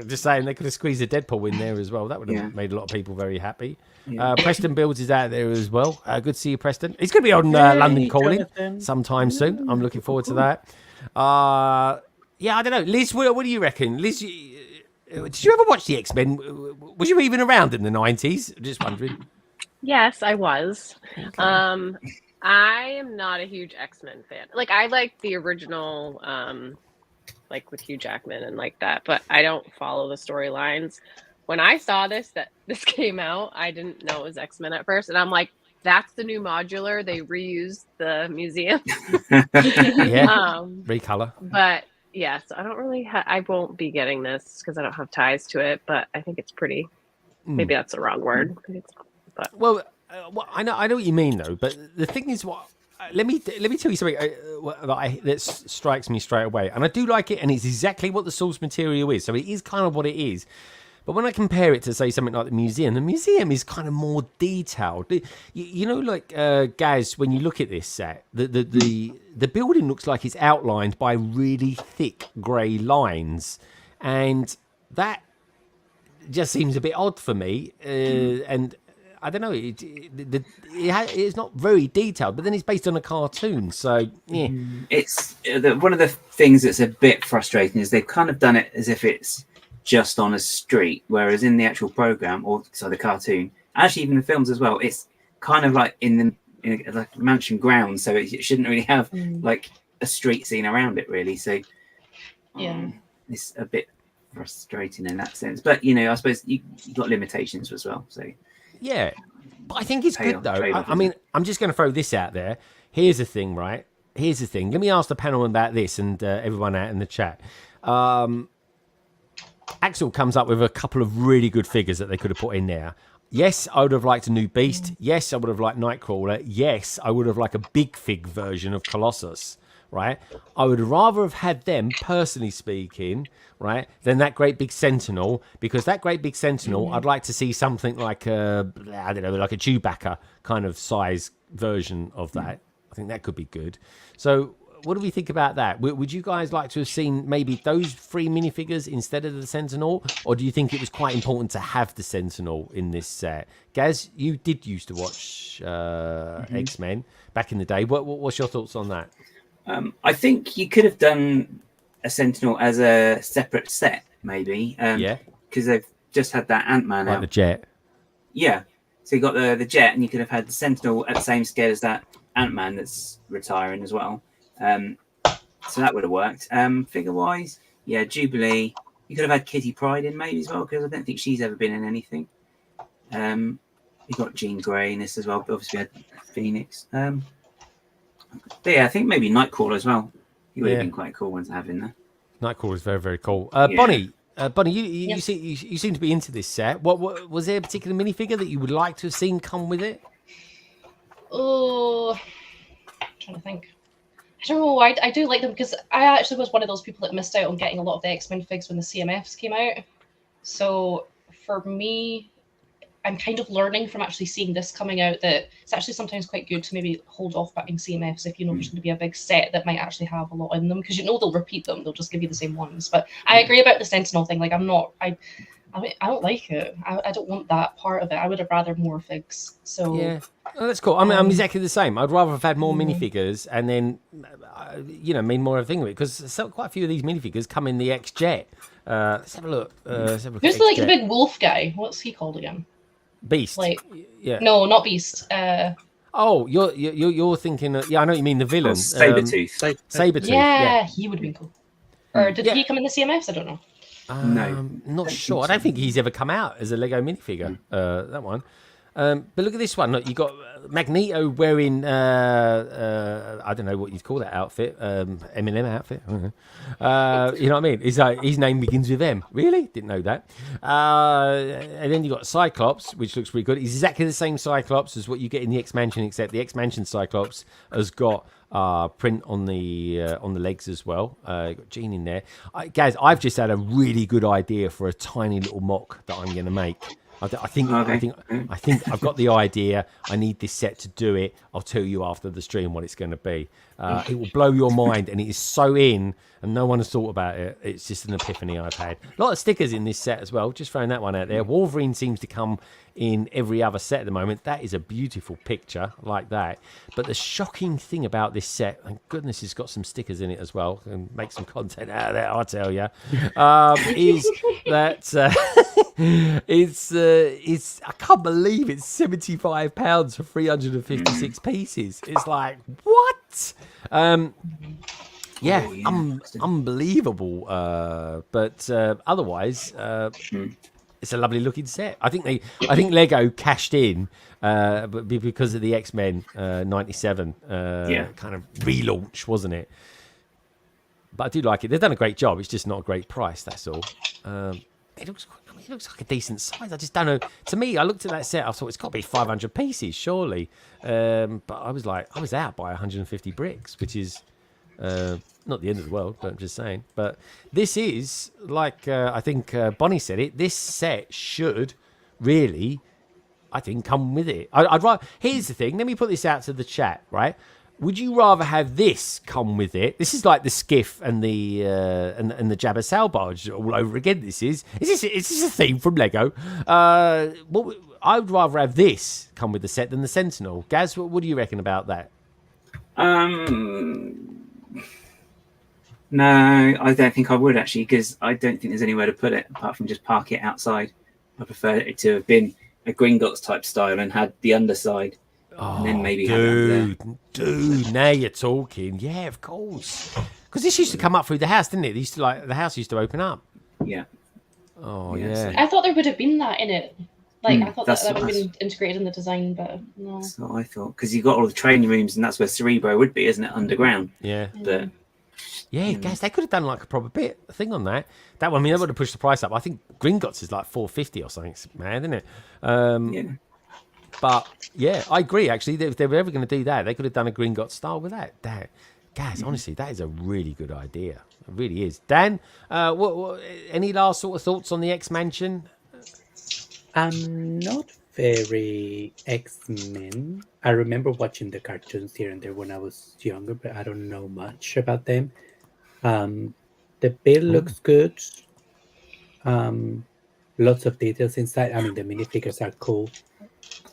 just saying they could have squeezed a Deadpool in there as well. That would have made a lot of people very happy. Yeah. Preston Builds is out there as well. Good to see you, Preston. He's going to be on London Calling sometime soon. I'm looking forward to that. Yeah, I don't know. Liz, what do you reckon? Liz, did you ever watch the X-Men? Was you even around in the 90s? Just wondering. Yes, I was. Okay. I am not a huge X-Men fan. Like, I like the original, like with Hugh Jackman and like that, but I don't follow the storylines. When I saw this came out, I didn't know it was X-Men at first, and I'm like, that's the new modular. They reused the museum. Recolor. But yeah, so I don't really. I won't be getting this because I don't have ties to it. But I think it's pretty. Maybe that's the wrong word. But. Well, I know what you mean though. But the thing is, let me tell you something that strikes me straight away, and I do like it, and it's exactly what the source material is. So it is kind of what it is. But when I compare it to, say, something like the museum is kind of more detailed. You know, like, Gaz, when you look at this set, the building looks like it's outlined by really thick grey lines. And that just seems a bit odd for me. And I don't know, it's not very detailed, but then it's based on a cartoon. So, yeah. It's one of the things that's a bit frustrating is they've kind of done it as if it's just on a street, whereas in the actual program or the cartoon, actually even the films as well, it's kind of like in like mansion grounds, so it shouldn't really have like a street scene around it really. So it's a bit frustrating in that sense. But you know, I suppose you got limitations as well. So yeah, but I think it's good though. I mean, I'm just going to throw this out there. Here's the thing, right? Here's the thing. Let me ask the panel about this and everyone out in the chat. Axel comes up with a couple of really good figures that they could have put in there. Yes, I would have liked a new Beast. Yes, I would have liked Nightcrawler. Yes, I would have liked a big fig version of Colossus, right? I would rather have had them, personally speaking, right, than that great big Sentinel, because that great big Sentinel, I'd like to see something like a, I don't know, like a Chewbacca kind of size version of that. I think that could be good. So what do we think about that? Would you guys like to have seen maybe those 3 minifigures instead of the Sentinel? Or do you think it was quite important to have the Sentinel in this set? Gaz, you did used to watch X-Men back in the day. What's your thoughts on that? I think you could have done a Sentinel as a separate set, maybe. Yeah. Because they've just had that Ant-Man Like out. the Jet. Yeah. So you got the Jet, and you could have had the Sentinel at the same scale as that Ant-Man that's retiring as well. So that would have worked. Figure-wise, yeah, Jubilee. You could have had Kitty Pryde in maybe as well, because I don't think she's ever been in anything. You got Jean Grey in this as well, but obviously we had Phoenix. But yeah, I think maybe Nightcrawler as well. He would have been quite cool one to have in there. Nightcrawler is very, very cool. Yeah. Bonnie, you seem to be into this set. What was there a particular minifigure that you would like to have seen come with it? Oh, I'm trying to think. I don't know. I do like them because I actually was one of those people that missed out on getting a lot of the X-Men figs when the CMFs came out. So for me, I'm kind of learning from actually seeing this coming out that it's actually sometimes quite good to maybe hold off buying CMFs if you know there's going to be a big set that might actually have a lot in them, because you know they'll repeat them. They'll just give you the same ones. But I agree about the Sentinel thing. Like I don't like it. I don't want that part of it. I would have rather more figs. So yeah, that's cool. I'm exactly the same. I'd rather have had more minifigures and then, mean more of a thing of it, because quite a few of these minifigures come in the X-Jet. Let's have a look. Who's the big wolf guy? What's he called again? Beast. Yeah. No, not Beast. Oh, you're thinking. I know what you mean. The villain. Sabretooth. Sabretooth. Yeah, he would have been cool. Or did he come in the CMFs? I don't know. No, not sure. I don't think he's ever come out as a Lego minifigure. That one. But look at this one. Look, you got Magneto wearing I don't know what you'd call that outfit. Eminem outfit. I don't know. You know what I mean? It's like his name begins with M. Really? Didn't know that. And then you got Cyclops, which looks pretty good. Exactly the same Cyclops as what you get in the X-Mansion, except the X-Mansion Cyclops has got print on the legs as well. You got Jean in there. Guys, I've just had a really good idea for a tiny little mock that I'm going to make. I think I've got the idea. I need this set to do it. I'll tell you after the stream what it's going to be. It will blow your mind, and it is so in, and no one has thought about it. It's just an epiphany I've had. A lot of stickers in this set as well. Just throwing that one out there. Wolverine seems to come in every other set at the moment. That is a beautiful picture, I like that. But the shocking thing about this set, thank goodness it's got some stickers in it as well, and make some content out of that, I'll tell you, is that it's I can't believe it's £75 for 356 pieces. It's like, what? Yeah, unbelievable. But otherwise, it's a lovely looking set. I think Lego cashed in, but because of the X-Men 97 kind of relaunch, wasn't it? But I do like it. They've done a great job. It's just not a great price. That's all. It looks like a decent size. I just don't know. To me, I looked at that set. I thought it's got to be 500 pieces, surely. But I was out by 150 bricks, which is not the end of the world. But I'm just saying. But this is like I think Bonnie said it. This set should really, I think, come with it. I'd rather. Here's the thing. Let me put this out to the chat. Right. Would you rather have this come with it? This is like the skiff and the Jabba sail barge all over again. Is this a theme from Lego? I would rather have this come with the set than the Sentinel. Gaz, what do you reckon about that? No, I don't think I would actually, because I don't think there's anywhere to put it apart from just park it outside. I prefer it to have been a Gringotts type style and had the underside. And then maybe dude, now you're talking. Yeah, of course. Because this used to come up through the house, didn't it? The house used to open up. Yeah. Oh, yeah. I thought there would have been that in it. I thought that would have been integrated in the design, but no. That's what I thought. Because you've got all the training rooms, and that's where Cerebro would be, isn't it? Underground. Yeah. But Yeah, guys, they could have done like a proper thing on that. That one, I mean, they would have pushed the price up. I think Gringotts is like 450 or something. It's mad, isn't it? Yeah. But yeah, I agree. Actually, if they were ever going to do that, they could have done a Gringotts style with that. Guys, honestly, that is a really good idea. It really is. Dan, what any last sort of thoughts on the X Mansion? I'm not very X-Men. I remember watching the cartoons here and there when I was younger, but I don't know much about them. The bill looks good. Lots of details inside. I mean, the minifigures are cool.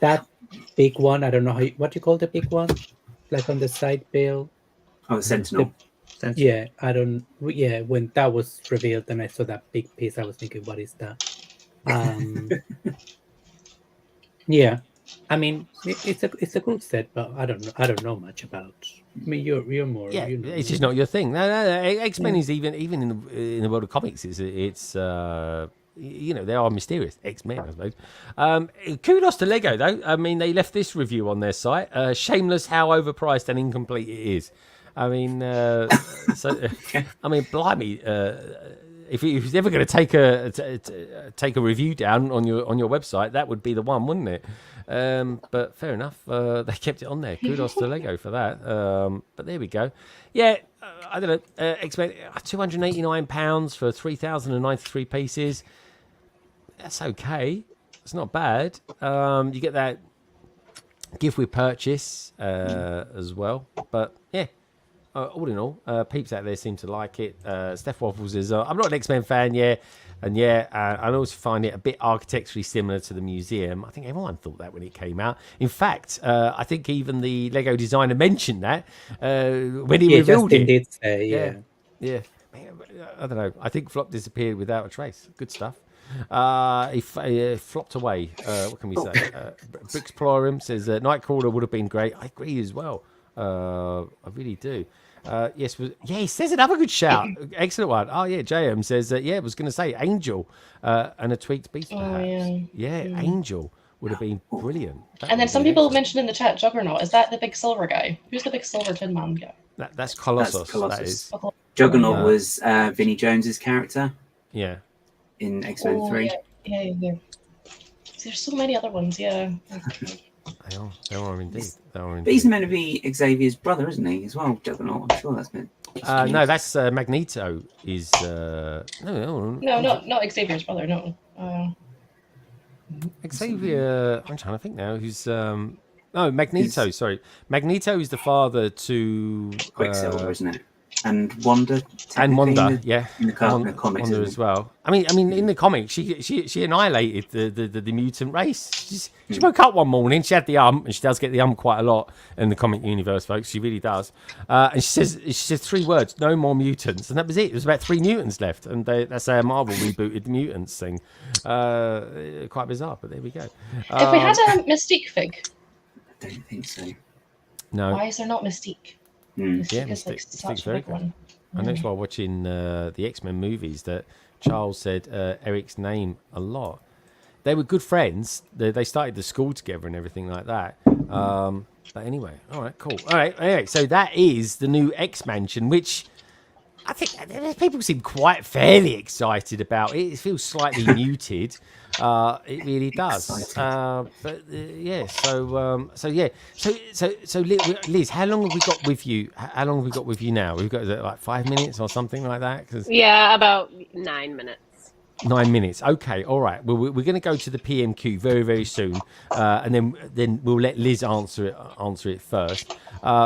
That big one, I don't know what you call the big one, like on the side bill. Oh, the Sentinel. Yeah, I don't. Yeah, when that was revealed and I saw that big piece, I was thinking, what is that? Yeah, I mean, it's a good set, but I don't know much about. I mean, you're more. Yeah, you know, it's just not your thing. No. X-Men is even in the world of comics. It's you know, they are mysterious X-Men, I suppose. Kudos to Lego though. I mean, they left this review on their site. Shameless how overpriced and incomplete it is. I mean, I mean, blimey. If he's ever going to take a review down on your website, that would be the one, wouldn't it? But fair enough, they kept it on there. Kudos to Lego for that. But there we go. Yeah, I don't know. X-Men, £289 for 3,093 pieces. That's okay. It's not bad. You get that gift with purchase as well. But yeah. All in all, peeps out there seem to like it. Steph Waffles is, I'm not an X-Men fan, I also find it a bit architecturally similar to the museum. I think everyone thought that when it came out. In fact, I think even the Lego designer mentioned that when he revealed it. Did say, yeah. I don't know. I think Flop disappeared without a trace. Good stuff. He flopped away. What can we say? Brixplorum says Nightcrawler would have been great. I agree as well. I really do. Yes, he says another good shout. Excellent one. Oh yeah, JM says I was going to say Angel and a tweaked beast. Perhaps. Yeah, Angel would have been brilliant. And then some people mentioned in the chat Juggernaut. Is that the big silver guy? Who's the big silver Tin Man guy? That's Colossus. That's Colossus. That is. Juggernaut was Vinnie Jones's character. Yeah. In X-Men 3. Yeah. There's so many other ones. Yeah. They are indeed. But he's meant to be Xavier's brother, isn't he? As well, Juggernaut. I'm sure that's meant. No, that's Magneto. Is no, not Xavier's brother. No. Xavier. I'm trying to think now. Who's Magneto. Sorry, Magneto is the father to Quicksilver, isn't it? And Wanda. And Wanda, yeah. In the comics Wanda as well. I mean, in the comics, she annihilated the mutant race. She woke up one morning, she had the and she does get the quite a lot in the comic universe, folks. She really does. And she says 3 words: no more mutants, and that was it. There was about 3 mutants left, and that's how Marvel rebooted the mutants thing. Quite bizarre, but there we go. If we had a Mystique fig, I don't think so. No. Why is there not Mystique? Yeah, Mystique's very good. I know while watching the X-Men movies that Charles said Eric's name a lot. They were good friends. They started the school together and everything like that. But anyway, all right, cool. All right, anyway, so that is the new X-Mansion, which I think people seem quite fairly excited about. It feels slightly muted. It really does. But yeah, so Liz, how long have we got with you? How long have we got with you now? We've got like 5 minutes or something like that. Yeah, about 9 minutes. 9 minutes. Okay, all right. Well, we're going to go to the PMQ very, very soon, and then we'll let Liz answer it first.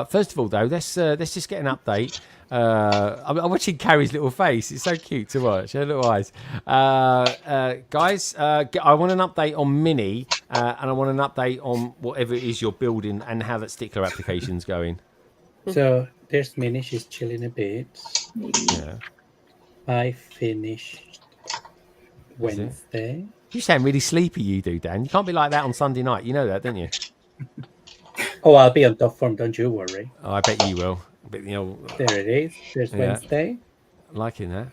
First of all, though, let's just get an update. I'm watching Carrie's little face. It's so cute to watch. Her little eyes. Guys, I want an update on Mini, and I want an update on whatever it is you're building and how that stickler application's going. So there's Mini. She's chilling a bit. Yeah. I finished Wednesday. You sound really sleepy, you do, Dan. You can't be like that on Sunday night. You know that, don't you? Oh, I'll be on top form. Don't you worry. Oh, I bet you will. There it is. There's Wednesday. Liking that.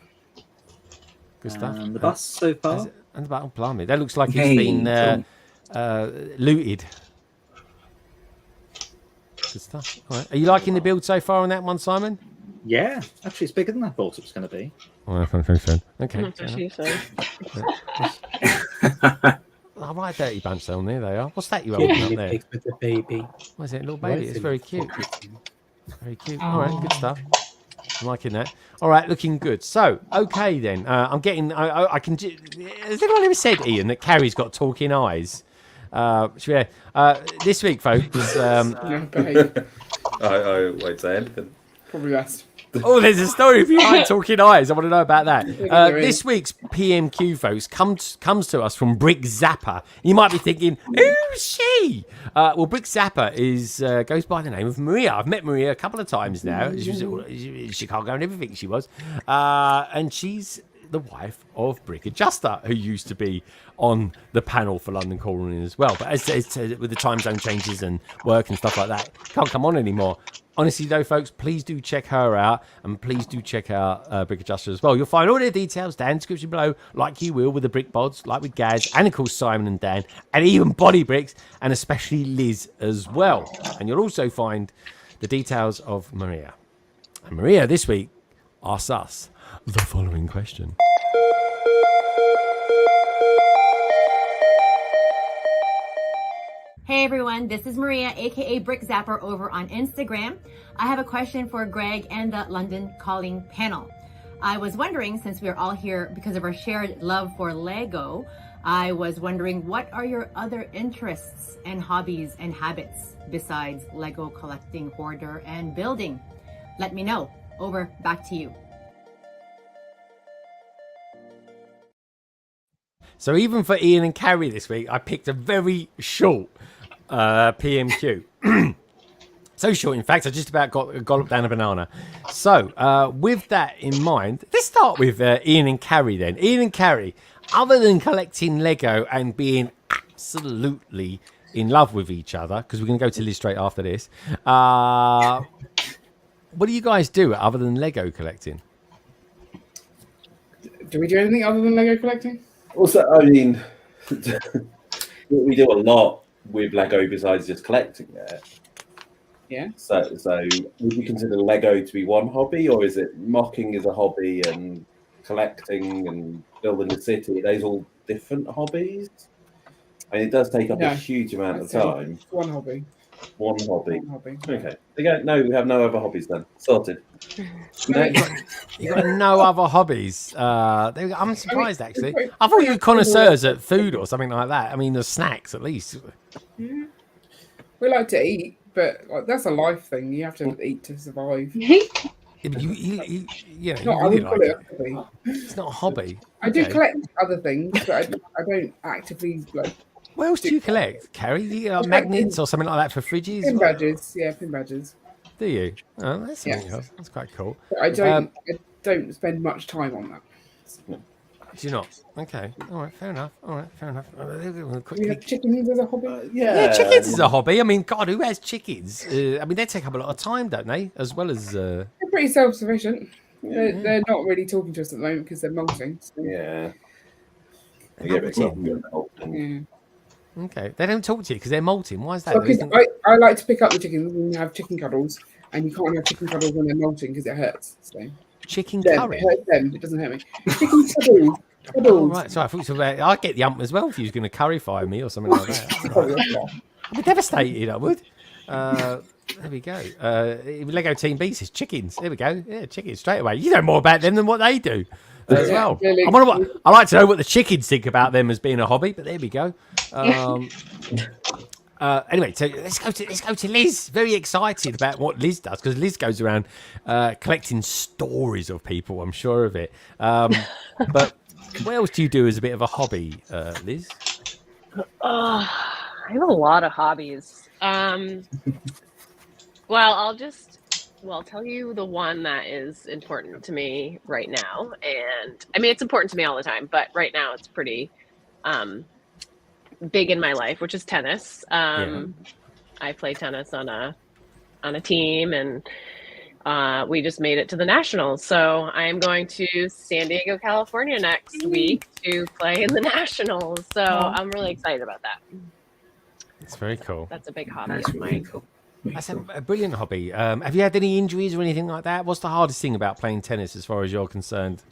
Good stuff. And the bus so far. And the battle, blimey. That looks like it's been looted. Good stuff. All right. Are you liking the build so far on that one, Simon? Yeah, actually, it's bigger than I thought it was going to be. Oh, I think so. Okay. That's what she said. I'll write Dirty Bunch on there. They are. What's that you holding up there? With the baby. What is it, little baby? It's very cute. Very cute. All right, good stuff. I'm liking that. All right, looking good. So, okay then. I'm getting. I can. Has anyone ever said, Ian, that Carrie's got talking eyes? This week, folks. Yeah, behave. I won't say anything. Probably best. Oh, there's a story behind talking eyes. I want to know about that. This week's PMQ, folks, comes to us from Brick Zapper. You might be thinking, who's she? Well, Brick Zapper goes by the name of Maria. I've met Maria a couple of times now. She was in Chicago and everything she was. And she's the wife of Brick Adjuster, who used to be on the panel for London Calling as well. But as with the time zone changes and work and stuff like that, can't come on anymore. Honestly, though, folks, please do check her out, and please do check out Brick Adjuster as well. You'll find all their details down in the description below, like you will with the Brick Bods, like with Gaz, and of course Simon and Dan, and even Body Bricks, and especially Liz as well. And you'll also find the details of Maria. And Maria this week asks us the following question. Hey everyone, this is Maria, aka Brick Zapper over on Instagram. I have a question for Greg and the London Calling panel. I was wondering, since we are all here because of our shared love for Lego, I was wondering, what are your other interests and hobbies and habits besides Lego collecting, hoarder, and building? Let me know. Over, back to you. So even for Ian and Carrie this week, I picked a very short PMQ. So short, in fact, I just about got galloped down a banana. So with that in mind, let's start with Ian and Carrie then. Ian and Carrie, other than collecting Lego and being absolutely in love with each other, because we're going to go to Liz straight after this, what do you guys do other than Lego collecting? Do we do anything other than Lego collecting? Also, I mean, we do a lot with Lego besides just collecting it. Yeah. So would you consider Lego to be one hobby, or is it mocking as a hobby and collecting and building a city? Are those all different hobbies? I mean, it does take up a huge amount of time. One hobby. One hobby. One hobby. Okay. No, we have no other hobbies then. Sorted. You got no other hobbies? I'm surprised, actually. I thought you were connoisseurs at food or something like that. I mean, the snacks, at least. Yeah. We like to eat, but that's a life thing. You have to eat to survive. Yeah, but you really like it. It's not a hobby. I do collect other things, but I don't actively like. What else do you collect, Carrie? Do you get magnets or something like that for fridges? Pin badges, yeah, pin badges. Do you? Oh, that's something else. That's quite cool. But I don't spend much time on that. Do you not? Okay. All right. Fair enough. Do you have chickens as a hobby? Yeah, chickens is a hobby. I mean, God, who has chickens? I mean, they take up a lot of time, don't they? As well as they're pretty self-sufficient. They're not really talking to us at the moment because they're molting. So. Yeah. Yeah. Okay, they don't talk to you because they're molting. Why is that? I like to pick up the chickens and have chicken cuddles, and you can't have chicken cuddles when they're molting because it hurts. So. Chicken curry? It hurts them. It doesn't hurt me. Chicken cuddles. Oh, right. So I thought I'd get the ump as well if you was going to curryfy me or something like that. I'd be devastated, I would. There we go. Lego Team B says chickens. There we go. Yeah, chickens straight away. You know more about them than what they do as well. Really. I like to know what the chickens think about them as being a hobby, but there we go. Anyway, so let's go to Liz. Very excited about what Liz does because Liz goes around collecting stories of people. I'm sure of it. But what else do you do as a bit of a hobby, Liz? I have a lot of hobbies. Well, I'll tell you the one that is important to me right now. And I mean, it's important to me all the time, but right now it's pretty big in my life, which is tennis. I play tennis on a team, and we just made it to the Nationals. So I am going to San Diego, California next week to play in the Nationals. So I'm really excited about that. It's very cool. That's a big hobby of mine. Cool. That's a brilliant hobby. Have you had any injuries or anything like that? What's the hardest thing about playing tennis as far as you're concerned?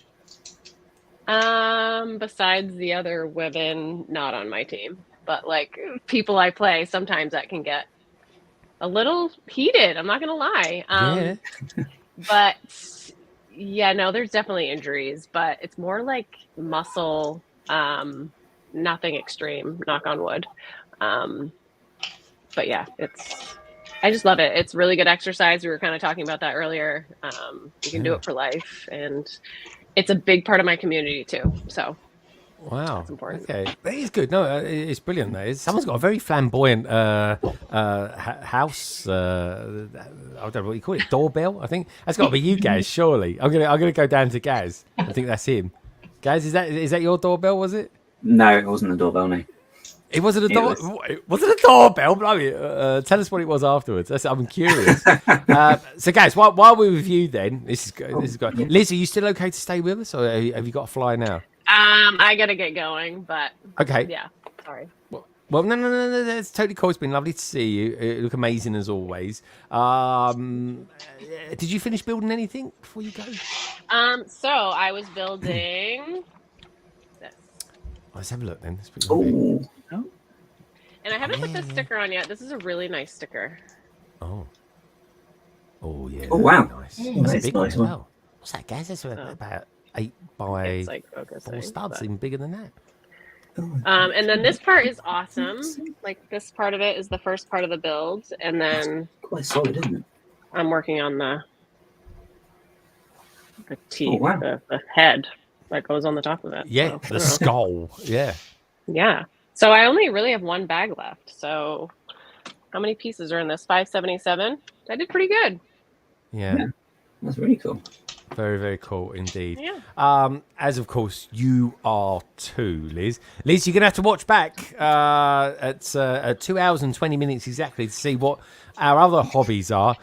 Besides the other women not on my team, but like people I play, sometimes that can get a little heated. I'm not gonna lie. Yeah. But yeah, no, there's definitely injuries, but it's more like muscle, nothing extreme, knock on wood. But yeah, I just love it. It's really good exercise. We were kind of talking about that earlier. You can do it for life, and it's a big part of my community too. So wow, that's important. Okay, that is good. No, it's brilliant. That is. Someone's got a very flamboyant house. I don't know what you call it. Doorbell. I think that's got to be you, Gaz. Surely. I'm gonna go down to Gaz. I think that's him. Gaz, is that your doorbell? Was it? No, it wasn't a doorbell. No. It wasn't a door. Was it a doorbell? Blimey, tell us what it was afterwards. I'm curious. So, guys, while we're with you, then this is good. Liz, are you still okay to stay with us, or have you got to fly now? I gotta get going, but okay. Yeah, sorry. Well, no, that's totally cool. It's been lovely to see you. You look amazing as always. Did you finish building anything before you go? So I was building this. Let's have a look then. And I haven't put this sticker on yet. This is a really nice sticker. Oh yeah. Oh wow. Nice. That's a big one as well. What's that, guys? That's about 8 by 4 studs, even bigger than that. And then this part is awesome. Like this part of it is the first part of the build, and then quite solid, isn't it? I'm working on the teeth, the head that goes on the top of it. Yeah, so, the skull. Yeah. Yeah. So I only really have one bag left. So how many pieces are in this? 577. I did pretty good. Yeah. That's really cool. Very, very cool indeed. Yeah. As of course you are too, Liz. Liz, you're gonna have to watch back at 2 hours and 20 minutes exactly to see what our other hobbies are,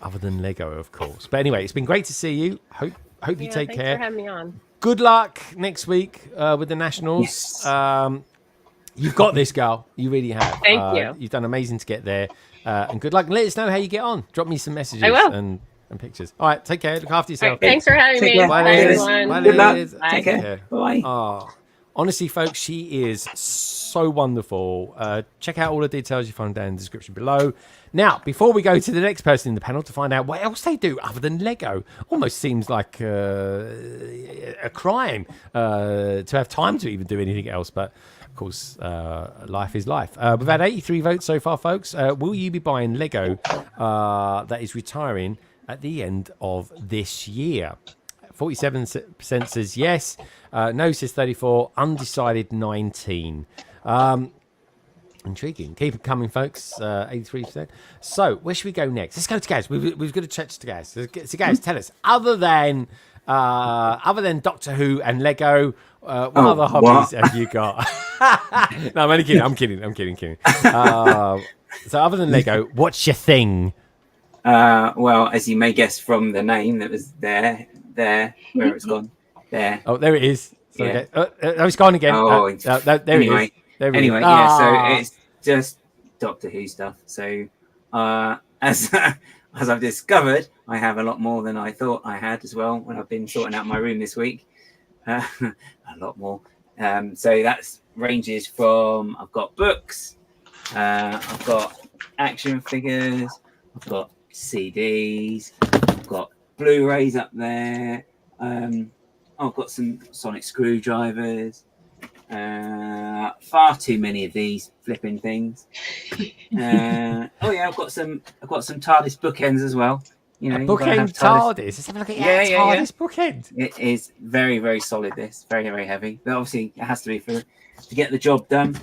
other than Lego, of course. But anyway, it's been great to see you. Hope you take thanks care. for having me on. Good luck next week with the Nationals. Yes. You've got this, girl. You really have. Thank you. You've done amazing to get there. And good luck. Let us know how you get on. Drop me some messages. I will. And pictures. All right, take care. Look after yourself. Right, thanks for having me. Bye, Bye, Liz. everyone. Bye, Good luck. Liz. Take care. Bye. Oh, honestly, folks, she is so wonderful. Check out all the details you find down in the description below. Now, before we go to the next person in the panel to find out what else they do other than Lego, almost seems like a crime to have time to even do anything else. But of course, life is life. We've had 83 votes so far, folks. Will you be buying Lego that is retiring at the end of this year? 47% says yes. No says 34. Undecided 19. Intriguing. Keep it coming, folks. 83%. So, where should we go next? Let's go to Gaz. We've got to chat to Gaz. So, Gaz, tell us, other than Doctor Who and Lego, what other hobbies have you got? No, I'm only kidding. I'm kidding. So, other than Lego, what's your thing? Well, as you may guess from the name that was there, where it's gone, there. Oh, there it is. So, Yeah. okay. It's gone again. There Anyway. it is. There Anyway, is. yeah, so Ah. it's just Doctor Who stuff. So as I've discovered, I have a lot more than I thought I had as well when I've been sorting out my room this week. A lot more. So that's ranges from I've got books, I've got action figures, I've got CDs, I've got Blu-rays up there. I've got some sonic screwdrivers. Far too many of these flipping things. I've got some TARDIS bookends as well. You know, bookend TARDIS. Let's have a look at TARDIS bookend. It is very, very solid. This very, very heavy, but obviously it has to be to get the job done.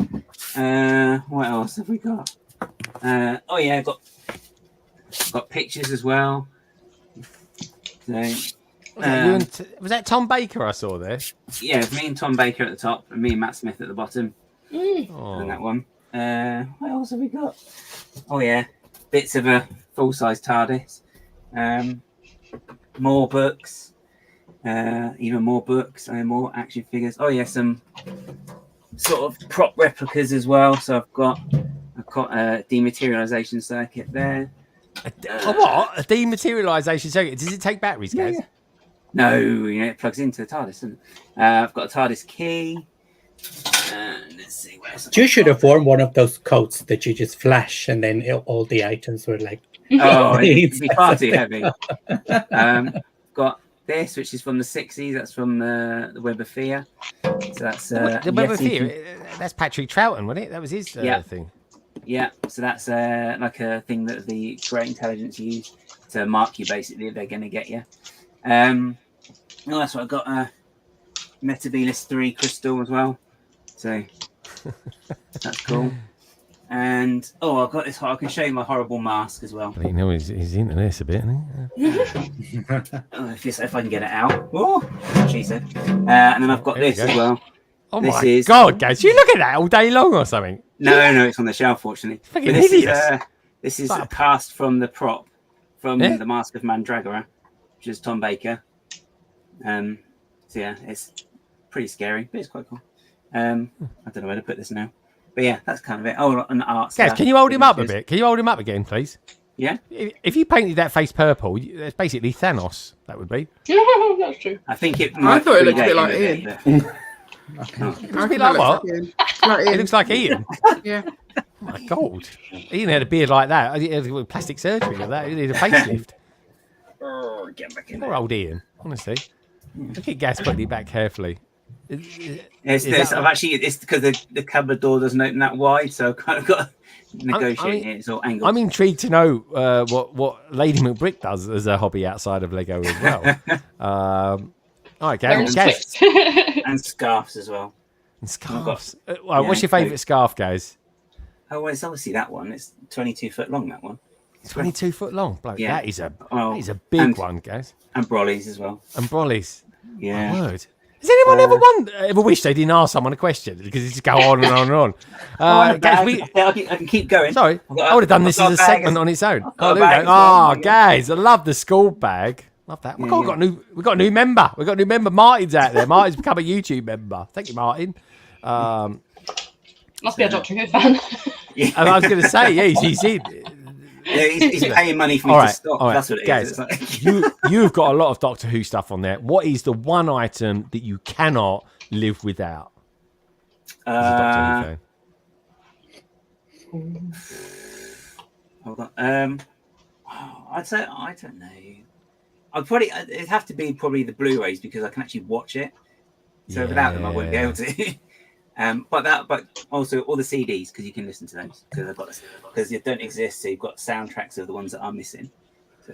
What else have we got? I've got pictures as well. So. Was that Tom Baker I saw there? Yeah, me and Tom Baker at the top, and me and Matt Smith at the bottom. Oh. And that one. What else have we got? Oh yeah, bits of a full-size TARDIS. More books. Even more books and more action figures. Oh yeah, some sort of prop replicas as well. So I've got a dematerialization circuit there. What? A dematerialization circuit? Does it take batteries, guys? Yeah. No, it plugs into the TARDIS, doesn't it? I've got a TARDIS key. Let's see what else. You should have worn one of those coats that you just flash, and then all the items were like. Oh, it'd be far too heavy. Got this, which is from the 60s. That's from the Web of Fear. So that's the Web of Fear. That's Patrick Troughton, wasn't it? That was his thing. Yeah. So that's like a thing that the Great Intelligence use to mark you, basically, if they're going to get you. That's what I've got. Metavelis 3 crystal as well. So that's cool. And I've got this. I can show you my horrible mask as well. You know, he's into this a bit, isn't he? If I can get it out. Oh, she said. And then I've got this as well. Oh my God, guys! You look at that all day long or something? No, it's on the shelf, fortunately. This is a cast from the prop from the Mask of Mandragora, which is Tom Baker. So yeah, it's pretty scary, but it's quite cool. I don't know where to put this now. But yeah, that's kind of it. Oh, an art. Guys, can you hold him up a bit? Can you hold him up again, please? Yeah. If you painted that face purple, it's basically Thanos. That would be. That's true. I think it. I thought it looked a bit like Ian. It looks a bit like what? It looks like Ian. Yeah. Oh my God. Ian had a beard like that. He had plastic surgery like that. He needed a facelift. Get back in Poor old Ian. Honestly, look at Gaz putting it back carefully. It's because the cupboard door doesn't open that wide, so I've kind of got to negotiate it. It's all angled. I'm intrigued to know what Lady McBrick does as a hobby outside of Lego as well. All right, Gaz. And scarves as well. And scarves. What's your favourite scarf, guys? Oh, well, it's obviously that one. It's 22 foot long, that one. 22 foot long, bloke. Yeah. That is a big one, guys. And brollies as well. And brollies. Yeah. My word. Has anyone ever wished they didn't ask someone a question because it just go on and on and on? Guys, I can keep going. Sorry, I would have done this as a segment on its own. Oh, there we go. Guys, I love the school bag. Love that. We've got a new member. We've got a new member. Martin's out there. Martin's become a YouTube member. Thank you, Martin. Must be a Doctor Who fan. And I was going to say, he's in. Yeah, he's paying money for me to stop. That's what it is. You've got a lot of Doctor Who stuff on there. What is the one item that you cannot live without? As a Doctor Who fan. Hold on. I'd say I don't know. It'd have to be probably the Blu-rays because I can actually watch it. So without them, I wouldn't be able to. But also all the CDs because you can listen to those because they don't exist. So you've got soundtracks of the ones that are missing. So,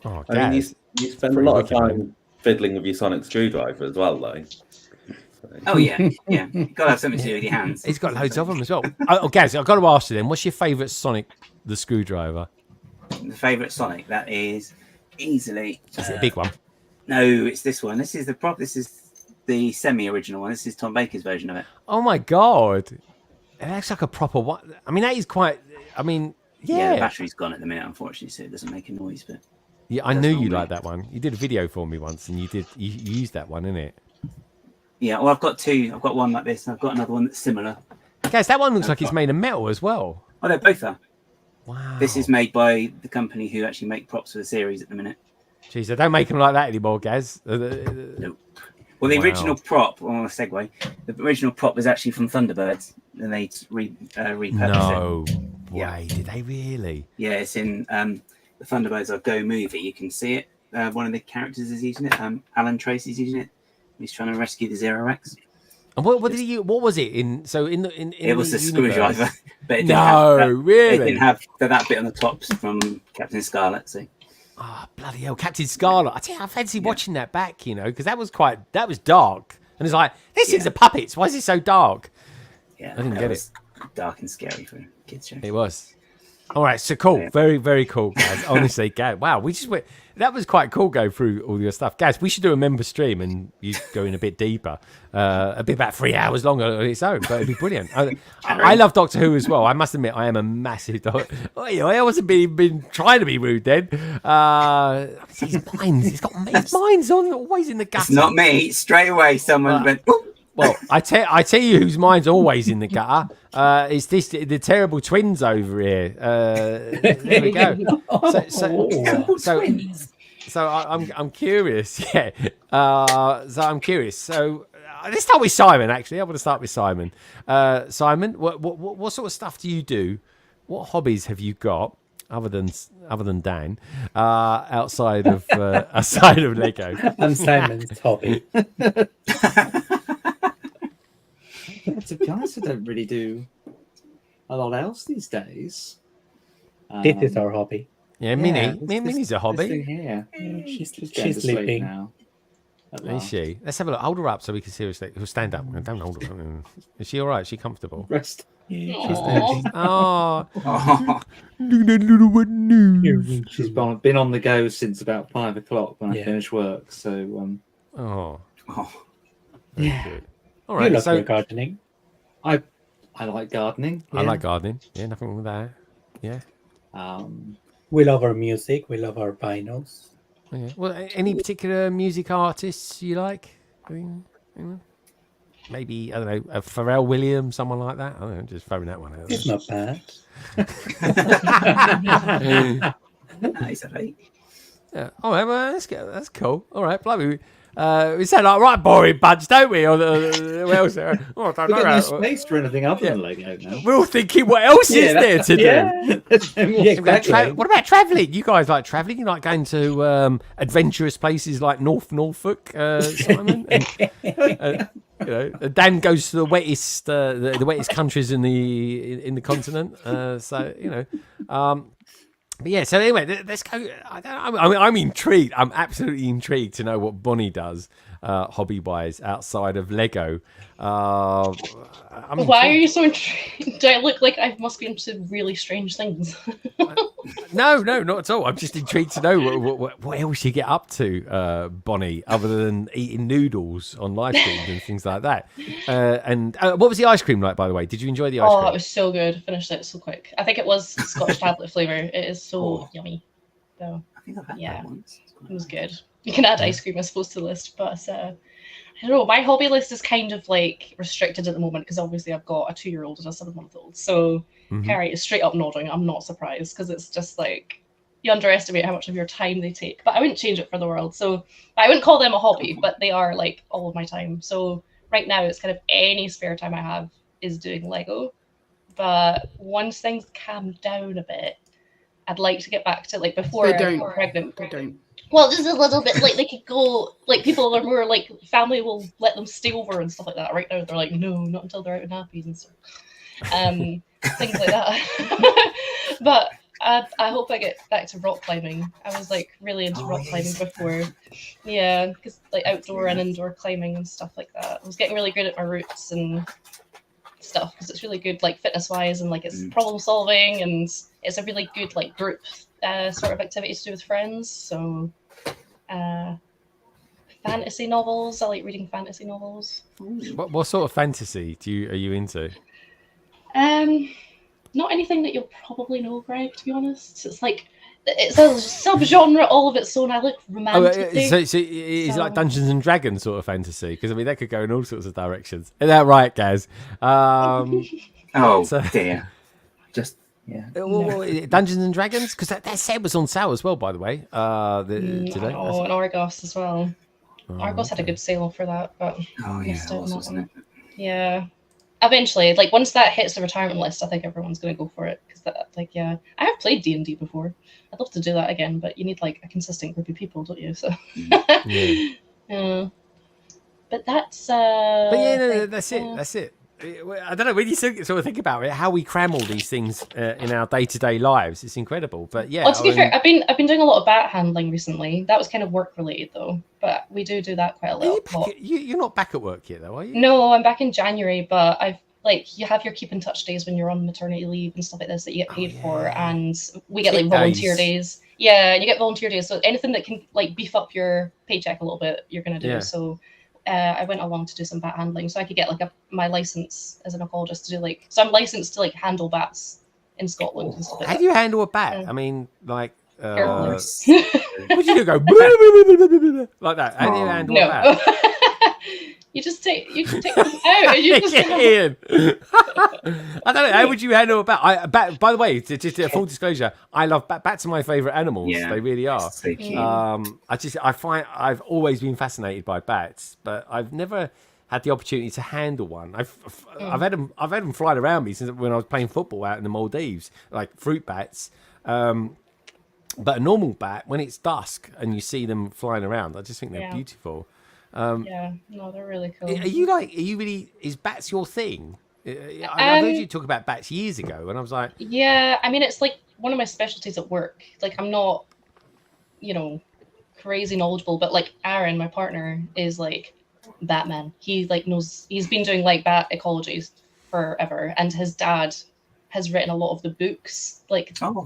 I mean, you spend a lot of time fiddling with your sonic screwdriver as well, though. Oh yeah. You've got to have something to do with your hands. He's got loads of them as well. Gaz, I've got to ask you then. What's your favourite Sonic the screwdriver? The favourite Sonic that is easily. Is it a big one? No, it's this one. This is the prop. This is the semi-original one. This is Tom Baker's version of it. Oh my God, it looks like a proper one. I mean, that is quite. I mean, yeah. The battery's gone at the minute, unfortunately, so it doesn't make a noise. But yeah, I knew you liked that one. You did a video for me once, and you used that one, innit? Yeah. Well, I've got two. I've got one like this, and I've got another one that's similar. Guys, that one looks like it's made of metal as well. Oh, they both are. Wow. This is made by the company who actually make props for the series at the minute. Jeez, they don't make them like that anymore, Gaz. Nope. Well, the original prop, on a segue, the original prop was actually from Thunderbirds, and they repurposed it. No way, did they really? Yeah, it's in the Thunderbirds Are Go movie. You can see it. One of the characters is using it. Alan Tracy's using it. He's trying to rescue the Zero X. And what did he use? What was it in? So in it was the screwdriver, but it didn't really, it didn't have that bit on the tops from Captain Scarlet. So. Oh, bloody hell, Captain Scarlet. I tell you, I fancy watching that back, because that was dark. And it's like, this is the puppets. Why is it so dark? Yeah, I didn't get it. Dark and scary for kids' shows. It was. All right, so cool. Very, very cool, guys. Honestly, Gaz, wow, we just went. That was quite cool going through all your stuff. Gaz, we should do a member stream and you go in a bit deeper. A bit about 3 hours long on its own, but it'd be brilliant. I love Doctor Who as well. I must admit, I am a massive Doctor. I wasn't been trying to be rude then. His mind's on always in the gutter. It's not me. Straight away, someone went, Well, I tell you whose mind's always in the gutter. It's the terrible twins over here. There we go. So I'm curious. Yeah. So I'm curious. So let's start with Simon. Actually, I want to start with Simon. Simon, what sort of stuff do you do? What hobbies have you got other than Dan outside of Lego? I'm Simon's hobby. To be honest, I don't really do a lot else these days. This is our hobby. Yeah, Minnie's a hobby. Here. She's She's sleeping now. Is she? Let's have a look. Hold her up so we can seriously. Who'll stand up? Don't hold her. Is she all right? Is she comfortable? Rest. Yeah, she's sleeping. Oh, She's been on the go since about 5 o'clock when I finish work. So, Yeah. good. All right. You love So your gardening. I like gardening. I like gardening. Yeah, nothing wrong with that. Yeah. We love our music. We love our vinyls. Yeah. Well, any particular music artists you like? Maybe, I don't know, a Pharrell Williams, someone like that. I don't know, just throwing that one out. It's not bad. Nice, right? Yeah. All right, well, that's cool. All right, blimey. We sound like right boring bunch, don't we? Or what else? Oh, I don't We've got know. no space for anything other than Lego now. We're all thinking, what else is there to do? Yeah, exactly. What about travelling? You guys like travelling? You like going to adventurous places like Norfolk, Simon? And, Dan goes to the wettest, the wettest countries in the continent. But yeah, so anyway, let's go. I'm intrigued. I'm absolutely intrigued to know what Bonnie does, hobby-wise, outside of Lego. Why are you so intrigued? Do I look like I must be into really strange things? No, not at all. I'm just intrigued to know what else you get up to, Bonnie, other than eating noodles on live streams and things like that. And what was the ice cream like, by the way? Did you enjoy the ice cream? Oh, it was so good. Finished it so quick. I think it was Scotch tablet flavour. It is so yummy. So, I think I've had that once. It was good. You can add ice cream, I suppose, to the list, but I don't know. My hobby list is kind of like restricted at the moment because obviously I've got a 2-year-old and a 7-month-old. So Carrie is straight up nodding. I'm not surprised because it's just like you underestimate how much of your time they take. But I wouldn't change it for the world. So I wouldn't call them a hobby, but they are like all of my time. So right now it's kind of any spare time I have is doing Lego. But once things calm down a bit, I'd like to get back to like before I got pregnant. They don't. Well, just a little bit. Like they could go. Like people are more like family will let them stay over and stuff like that. Right now they're like, no, not until they're out in nappies and stuff. Things like that. But I hope I get back to rock climbing. I was like really into rock climbing before. Yeah, because like outdoor and indoor climbing and stuff like that. I was getting really good at my roots and stuff because it's really good like fitness wise and like it's problem solving and it's a really good like group sort of activity to do with friends. So fantasy novels. I like reading fantasy novels. What sort of fantasy are you into? Not anything that you'll probably know, Greg, to be honest. It's like it's a subgenre all of its own. I look romantic. So it's like Dungeons and Dragons sort of fantasy because I mean that could go in all sorts of directions. Is that right, Gaz? Dear. Just Dungeons and Dragons because that set was on sale as well, by the way. Today. Oh, and Argos as well. Argos had a good sale for that, but wasn't it? Yeah. Eventually, like once that hits the retirement list, I think everyone's going to go for it because I have played D&D before. I'd love to do that again, but you need like a consistent group of people, don't you? So, but that's. That's it. That's it. I don't know when you sort of think about it, how we cram all these things in our day-to-day lives. It's incredible, but yeah. Well, to be fair, I've been doing a lot of bat handling recently. That was kind of work related though, but we do that quite a lot. You're not back at work yet, though, are you? No, I'm back in January, but I've you have your keep in touch days when you're on maternity leave and stuff like this that you get paid for, and we get like volunteer days. Yeah, and you get volunteer days. So anything that can like beef up your paycheck a little bit, you're gonna do. Yeah. So. I went along to do some bat handling, so I could get like my license as an ecologist to do so I'm licensed to like handle bats in Scotland and stuff like that. How do you handle a bat? I mean, like, what do you do? Go like that? How do you handle a bat? You can take them out and you just Ian. I don't know. How would you handle a bat? By the way, just a full disclosure, I love bats. Are my favourite animals. Yeah, They really are. so cute. I find I've always been fascinated by bats, but I've never had the opportunity to handle one. I've had them flying around me since when I was playing football out in the Maldives, like fruit bats. But a normal bat, when it's dusk and you see them flying around, I just think they're beautiful. yeah, no, they're really cool. Is bats your thing? I heard you talk about bats years ago, and I was like, yeah, I mean, it's like one of my specialties at work. Like, I'm not, crazy knowledgeable, but like Aaron, my partner, is like Batman. He like knows, he's been doing like bat ecologies forever, and his dad has written a lot of the books, like cool.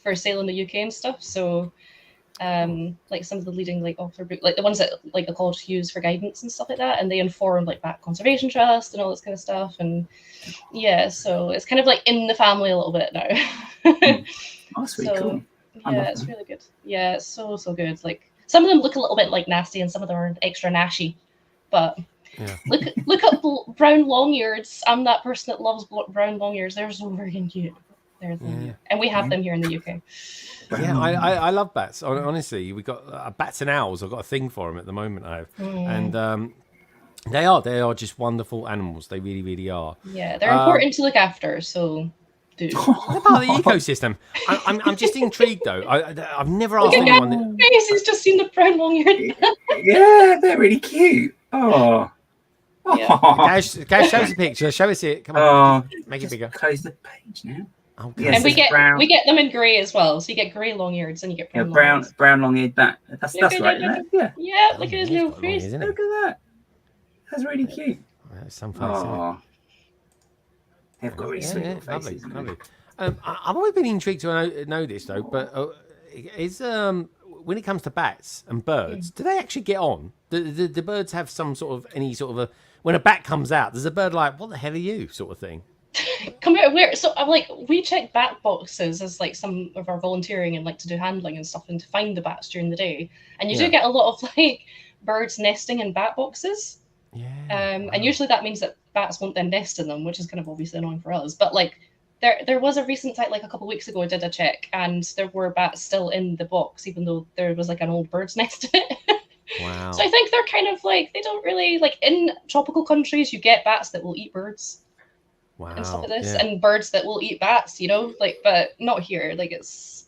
for sale in the UK and stuff. So like some of the leading like author book, like the ones that like the college use for guidance and stuff like that, and they inform like Bat Conservation Trust and all this kind of stuff. And yeah, so it's kind of like in the family a little bit now. That's really cool. Yeah, it's really good. Yeah, it's so good. Like some of them look a little bit like nasty, and some of them are extra nashy. But look up brown long-eareds. I'm that person that loves brown long-eareds. They're so freaking cute. And we have them here in the UK. Yeah, I love bats. Honestly, we got bats and owls. I've got a thing for them at the moment. And they are just wonderful animals. They really, really are. Yeah, they're important to look after. So, they're part of the ecosystem. I'm just intrigued though. I've never asked anyone. He's just seen the brown long-eared. Yeah, they're really cute. Oh. Guys, show us a picture. Show us it. Come on, make it bigger. Close the page now. Okay. Yes, and we get them in grey as well. So you get grey long-eareds and you get brown long-eared bat. That's right. Yeah, look at his little face. Look at that. That's really cute. Some face. They've got really sweet faces. Lovely. I've always been intrigued to know this though, but is when it comes to bats and birds, do they actually get on? Do birds have some sort of when a bat comes out, there's a bird like, what the hell are you, sort of thing? Come out where? So I'm like, we check bat boxes as like some of our volunteering and like to do handling and stuff and to find the bats during the day. And you do get a lot of like birds nesting in bat boxes. Yeah. And usually that means that bats won't then nest in them, which is kind of obviously annoying for us. But like there was a recent time, like a couple of weeks ago, I did a check and there were bats still in the box, even though there was like an old bird's nest in it. Wow. So I think they're kind of like, they don't really like, in tropical countries you get bats that will eat birds. Wow. And stuff like this, and birds that will eat bats, like, but not here. Like it's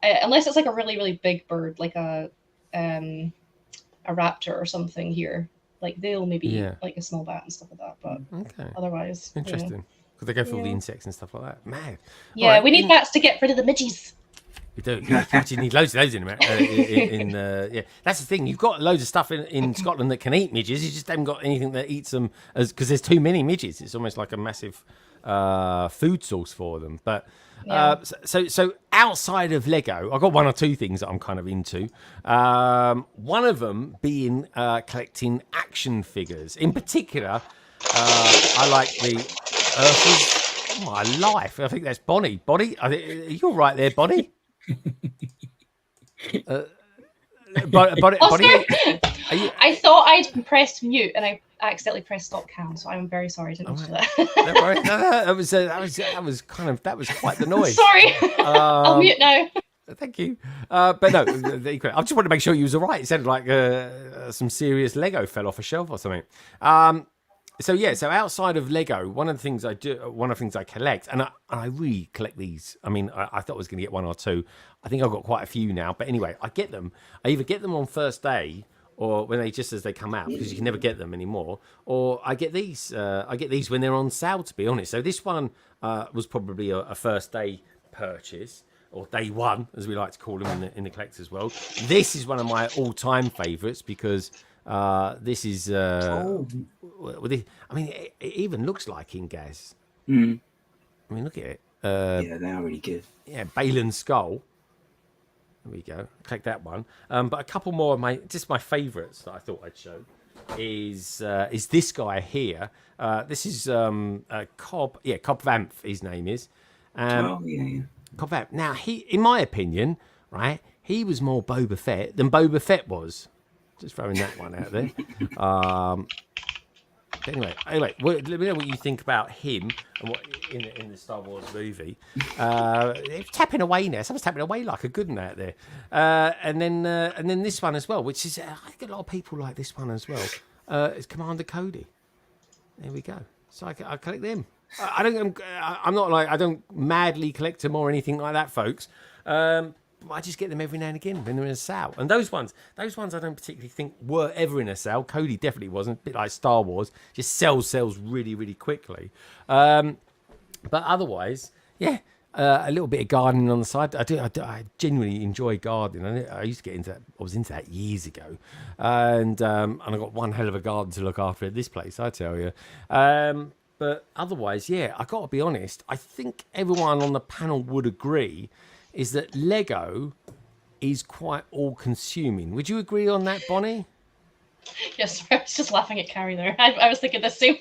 unless it's like a really, really big bird, like a raptor or something here. Like they'll maybe eat like a small bat and stuff like that. But otherwise, interesting, because they go for all the insects and stuff like that. Man, yeah, right. We need bats to get rid of the midges. We do. You need loads of those in America. Yeah, that's the thing. You've got loads of stuff in Scotland that can eat midges. You just haven't got anything that eats them, because there's too many midges. It's almost like a massive food source for them. But so outside of Lego, I've got one or two things that I'm kind of into. One of them being collecting action figures. In particular, I like the Earthers. Oh, my life. I think that's Bonnie. Bonnie, are you all right there, Bonnie? Bonnie, I thought I'd pressed mute and I accidentally pressed stop cam, so I'm very sorry. I didn't do that. Don't worry. No, that was quite the noise. Sorry. I'll mute now. Thank you. But no, I just wanted to make sure you was all right. It sounded like some serious Lego fell off a shelf or something. So outside of Lego, one of the things I collect, and I really collect these. I mean, I thought I was going to get one or two. I think I've got quite a few now. But anyway, I get them. I either get them on first day, or when as they come out, because you can never get them anymore. Or I get these. I get these when they're on sale, to be honest. So this one was probably a first day purchase, or day one, as we like to call them in the collector's world. This is one of my all-time favourites because. This is. I mean, it even looks like Ingaz. I mean, look at it. Yeah, they are really good. Yeah, Balin's skull. There we go. Click that one. But a couple more of my favourites that I thought I'd show is this guy here. This is Cobb. Yeah, Cobb Vanth. His name is. Cobb Vanth. Now, in my opinion, right, he was more Boba Fett than Boba Fett was. Just throwing that one out there. Anyway, let me know what you think about him and what in the Star Wars movie. It's tapping away now. Someone's tapping away like a good one out there. And then this one as well, which is I think a lot of people like this one as well. It's Commander Cody. There we go. So I collect them. I'm not like I don't madly collect them or anything like that, folks. I just get them every now and again when they're in a sale. And those ones I don't particularly think were ever in a sale. Cody definitely wasn't. A bit like Star Wars, just sells really, really quickly. But otherwise, yeah, a little bit of gardening on the side. I genuinely enjoy gardening. I used to get into that. I was into that years ago, and I got one hell of a garden to look after at this place, I tell you. But otherwise, yeah, I got to be honest. I think everyone on the panel would agree is that Lego is quite all-consuming. Would you agree on that, Bonnie? Yes, I was just laughing at Carrie there. I was thinking the same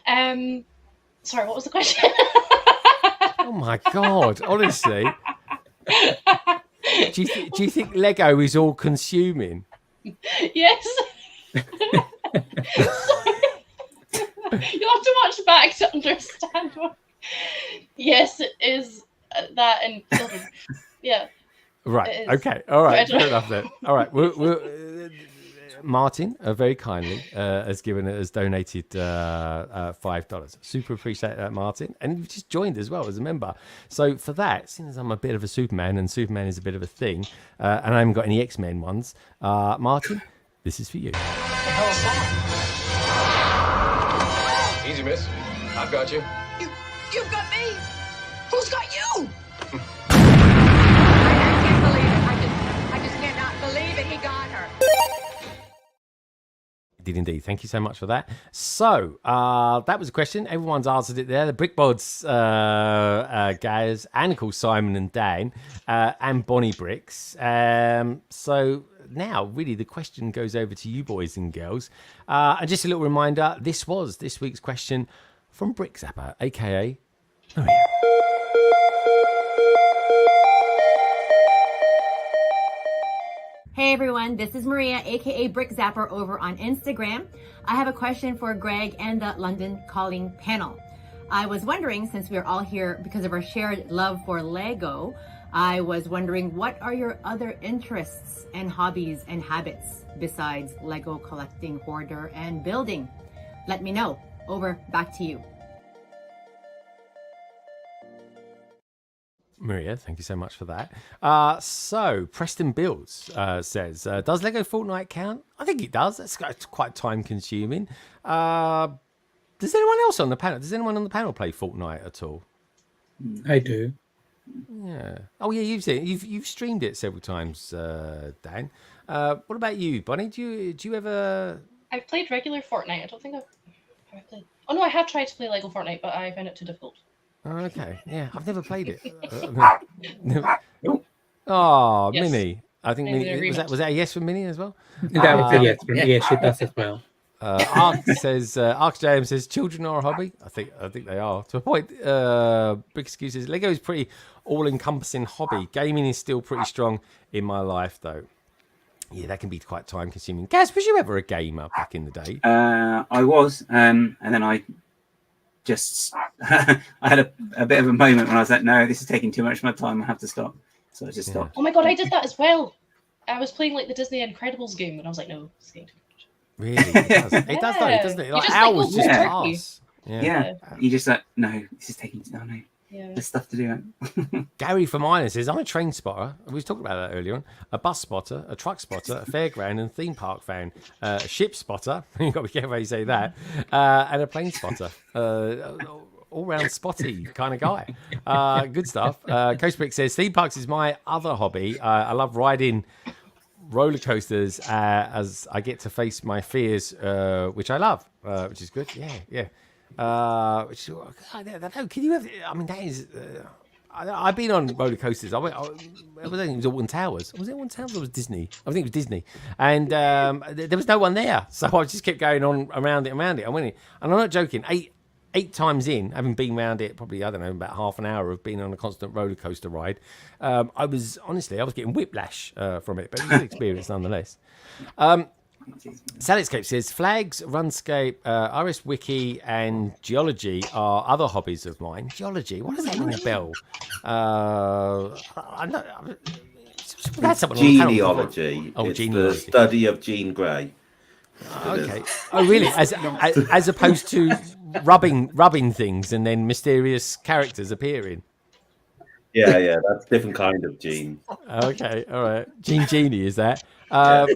thing. Sorry, what was the question? Oh my God, honestly. Do you think Lego is all-consuming? Yes. Sorry. You'll have to watch back to understand what. Yes, it is that and children. Yeah. Right. Okay. All right. Fair enough then. All right. Martin very kindly has donated $5. Super appreciate that, Martin. And you've just joined as well as a member. So for that, since I'm a bit of a Superman and Superman is a bit of a thing, and I haven't got any X-Men ones, Martin, this is for you. The hell is that? Easy, miss. I've got you. You've got me. Who's got you? I can't believe it. I just cannot believe it. He got her. Did indeed. Thank you so much for that. So that was a question. Everyone's answered it there. The Brickbods guys, and of course Simon and Dan, and Bonnie Bricks. So now, really, the question goes over to you boys and girls. And just a little reminder, this was this week's question from Brick Zapper, a.k.a. Maria. Hey everyone, this is Maria, aka Brick Zapper over on Instagram. I have a question for Greg and the London Calling panel. I was wondering, since we are all here because of our shared love for Lego, I was wondering, what are your other interests and hobbies and habits besides Lego collecting, hoarder, and building? Let me know. Over, back to you. Maria, thank you so much for that. So, Preston Bills says, does Lego Fortnite count? I think it does. It's quite time-consuming. Does anyone else on the panel? Does anyone on the panel play Fortnite at all? I do. Yeah. Oh, yeah. You've streamed it several times, Dan. What about you, Bonnie? Do you ever? I've played regular Fortnite. I don't think I've played. Oh no, I have tried to play Lego Fortnite, but I found it too difficult. Oh, okay. Yeah, I've never played it. Oh, yes. Minnie. I think Minnie, was that a yes from Minnie as well? That was a yes from me. Yes, she does as well. Ark James says children are a hobby. I think they are to a point. Big excuses. Lego is pretty all-encompassing hobby. Gaming is still pretty strong in my life, though. Yeah, that can be quite time-consuming. Gaz, was you ever a gamer back in the day? I was, and then I just I had a bit of a moment when I was like, no, this is taking too much of my time. I have to stop. So I just stopped. Oh my god, I did that as well. I was playing like the Disney Incredibles game, and I was like, no, it's getting too much. Really, it does. It does, though, doesn't it? Like hours just pass. Yeah. You just like, no, this is taking. No. Yeah. There's stuff to do. Gary from Ireland says, I'm a train spotter. We was talking about that earlier on. A bus spotter, a truck spotter, a fairground and theme park fan, a ship spotter. You've got to be careful how you say that. And a plane spotter. All-round spotty kind of guy. Good stuff. Coast Brick says, theme parks is my other hobby. I love riding roller coasters as I get to face my fears, which I love, which is good. Yeah. Which I don't know. Can you have? I mean, that is. I've been on roller coasters. I think it was Alton Towers. Was it Alton Towers or was it Disney? I think it was Disney. And there was no one there, so I just kept going on around it. I went in, and I'm not joking. 8 times in, having been around it probably, I don't know, about half an hour of being on a constant roller coaster ride, I was getting whiplash from it, but it was a good experience nonetheless. Salitscape says flags, runscape, RS Wiki, and geology are other hobbies of mine. Geology, what does that ring a bell? I know. That's someone on the panel before. Genealogy. Oh, it's genealogy. the study of Jean Grey. Okay. Oh, really? As opposed to rubbing things and then mysterious characters appearing. Yeah, that's a different kind of Jean. Okay, all right. Genie, is that? What?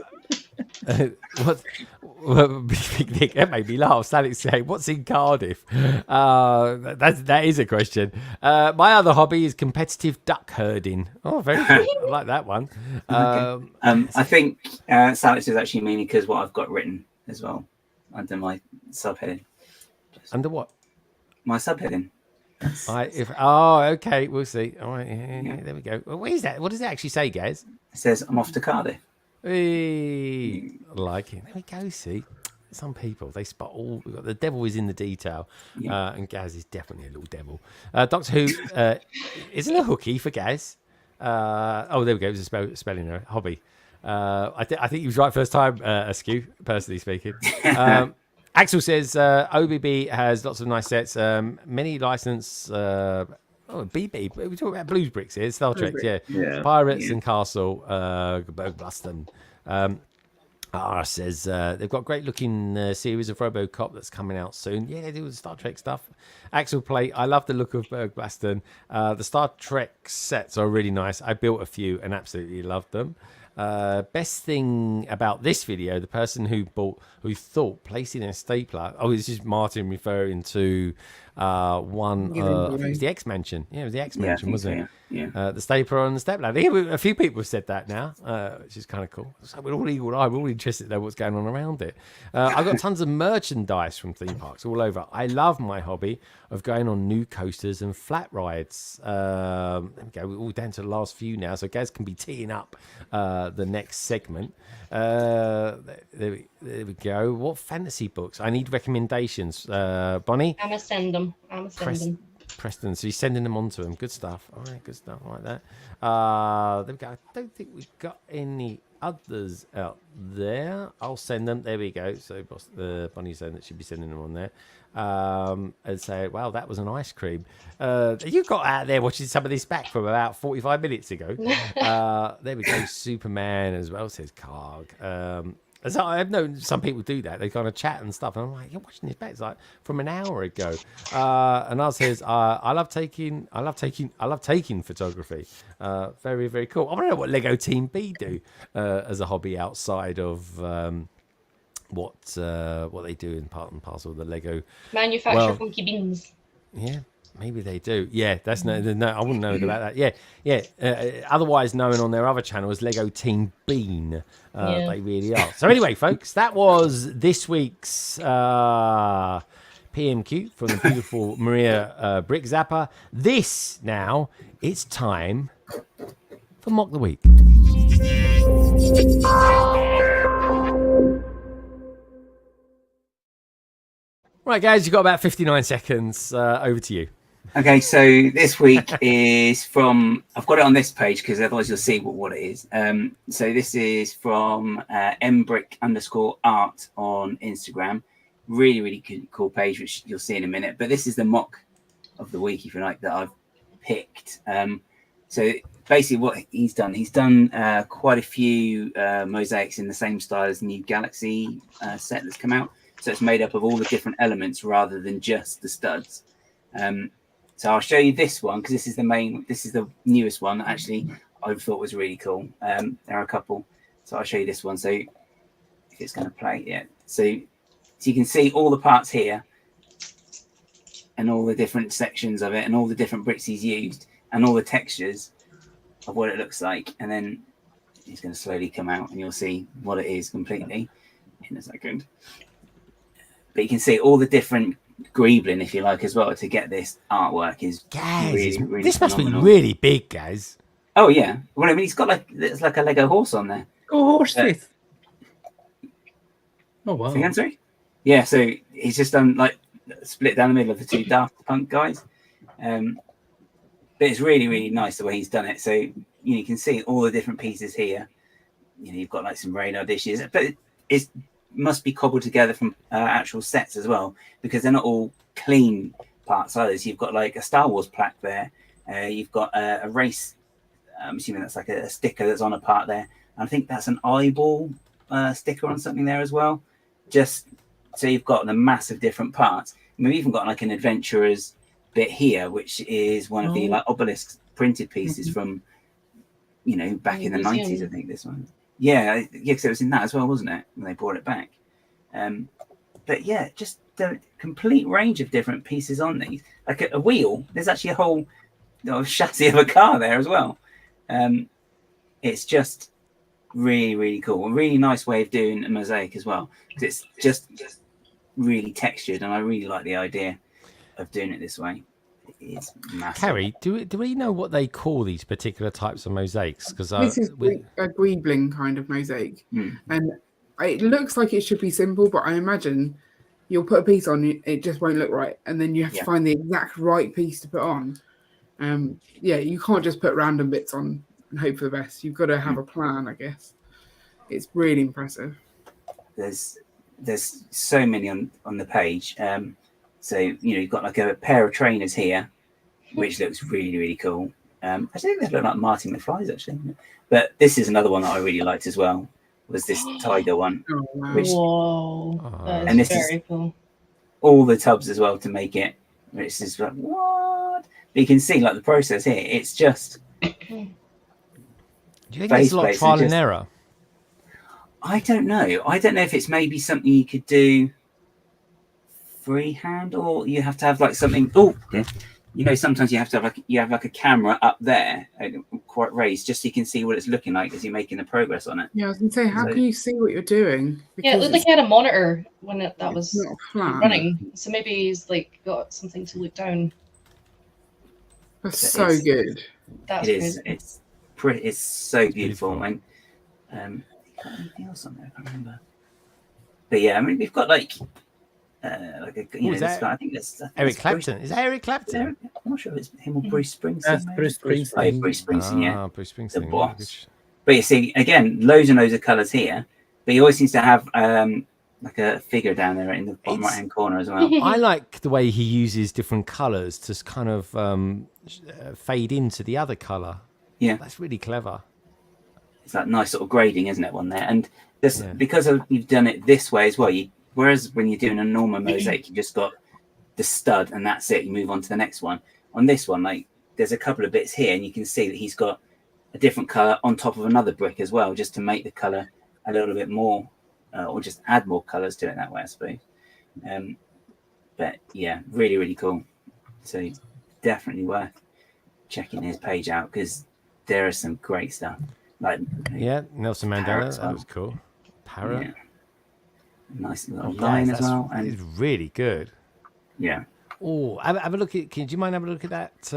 Big Nick, that made me laugh. Alex saying, "What's in Cardiff?" That is a question. My other hobby is competitive duck herding. Oh, very good. I like that one. I think Salix is actually mainly because what I've got written as well under my subheading. Under what? My subheading. Okay, we'll see. All right, yeah, there we go. Well, where is that? What does it actually say, guys? It says I'm off to Cardiff. Hey, I like it. There we go. See, some people they spot all. The devil is in the detail, and Gaz is definitely a little devil. Doctor Who isn't a hooky for Gaz. There we go. It was a spelling error. Hobby. I think he was right first time. Askew, personally speaking. Axel says OBB has lots of nice sets. Many license. BB. We're talking about Blues Bricks here. Star Trek, yeah. Pirates and Castle. Boston. Says they've got a great looking series of RoboCop that's coming out soon. Yeah, they do the Star Trek stuff. Axel Plate. I love the look of Bergbaston. The Star Trek sets are really nice. I built a few and absolutely loved them. Best thing about this video, the person who thought placing a stapler. Oh, this is Martin referring to one. I think it was the X Mansion. Yeah, it was the X Mansion, wasn't it? Yeah. The stapler on the stepladder. Yeah, a few people have said that now, which is kind of cool. So we're all eagle eye. We're all interested to know what's going on around it. I've got tons of merchandise from theme parks all over. I love my hobby of going on new coasters and flat rides. There we go. We're all down to the last few now, so Gaz can be teeing up the next segment. There we go. What fantasy books? I need recommendations. Bonnie? I'm going to send them. Preston, so you're sending them on to him. Good stuff. All right, good stuff like that. There we go. I don't think we've got any others out there. I'll send them. There we go. So Bonnie's saying that she'll be sending them on there. And say, wow, that was an ice cream. You got out there watching some of this back from about 45 minutes ago. There we go. Superman as well, says Carg. So I've known some people do that. They kind of chat and stuff. And I'm like, you're watching this back. It's like from an hour ago. And I says, I love taking photography. Very, very cool. I want to know what Lego Team B do as a hobby outside of what they do in part and parcel of the Lego manufacture funky beans. Yeah, maybe they do. Yeah, that's no. I wouldn't know about that. Yeah. Otherwise known on their other channel as Lego Team Bean. They really are. So anyway, folks, that was this week's PMQ from the beautiful Maria Brick Zapper. This now, it's time for Mock the Week. Right, guys, you've got about 59 seconds. Over to you. Okay, so this week is from, I've got it on this page because otherwise you'll see what it is. So this is from mbrick_art on Instagram. Really, really cool page, which you'll see in a minute. But this is the mock of the week, if you like, that I've picked. So basically what he's done quite a few mosaics in the same style as the new Galaxy set that's come out. So it's made up of all the different elements rather than just the studs. So I'll show you this one because this is the newest one that actually I thought was really cool. There are a couple. So I'll show you this one. So if it's going to play, yeah. So you can see all the parts here and all the different sections of it and all the different bricks he's used and all the textures of what it looks like. And then it's going to slowly come out and you'll see what it is completely in a second. But you can see all the different greebling, if you like, as well, to get this artwork is really this phenomenal. Must be really big, guys. Oh yeah. Well, I mean, he's got it's like a Lego horse on there. Oh, horses. Oh wow. Sorry? Yeah. So he's just done like split down the middle of the two Daft Punk guys. But it's really, really nice the way he's done it. So you can see all the different pieces here. You've got like some radar dishes, but it must be cobbled together from actual sets as well, because they're not all clean parts either. So you've got like a Star Wars plaque there. You've got a race. I'm assuming that's like a sticker that's on a part there. I think that's an eyeball sticker on something there as well. Just so you've got the massive different parts. And we've even got like an adventurer's bit here, which is one of the like obelisk printed pieces from, back in the 90s, I think this one. Yeah, because it was in that as well, wasn't it, when they brought it back? But yeah, just the complete range of different pieces on these. Like a wheel, there's actually a whole chassis of a car there as well. It's just really, really cool. A really nice way of doing a mosaic as well, because it's just really textured, and I really like the idea of doing it this way. It's massive. Carrie, do we know what they call these particular types of mosaics? Because this is a greebling kind of mosaic, and it looks like it should be simple, but I imagine you'll put a piece on, it just won't look right, and then you have to find the exact right piece to put on. You can't just put random bits on and hope for the best. You've got to have a plan, I guess. It's really impressive. There's so many on the page. So you've got like a pair of trainers here, which looks really, really cool. I think they look like Marty McFly's actually. But this is another one that I really liked as well. Was this tiger one? That is very cool. All the tubs as well to make it. Which is like what? But you can see like the process here. It's just. Do you think there's a lot of trial and error? I don't know. I don't know if it's maybe something you could do freehand, or you have to have like something. Sometimes you have to have like a camera up there, quite raised, just so you can see what it's looking like as you're making the progress on it. Yeah, I was gonna say, how can you see what you're doing? Because it looked like he had a monitor when that was not running. So maybe he's like got something to look down. That's so good. That's it is. It's pretty. It's so beautiful. And anything else on there? I can't remember. But yeah, I mean, we've got like a this guy. I think that's Eric Clapton. Is that Eric Clapton? I'm not sure if it's him or Bruce Springsteen. That's Bruce Springsteen. Bruce Springsteen, yeah. Bruce Springsteen. The boss. But you see, again, loads and loads of colours here. But he always seems to have like a figure down there in the bottom right-hand corner as well. I like the way he uses different colours to kind of fade into the other colour. Yeah. That's really clever. It's that nice sort of grading, isn't it, on there? And because you've done it this way as well, whereas when you're doing a normal mosaic, you just got the stud and that's it. You move on to the next one. On this one, like there's a couple of bits here, and you can see that he's got a different color on top of another brick as well, just to make the color a little bit more, or just add more colors to it that way, I suppose. But yeah, really, really cool. So definitely worth checking his page out, because there is some great stuff. Like Nelson Mandela, that was cool. Parrot. Yeah. Nice little line as well. And it's really good. Yeah. Oh, have a look at. Do you mind having a look at that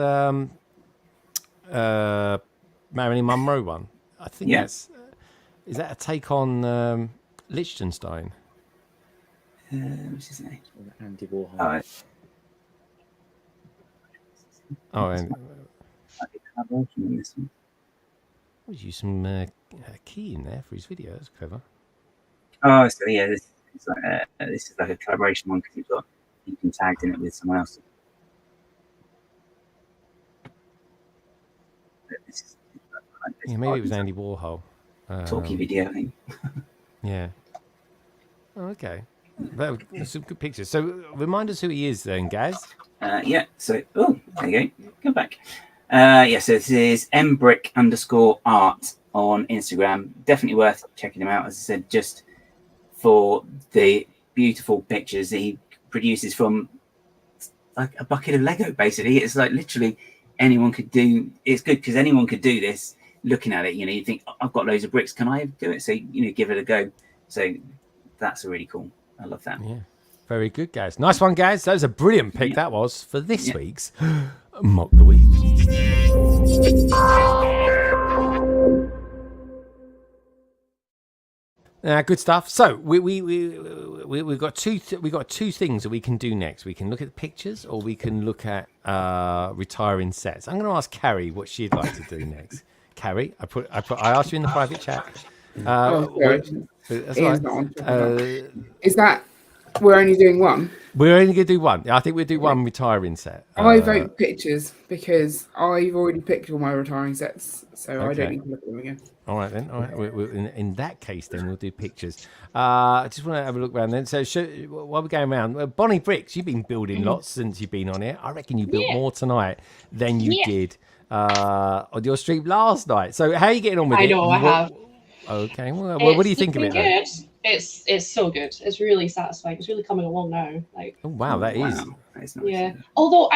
Marilyn Monroe one? I think that's. Is that a take on Liechtenstein? What's his name? Andy Warhol. And this one. Use some key in there for his video. That's clever. Oh, so yeah, this is like a collaboration one, because you can tag in it with someone else. Maybe it was Andy Warhol. Talkie video, I think. Yeah. Oh, okay. Some good pictures. So remind us who he is then, guys. So there you go. Come back. So this is mbrick_art on Instagram. Definitely worth checking him out, as I said, just for the beautiful pictures that he produces from like a bucket of Lego, basically. It's like literally anyone could do. It's good because anyone could do this. Looking at it, you think, I've got loads of bricks, can I do it? So give it a go. So that's really cool. I love that. Yeah, very good, guys. Nice one, guys. That was a brilliant pick. That was for this week's Mock the Week. Good stuff. So we've got two things that we can do next. We can look at the pictures, or we can look at retiring sets. I'm going to ask Carrie what she'd like to do next. Carrie, I asked you in the private chat. Sorry. That's Ian's right. not on top of that. Is that we're only doing one? We're only going to do one. I think we'll do one retiring set. I vote pictures because I've already picked all my retiring sets, so I don't need to look at them again. All right then. All right. In that case, then we'll do pictures. I just want to have a look around then. So while we're going around, Bonnie Bricks, you've been building lots since you've been on here. I reckon you built more tonight than you did on your stream last night. So how are you getting on with it? I know, I have. Okay. Well, what do you think of it? Good. It's so good. It's really satisfying. It's really coming along now. Like, oh wow, that is. Nice. Yeah. Although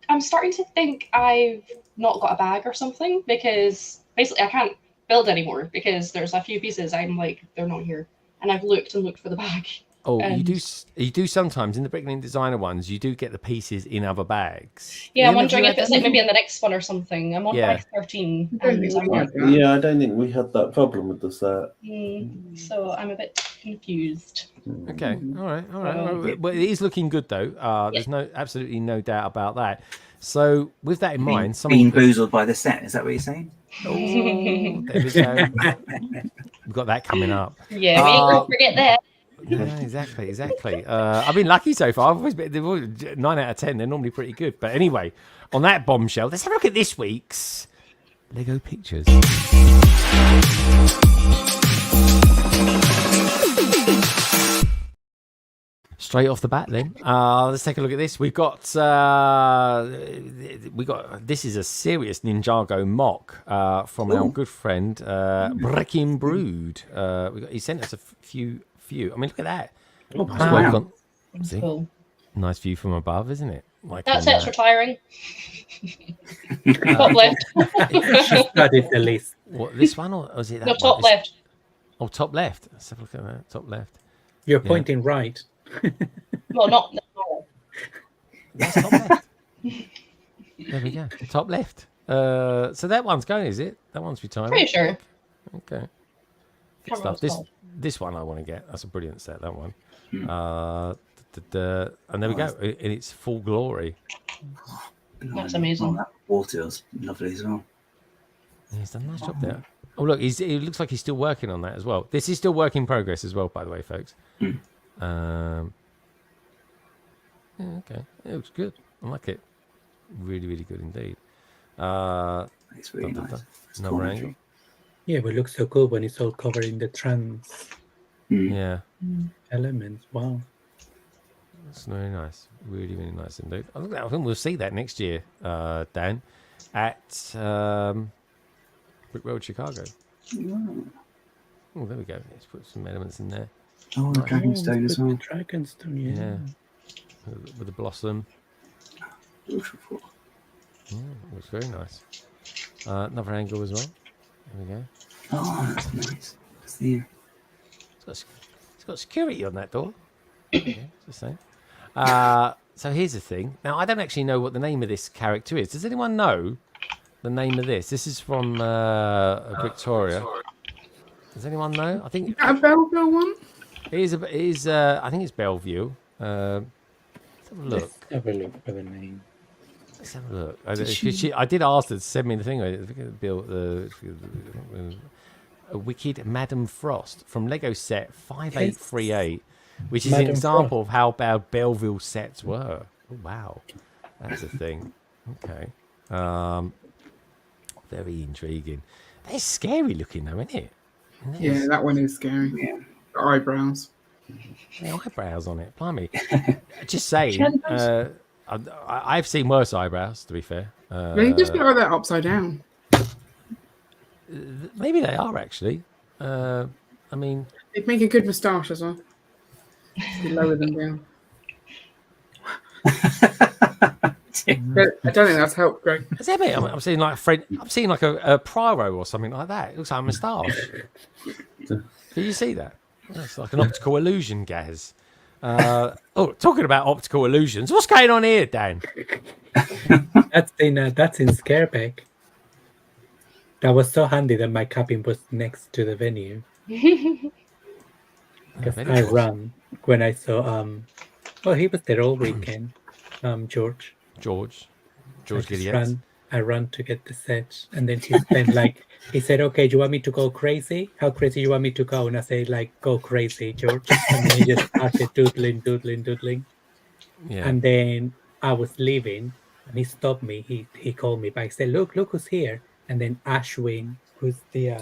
I'm starting to think I've not got a bag or something, because basically I can't build anymore because there's a few pieces I'm like, they're not here, and I've looked and looked for the bag. Oh, you do sometimes in the Bricklink Designer ones. You do get the pieces in other bags. Yeah, I'm wondering if it's like maybe in the next one or something. I'm on bag 13. Yeah, I don't think we had that problem with the set. So I'm a bit confused. Okay, all right. Well, it is looking good though. There's absolutely no doubt about that. So with that in mind, being boozled by the set. Is that what you're saying? Oh, there we go. We've got that coming up. Yeah, we ain't gonna forget that. Yeah, exactly. I've been lucky so far. I've always been 9 out of 10. They're normally pretty good. But anyway, on that bombshell, let's have a look at this week's Lego pictures. Straight off the bat, then, let's take a look at this. We've got this is a serious Ninjago mock from our good friend Breckin Brood. He sent us a few. I mean, look at that. Oh, wow. See? Cool. Nice view from above, isn't it? Like that set's retiring. Top left. That is the list. What, this one, or is it that No, one? top left. Oh, top left. Let's have a look at that. Top left. You're pointing right. Well, not. That's top left. There we go. Top left. So that one's going, is it? That one's retiring. Pretty sure. Okay. Good stuff. This one I want to get. That's a brilliant set. That one. And there we go. In its full glory. That's amazing. Oh, that water was lovely as well. Yeah, he's done a nice job there. Oh look, it looks like he's still working on that as well. This is still work in progress as well, by the way, folks. Yeah, okay. It looks good. I like it. Really, really good indeed. It's really nice. Another angle. Yeah, but it looks so cool when it's all covered in the trans elements. Wow. That's very nice. Really, really nice indeed. I think we'll see that next year, Dan, at Brick Road, Chicago. Oh, there we go. Let's put some elements in there. Oh, the Dragonstone as well. Dragonstone, yeah. With the blossom. Beautiful. Yeah, looks very nice. Another angle as well. There we go. Oh, that's nice. See. It's got security on that door. Okay, just saying. So here's the thing. Now, I don't actually know what the name of this character is. Does anyone know the name of this? This is from Victoria. Does anyone know? I think Is that a Belleville one? It is. I think it's Bellevue. Let's have a look. Let's have a look for the name. Let's have a look. I did ask her to send me the thing. A Wicked Madam Frost from Lego set 5838, which is an example of how bad Belleville sets were. Oh, wow, that's a thing. Okay, very intriguing. They're scary looking though, isn't it? Yeah, that one is scary. Yeah. The eyebrows. The eyebrows on it, blimey. Just saying. I've seen worse eyebrows, to be fair. They just look like they're upside down. Maybe they are actually. I mean, They'd make a good moustache as well. You lower them down. But I don't think that's helped, Greg. is that it? I'm seeing like a friend. I'm seeing like a Priro or something like that. It looks like a moustache. Did you see that? It's like an optical illusion, Gaz. Talking about optical illusions, what's going on here, Dan? That's in Scareback. That was so handy that my cabin was next to the venue. Because I ran when I saw well, he was there all weekend. George Gideon. I ran to get the set, and then he spent like he said, "Okay, do you want me to go crazy? How crazy you want me to go?" And I said, "Like, go crazy, George." And then he just started doodling. Yeah. And then I was leaving, and he stopped me. He called me back. He said, "Look who's here!" And then Ashwin, who's the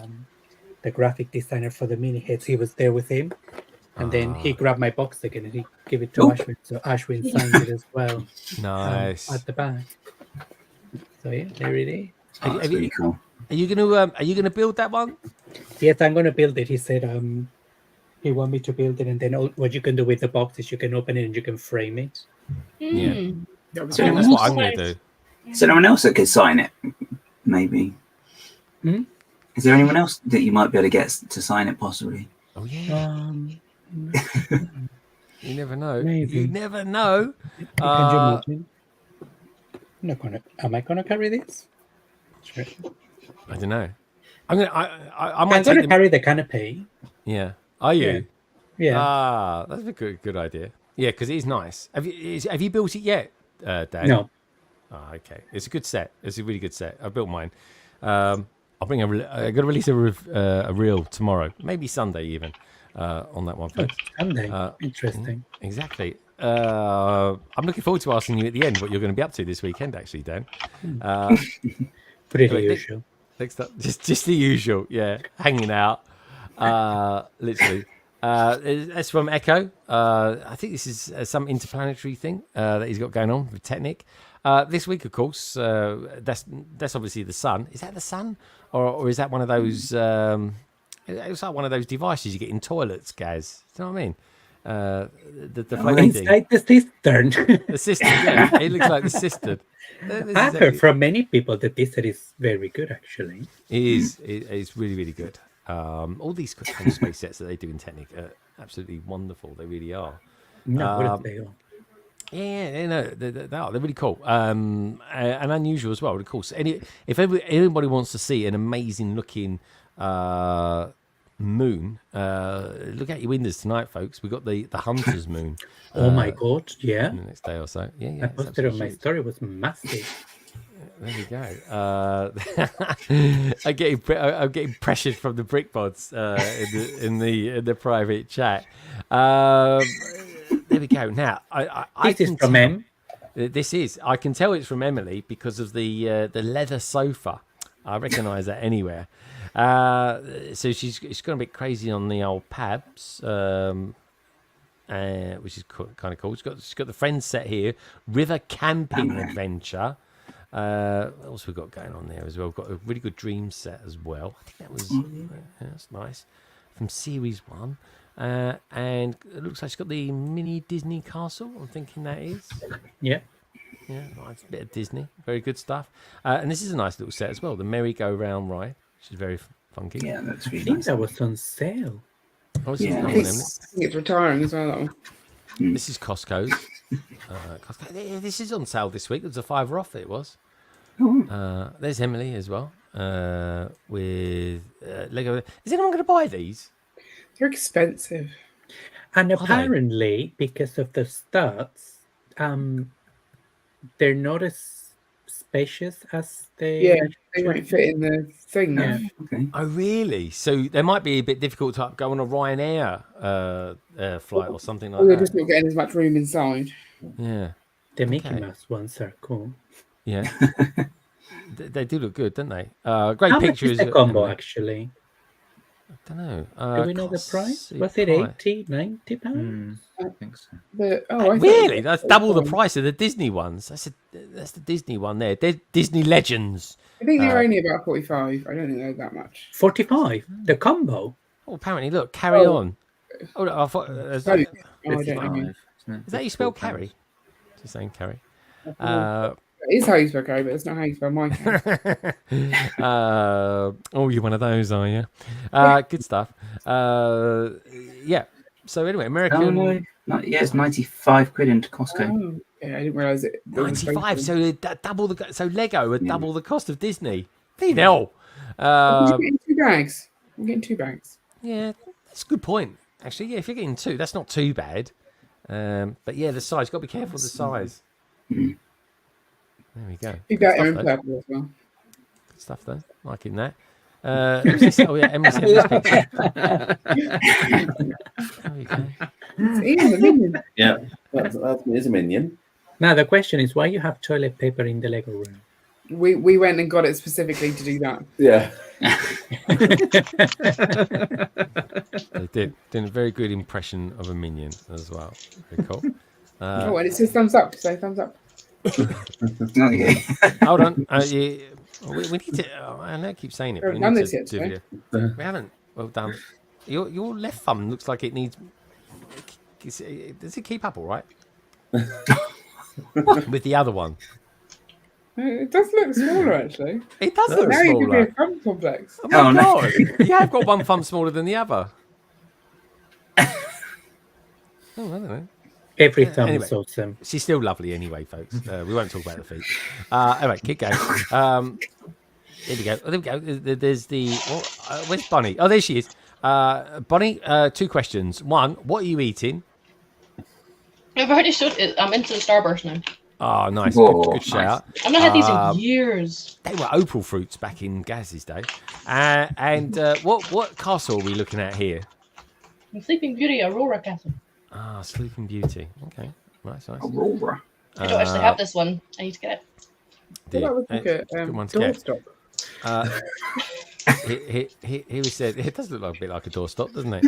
graphic designer for the mini heads, he was there with him. And then he grabbed my box again and he gave it to Ashwin. So Ashwin signed it as well. Nice. At the back. So yeah, there it is. That's really cool. Are you gonna build that one? Yes, I'm gonna build it. He said he want me to build it, and then what you can do with the box is you can open it and you can frame it. Yeah. So that's what I'm gonna do. Is there anyone else that could sign it? Maybe. Hmm? Is there anyone else that you might be able to get to sign it possibly? Oh yeah. You never know. Maybe. You never know. Can you imagine? Am I gonna carry this? Sure. I don't know. I'm I'm gonna carry the canopy. Yeah. Are you? Yeah. Ah, that's a good idea. Yeah, because it is nice. Have you built it yet, Dan? No. Oh, okay. It's a good set. It's a really good set. I built mine. I'll bring I'm going to release a reel tomorrow, maybe Sunday even, on that one, folks. Sunday. Interesting. Exactly. I'm looking forward to asking you at the end what you're going to be up to this weekend, actually, Dan. Pretty usual. Next up, just the usual. Yeah, hanging out. Literally. That's from Echo. I think this is some interplanetary thing that he's got going on with Technic. This week, of course, that's obviously the sun. Is that the sun, or is that one of those? It's like one of those devices you get in toilets, Gaz. Do you know what I mean? The floaty thing. Inside the cistern. The cistern. Yeah, it looks like the cistern. I've heard from many people that this set is very good, actually. It is. It's really, really good. All these kind of space sets that they do in Technic are absolutely wonderful. They really are. No, what if they are? Yeah, no, they're really cool and unusual as well. Of course, if anybody wants to see an amazing looking moon, look out your windows tonight, folks. We've got the Hunter's moon. Oh my god! Yeah, in the next day or so. Yeah. I posted on my story. It was massive. There we go. I'm getting pressured from the brick mods in the private chat. There we go. Now, This is from Em. This is. I can tell it's from Emily because of the leather sofa. I recognise that anywhere. So she's gone a bit crazy on the old Pabs, which is kind of cool. She's got the Friends set here, River Camping Adventure. What else we got going on there as well? We've got a really good Dream set as well. I think that was that's nice from Series 1. And it looks like she's got the mini Disney castle. I'm thinking that is. Yeah. Yeah, nice bit of Disney. Very good stuff. And this is a nice little set as well. The merry-go-round ride, which is very funky. Yeah, that's really I think nice. that was on sale. Oh, I think it's retiring as well. That one. This is Costco's. Costco. This is on sale this week. It was a $5 off. It was. There's Emily as well with Lego. Is anyone going to buy these? They're expensive. And apparently, because of the studs, they're not as spacious as they. Yeah, they won't fit in the thing. Yeah. Okay. Oh, really? So they might be a bit difficult to go on a Ryanair flight or something like They're that. just not getting as much room inside. Yeah. The Mickey Okay. Mouse ones are cool. Yeah. They do look good, don't they? Great How much pictures. is the combo, actually? I don't know. Do we know the price? see Was it price. 80, 90 pounds? I think so. I thought Really? it was That's double the 45. price of the Disney ones. That's the Disney one there. They're Disney Legends. I think they're only about 45. I don't think they're that much. 45? The combo? Oh, apparently, look, carry on. Oh, no, I thought, is Oh, that I don't know. 55, isn't it? how you spell carry? Just saying carry. Uh, It is how you spell carry, but it's not how you spell my carry. oh, you're one of those, are you? Good stuff. Yeah. So anyway, American. Oh, no. Yeah, it's 95 quid into Costco. Oh, yeah, I didn't realise it. 95. So they double the. So Lego would double the cost of Disney. Hell. I'm getting 2 bags. I'm getting 2 bags. Yeah, that's a good point. Actually, yeah, if you're getting 2, that's not too bad. But yeah, the size. Got to be careful of the size. There we go. You Good got stuff, Aaron though. purple as well. Good stuff, though. Liking that. Who's this? Oh, yeah, Emily sent this picture. There we go. It's Ian the minion. Yeah, that's me as a minion. Now the question is, why you have toilet paper in the Lego room? We went and got it specifically to do that. Yeah. They did. Doing a very good impression of a minion as well. Very cool. Oh, and it says thumbs up. So thumbs up. Okay. Hold on. We need to. I know I keep saying it. We But we haven't need done to this do yet, video. We haven't. Well done. Your left thumb looks like it needs. Does it keep up all right? With the other one. It does look smaller, actually. It does look Now you give me smaller. a thumb complex. Oh my god! You have got one thumb smaller than the other. Oh, I don't know. Every thumb Anyway. is awesome. She's still lovely anyway, folks. We won't talk about the feet. Anyway, keep going. Here we go. Oh, there we go. There's the... where's Bonnie? Oh, there she is. Bonnie, 2 questions. 1, what are you eating? I've already showed it. I'm into the Starburst now. Oh, nice. Whoa, Good shout. I've not had these in years. They were opal fruits back in Gaz's day. And what castle are we looking at here? The Sleeping Beauty Aurora Castle. Ah, Sleeping Beauty. Okay. Nice. Aurora. I don't actually have this one. I need to get it. Dear. That was like a Good one to get. doorstop. He said it does look like a bit like a doorstop, doesn't it?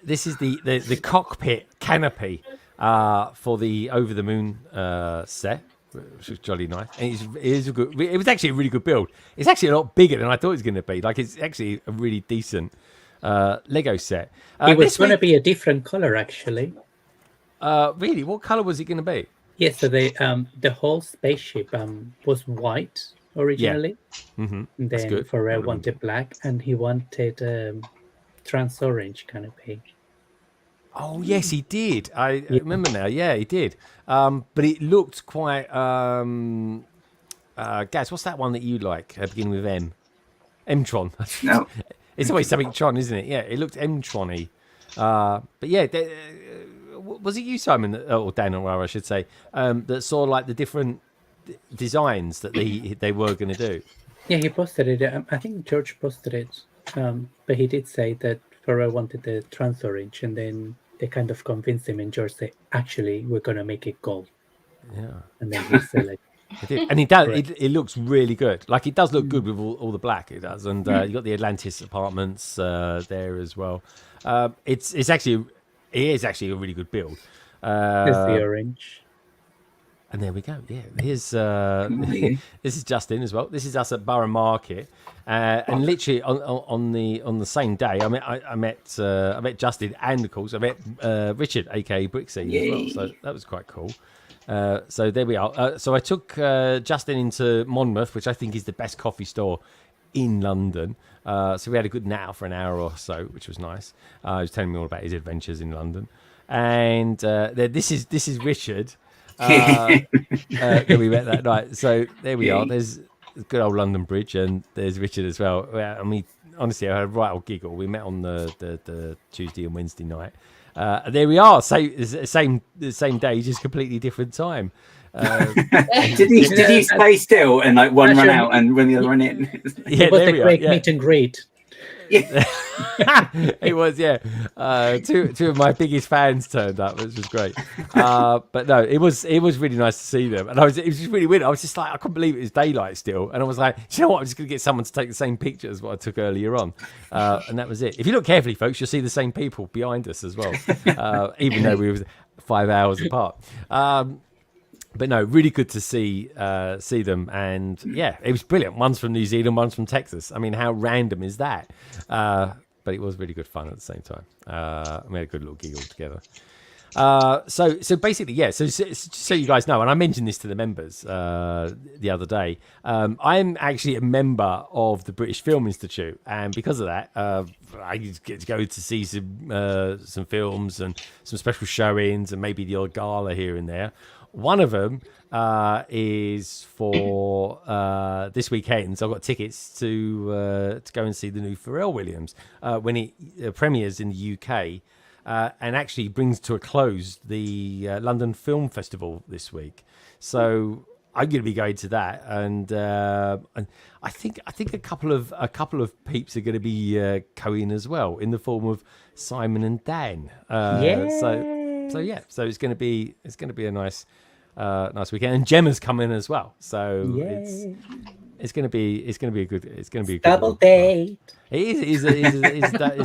This is the cockpit canopy for the Over the Moon set, which was jolly nice. And it was actually a really good build. It's actually a lot bigger than I thought it was going to be. Like, it's actually a really decent Lego set. It was going to be a different color, actually. Really, what color was it going to be? Yes, so the whole spaceship was white originally. Mm-hmm. And That's then good. Pharrell wanted black, and he wanted trans orange canopy. Oh yes, he did. I remember now. Yeah, he did. But it looked quite. Gaz, what's that one that you like? Beginning with M. M-tron. No. It's always something Tron, isn't it? Yeah, it looked M-tron-y. But yeah, was it you, Simon, or Dan, or I should say, that saw like the different designs that they were going to do? Yeah, he posted it. I think George posted it, but he did say that Pharrell wanted the trans orange, and then they kind of convinced him, and George said, "Actually, we're going to make it gold." Yeah, and then he said, like. It did. And it does. It looks really good. Like, it does look good with all the black. It does, and you got the Atlantis apartments there as well. It is actually a really good build. There's the orange. And there we go. Yeah, here's this is Justin as well. This is us at Borough Market, and literally on the same day, I met Justin, and of course I met Richard, aka Brixie, as well. So that was quite cool. So there we are. So I took Justin into Monmouth, which I think is the best coffee store in London. So we had a good natter for an hour or so, which was nice. He was telling me all about his adventures in London. And this is Richard that we met that night. So there we are. There's good old London Bridge, and there's Richard as well. I mean, honestly, I had a right old giggle. We met on the Tuesday and Wednesday night. There we are, same day, just completely different time. Did you stay still and like one run out and when the other run in? Yeah, it was a great meet and greet. Yeah. It was, yeah. Two of my biggest fans turned up, which was great. But no, it was really nice to see them, and it was just really weird. I was just like, I couldn't believe it was daylight still, and I was like, do you know what? I'm just gonna get someone to take the same picture as what I took earlier on, and that was it. If you look carefully, folks, you'll see the same people behind us as well, even though we were 5 hours apart. But no, really good to see them, and yeah, it was brilliant. One's from New Zealand, one's from Texas. I mean, how random is that? But it was really good fun at the same time. We had a good little giggle together. So basically, yeah. So you guys know, and I mentioned this to the members the other day. I'm actually a member of the British Film Institute, and because of that, I get to go to see some films and some special showings, and maybe the odd gala here and there. one of them is for this weekend. So I've got tickets to go and see the new Pharrell Williams when it premieres in the UK. And actually brings to a close the London Film Festival this week. So I'm going to be going to that, and I think a couple of peeps are going to be going as well in the form of Simon and Dan. So it's going to be a nice weekend, and Gemma's coming as well. So it's going to be a good double date. It is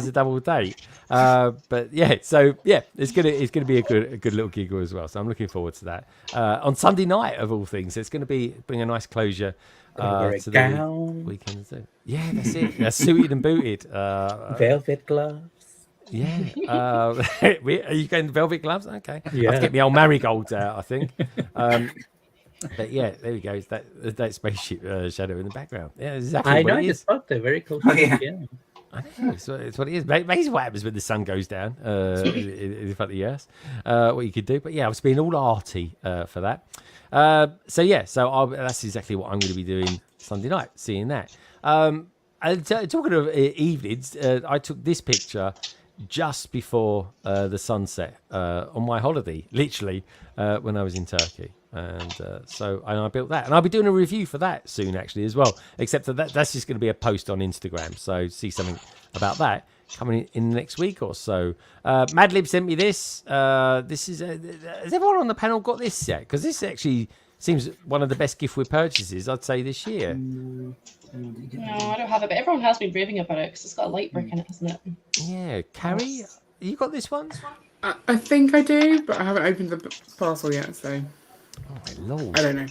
a double date. But yeah, so yeah, it's gonna be a good little giggle as well. So I'm looking forward to that on Sunday night of all things. It's going to bring a nice closure to the weekend. Yeah, that's it. Suited and booted. Velvet gloves. Yeah. Are you going to velvet gloves? Okay. Yeah. I have to get my old marigolds out, I think. But yeah, there we go. It's that spaceship shadow in the background. Yeah, exactly. I know. I just thought they're very cool. Oh, yeah. I know. It's what it is. Amazing what happens when the sun goes down in front of the Earth. What you could do. But yeah, I was being all arty for that. So that's exactly what I'm going to be doing Sunday night, seeing that. And talking of evenings, I took this picture just before the sunset on my holiday, literally when I was in Turkey. And I built that, and I'll be doing a review for that soon actually as well, except that's just going to be a post on Instagram, so see something about that coming in the next week or so. Madlib sent me this. This is has everyone on the panel got this yet? Because this actually seems one of the best gift with purchases I'd say this year. No, I don't have it, but everyone has been raving about it because it's got a light brick in it, hasn't it? Yeah, Carrie, you got this one? I think I do, but I haven't opened the parcel yet, so oh my lord, I don't know.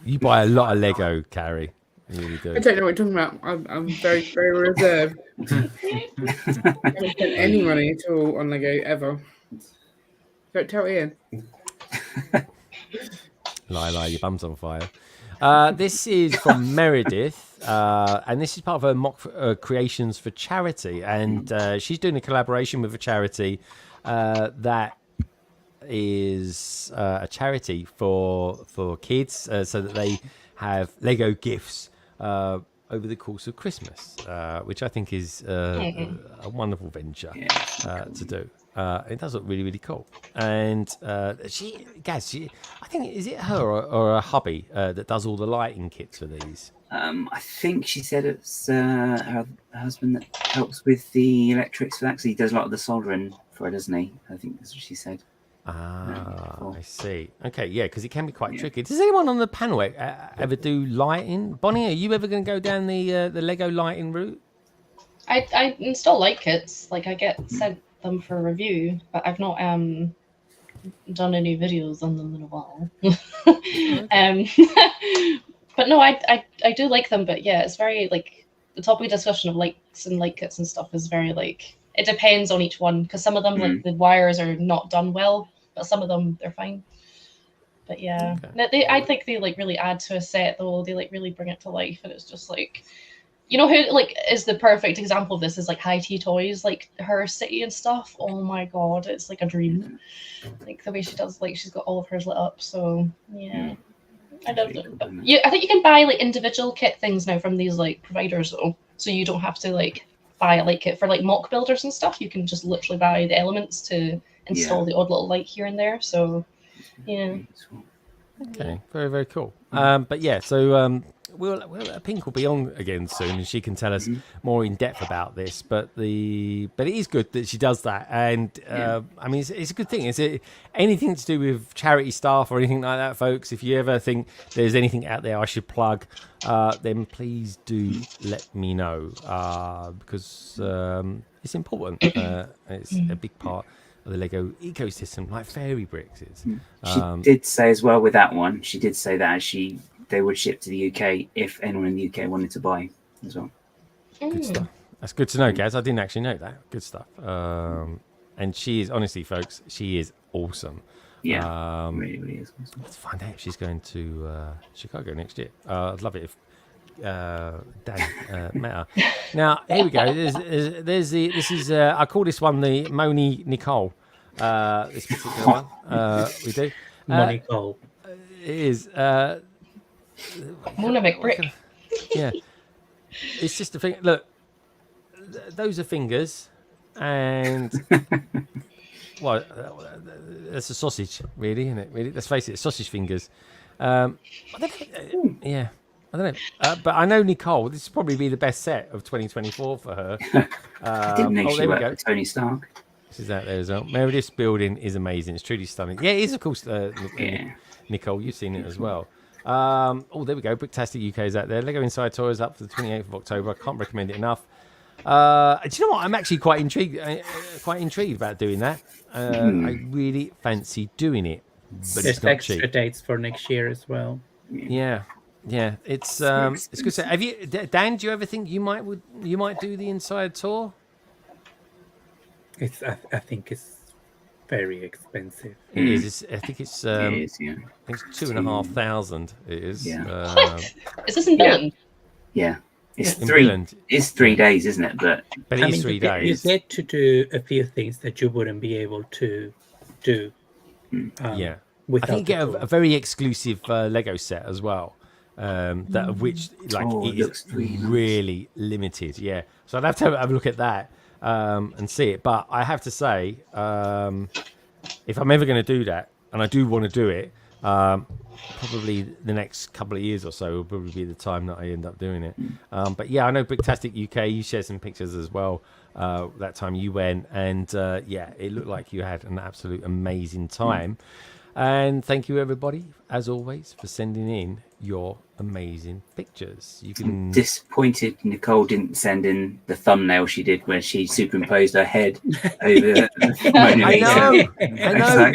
You buy a lot of Lego, Carrie. You really do. I don't know what you're talking about. I'm very, very reserved. I haven't spent any money at all on Lego ever. Don't tell Ian. Lie, your bum's on fire. This is from Meredith, and this is part of her mock creations for charity, and she's doing a collaboration with a charity that is a charity for kids, so that they have Lego gifts over the course of Christmas, which I think is a wonderful venture to do. It does look really, really cool. And Gaz, I think, is it her or a hubby that does all the lighting kits for these? I think she said it's her husband that helps with the electrics for that, because he does a lot of the soldering for it, doesn't he? I think that's what she said. I see. Okay, yeah, because it can be quite tricky. Does anyone on the panel ever do lighting? Bonnie, are you ever going to go down the Lego lighting route? I install light kits. Like, I get sent them for review, but I've not done any videos on them in a while. But no, I do like them. But yeah, it's very like the topic discussion of lights and light kits and stuff is very like, it depends on each one, because some of them like the wires are not done well, but some of them they're fine. But yeah, I think they like really add to a set though. They like really bring it to life, and it's just like, you know who like is the perfect example of this is like High Tea Toys, like her city and stuff. Oh my god, it's like a dream. Like the way she does, like she's got all of hers lit up. So yeah, I love them. But I think you can buy like individual kit things now from these like providers though, so you don't have to like buy a light kit for like mock builders and stuff. You can just literally buy the elements to install the odd little light here and there. So yeah. Okay, very, very cool. But yeah, so Pink will be on again soon, and she can tell us more in depth about this. But it is good that she does that, and I mean, it's a good thing. Is it anything to do with charity staff or anything like that, folks? If you ever think there's anything out there I should plug, then please do let me know, because it's important. It's a big part of the Lego ecosystem, like Fairy Bricks is. She did say as well with that one, she did say that they would ship to the UK if anyone in the UK wanted to buy as well. Good stuff. That's good to know, Gaz. I didn't actually know that. Good stuff. And she is, honestly, folks, she is awesome. Yeah, really is awesome. Let's find out if she's going to Chicago next year. I'd love it if Dan met her. Now, here we go. This is I call this one the Moni Nicole. This particular one we do. Nicole. It is. Mona McBrick. Yeah. It's just a thing. Look, those are fingers, and well, that's a sausage, really, isn't it? Really, let's face it, sausage fingers. I don't know, yeah, I don't know, but I know Nicole. This will probably be the best set of 2024 for her. I didn't know she there we worked go. for Tony Stark. This is out there as well. Meredith's building is amazing. It's truly stunning. Yeah, it is, of course. Nicole, you've seen it as well. There we go. Bricktastic UK is out there. Lego Inside Tour is up for the 28th of October. I can't recommend it enough. Do you know what? I'm actually quite intrigued about doing that. I really fancy doing it, but There's it's not extra cheap. dates for next year as well. Yeah, it's good. So, have you, Dan? Do you ever think you might do the Inside Tour? I think it's very expensive. It is. I think it's. It is, yeah. I think it's 2,500. It is. Yeah. What? Is this in Billund? Yeah. It's In three. Billund. It's 3 days, isn't it? But it is 3 You days. get to do a few things that you wouldn't be able to do. Yeah. I Without think you get the a very exclusive Lego set as well. That of which it is really limited. Yeah. So I'd have to have a look at that and see it. But I have to say, if I'm ever going to do that, and I do want to do it, probably the next couple of years or so will probably be the time that I end up doing it. But yeah, I know Bricktastic UK, you shared some pictures as well that time you went, and yeah, it looked like you had an absolute amazing time. And thank you everybody, as always, for sending in your amazing pictures. You can disappointed Nicole didn't send in the thumbnail she did where she superimposed her head over Mona Lisa. I know.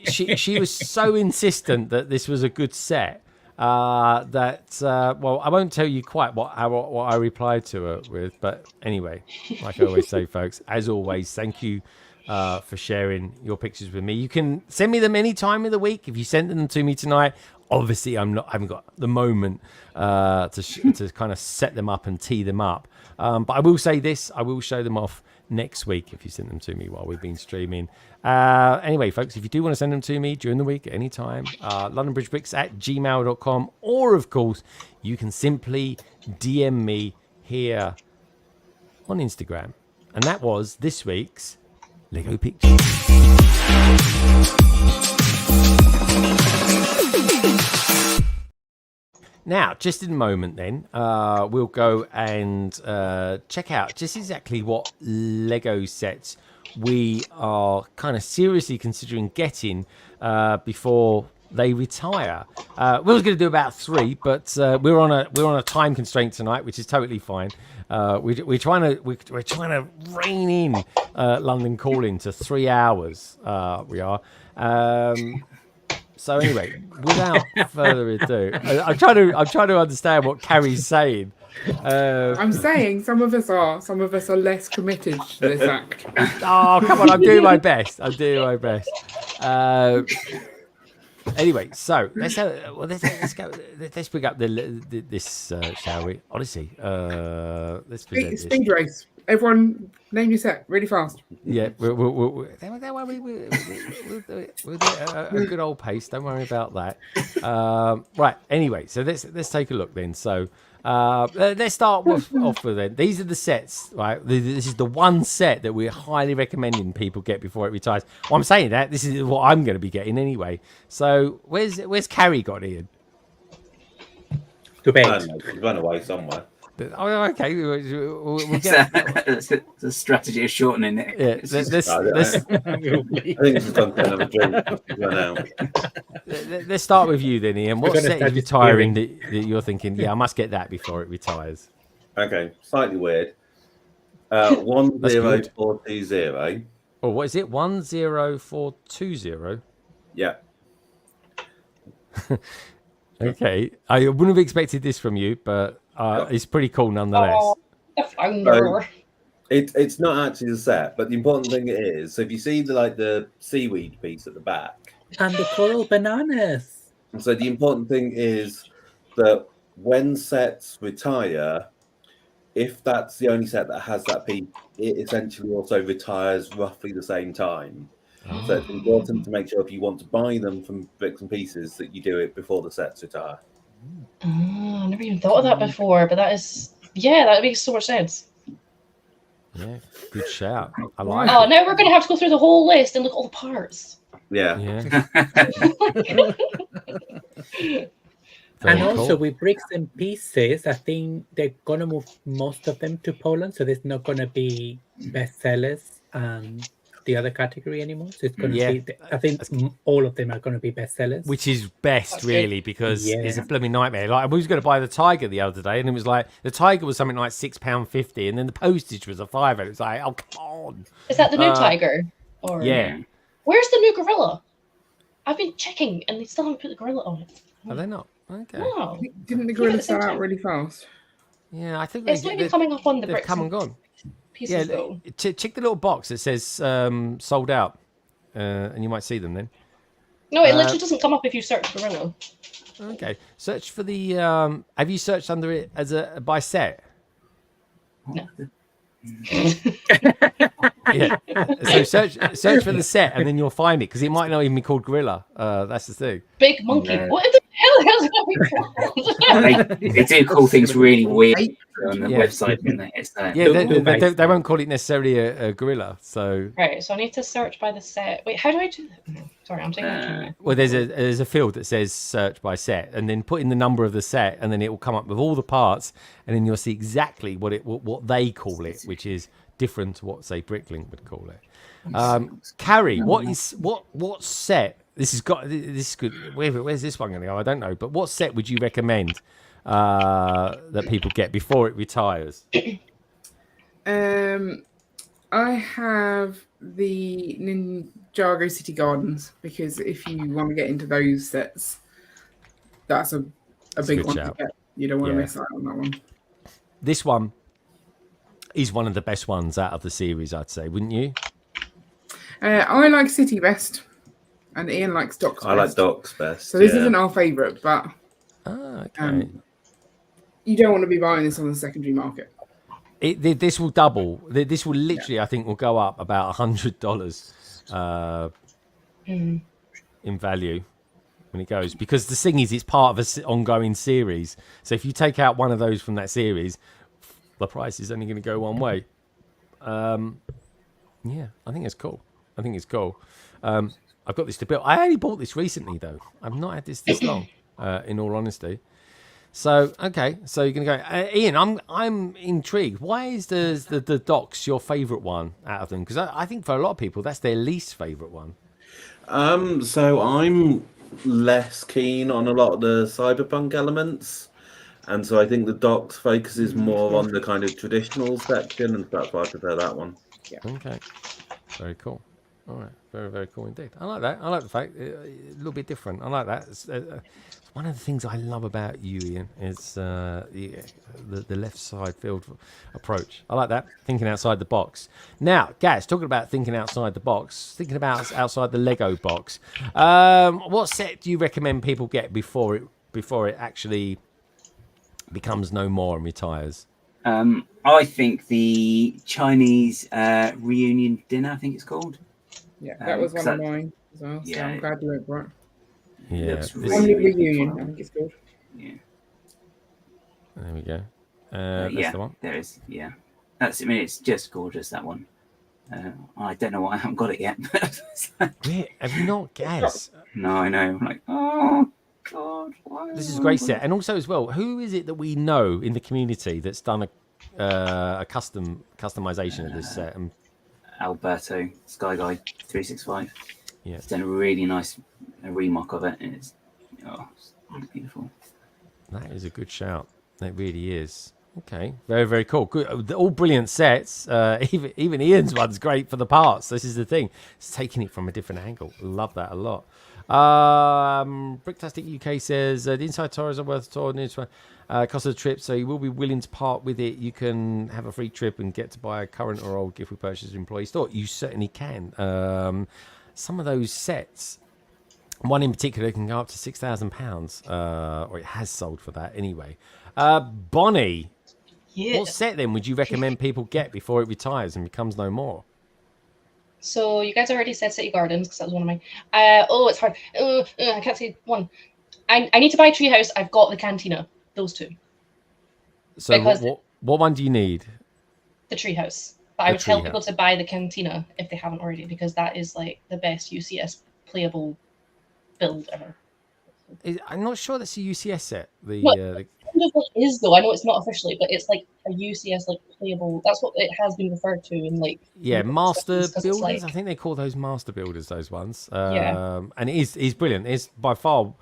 She was so insistent that this was a good set that well, I won't tell you quite what I replied to her with, but anyway, like I always say, folks, as always, thank you for sharing your pictures with me. You can send me them any time of the week. If you send them to me tonight, obviously I haven't got the moment to kind of set them up and tee them up. But I will say this: I will show them off next week if you send them to me while we've been streaming. Anyway, folks, if you do want to send them to me during the week at any time, londonbridgebricks@gmail.com, or of course you can simply DM me here on Instagram. And that was this week's Lego picture. Now, just in a moment then, we'll go and check out just exactly what Lego sets we are kind of seriously considering getting before they retire. We were going to do about 3, but we're on a time constraint tonight, which is totally fine. We're trying to rein in London Calling to 3 hours. We are. So anyway, without further ado, I'm trying to understand what Carrie's saying. I'm saying some of us are less committed to this act. Oh, come on, I'm doing my best. Anyway, so let's go. Let's pick up this, shall we? Honestly, let's present this. Speed race. Everyone, name your set really fast. Yeah, we'll do it at a good old pace. Don't worry about that. Right. Anyway, so let's take a look then. So let's start off with then. These are the sets, right? This is the one set that we're highly recommending people get before it retires. Well, I'm saying that this is what I'm going to be getting anyway. So where's Carrie got Ian? To bed. Run away somewhere. Oh, okay. We'll get it's a strategy of shortening it. Yeah, let's start with you then, Ian. What set is retiring that you're thinking? Yeah, I must get that before it retires. Okay, slightly weird. 10420. Oh, what is it? 10420. Yeah. Okay, I wouldn't have expected this from you, but it's pretty cool nonetheless. So, it's not actually a set, but the important thing is, so if you see the seaweed piece at the back, and the coral bananas. And so the important thing is that when sets retire, if that's the only set that has that piece, it essentially also retires roughly the same time. So it's important to make sure if you want to buy them from Bricks and Pieces that you do it before the sets retire. Oh, I never even thought of that before, but that makes so much sense. Yeah, good shout. I like Oh, it. now we're going to have to go through the whole list and look at all the parts. Yeah. And also with Bricks and Pieces, I think they're going to move most of them to Poland, so there's not going to be bestsellers and the other category anymore. So it's going to be, I think all of them are going to be bestsellers. Which is best, really, because it's a blooming nightmare. Like, I was going to buy the Tiger the other day, and it was like, the Tiger was something like £6.50, and then the postage was a £5, and it was like, oh, come on. Is that the new Tiger? Or yeah. Where's the new Gorilla? I've been checking, and they still haven't put the Gorilla on it. Are they not? Okay. No. Didn't the Gorilla sell out really fast? Yeah, I think it's not even coming up on the Bricks. Come and gone. Pieces, though. Check the little box that says sold out, and you might see them then. No, it literally doesn't come up if you search Gorilla. Okay, search for the. Have you searched under it as a by set? No. Yeah. So search for the set, and then you'll find it because it might not even be called Gorilla. That's the thing. Big monkey. No. What the hell is that called? They do call things really weird on the website, don't they? It's they won't call it necessarily a gorilla. So right. So I need to search by the set. Wait, how do I do that? Sorry, I'm taking my time. Well, there's a field that says search by set, and then put in the number of the set, and then it will come up with all the parts, and then you'll see exactly what they call it, which is different to what, say, Bricklink would call it. Carrie, what set? This is good. Where's this one going to go? I don't know. But what set would you recommend that people get before it retires? I have the Ninjago City Gardens because if you want to get into those sets, that's a big one to get. You don't want to miss out on that one. This one is one of the best ones out of the series, I'd say, wouldn't you? I like City best, and Ian likes Docks best. I like Docks best. So this isn't our favourite, but you don't want to be buying this on the secondary market. This will double. This will literally, I think, will go up about $100 in value when it goes. Because the thing is, it's part of an ongoing series. So if you take out one of those from that series, the price is only going to go one way. Yeah, I think it's cool. I've got this to build. I only bought this recently, though. I've not had this long, in all honesty. So okay, so you're gonna go, Ian. I'm intrigued. Why is the Docks your favourite one out of them? Because I think for a lot of people that's their least favourite one. So I'm less keen on a lot of the cyberpunk elements, and so I think the Docks focuses more on the kind of traditional section, and that's why I prefer that one. Yeah. Okay. Very cool. All right. Very, very cool indeed. I like that. I like the fact a little bit different. I like that. It's one of the things I love about you, Ian, is the left side field approach. I like that. Thinking outside the box. Now, Gaz, talking about thinking outside the box, thinking about outside the Lego box. What set do you recommend people get before it actually becomes no more and retires? I think the Chinese reunion dinner, I think it's called. Yeah, that was one of mine as well. So I'm glad you went for it. Yeah, Family reunion, I think it's called. Yeah. There we go. That's the one. There is. Yeah, I mean, it's just gorgeous, that one. I don't know why I haven't got it yet. Wait, have you not, Gaz? No, I know. I'm like, oh God, why? This is a great set, and also as well, who is it that we know in the community that's done a customization of this set? And Alberto Sky Guy 365. Yeah, he's done a really nice remock of it, and it's beautiful. That is a good shout. That really is. Okay, very, very cool. Good, all brilliant sets. Even Ian's one's great for the parts. This is the thing. It's taking it from a different angle. Love that a lot. Bricktastic UK says the inside tours are worth a tour. Cost of the trip, so you will be willing to part with it. You can have a free trip and get to buy a current or old gift we purchased at employee store. You certainly can. Some of those sets, one in particular, can go up to £6,000, or it has sold for that anyway. Bonnie, what set then would you recommend people get before it retires and becomes no more? So you guys already said City Gardens because that was one of mine. Oh, it's hard. I can't say one. I need to buy Treehouse. I've got the Cantina. Those two. So what one do you need? The Treehouse. But I would tell people to buy the Cantina if they haven't already, because that is like the best UCS playable build ever. I'm not sure that's a UCS set. It is though. I know it's not officially, but it's like a UCS like playable. That's what it has been referred to in like. Yeah, master builders. Like, I think they call those master builders. Those ones. Yeah. And he's brilliant. It's by far.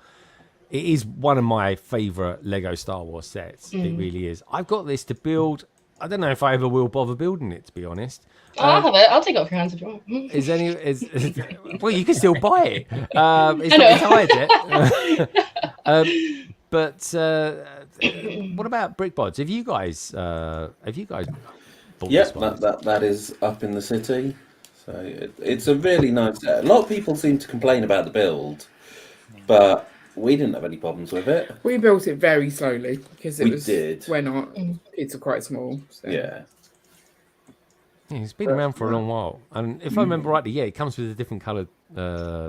It is one of my favourite Lego Star Wars sets. It really is. I've got this to build. I don't know if I ever will bother building it, to be honest. I'll have it. I'll take it off your hands if you want. Well, you can still buy it. It's not retired yet. But what about BrickBods? Have you guys bought this one? that is up in the city. So it's a really nice set. A lot of people seem to complain about the build, but we didn't have any problems with it. We built it very slowly because when our kids are quite small. So. Yeah. It's been around for a long while, and if I remember rightly, it comes with a different colour.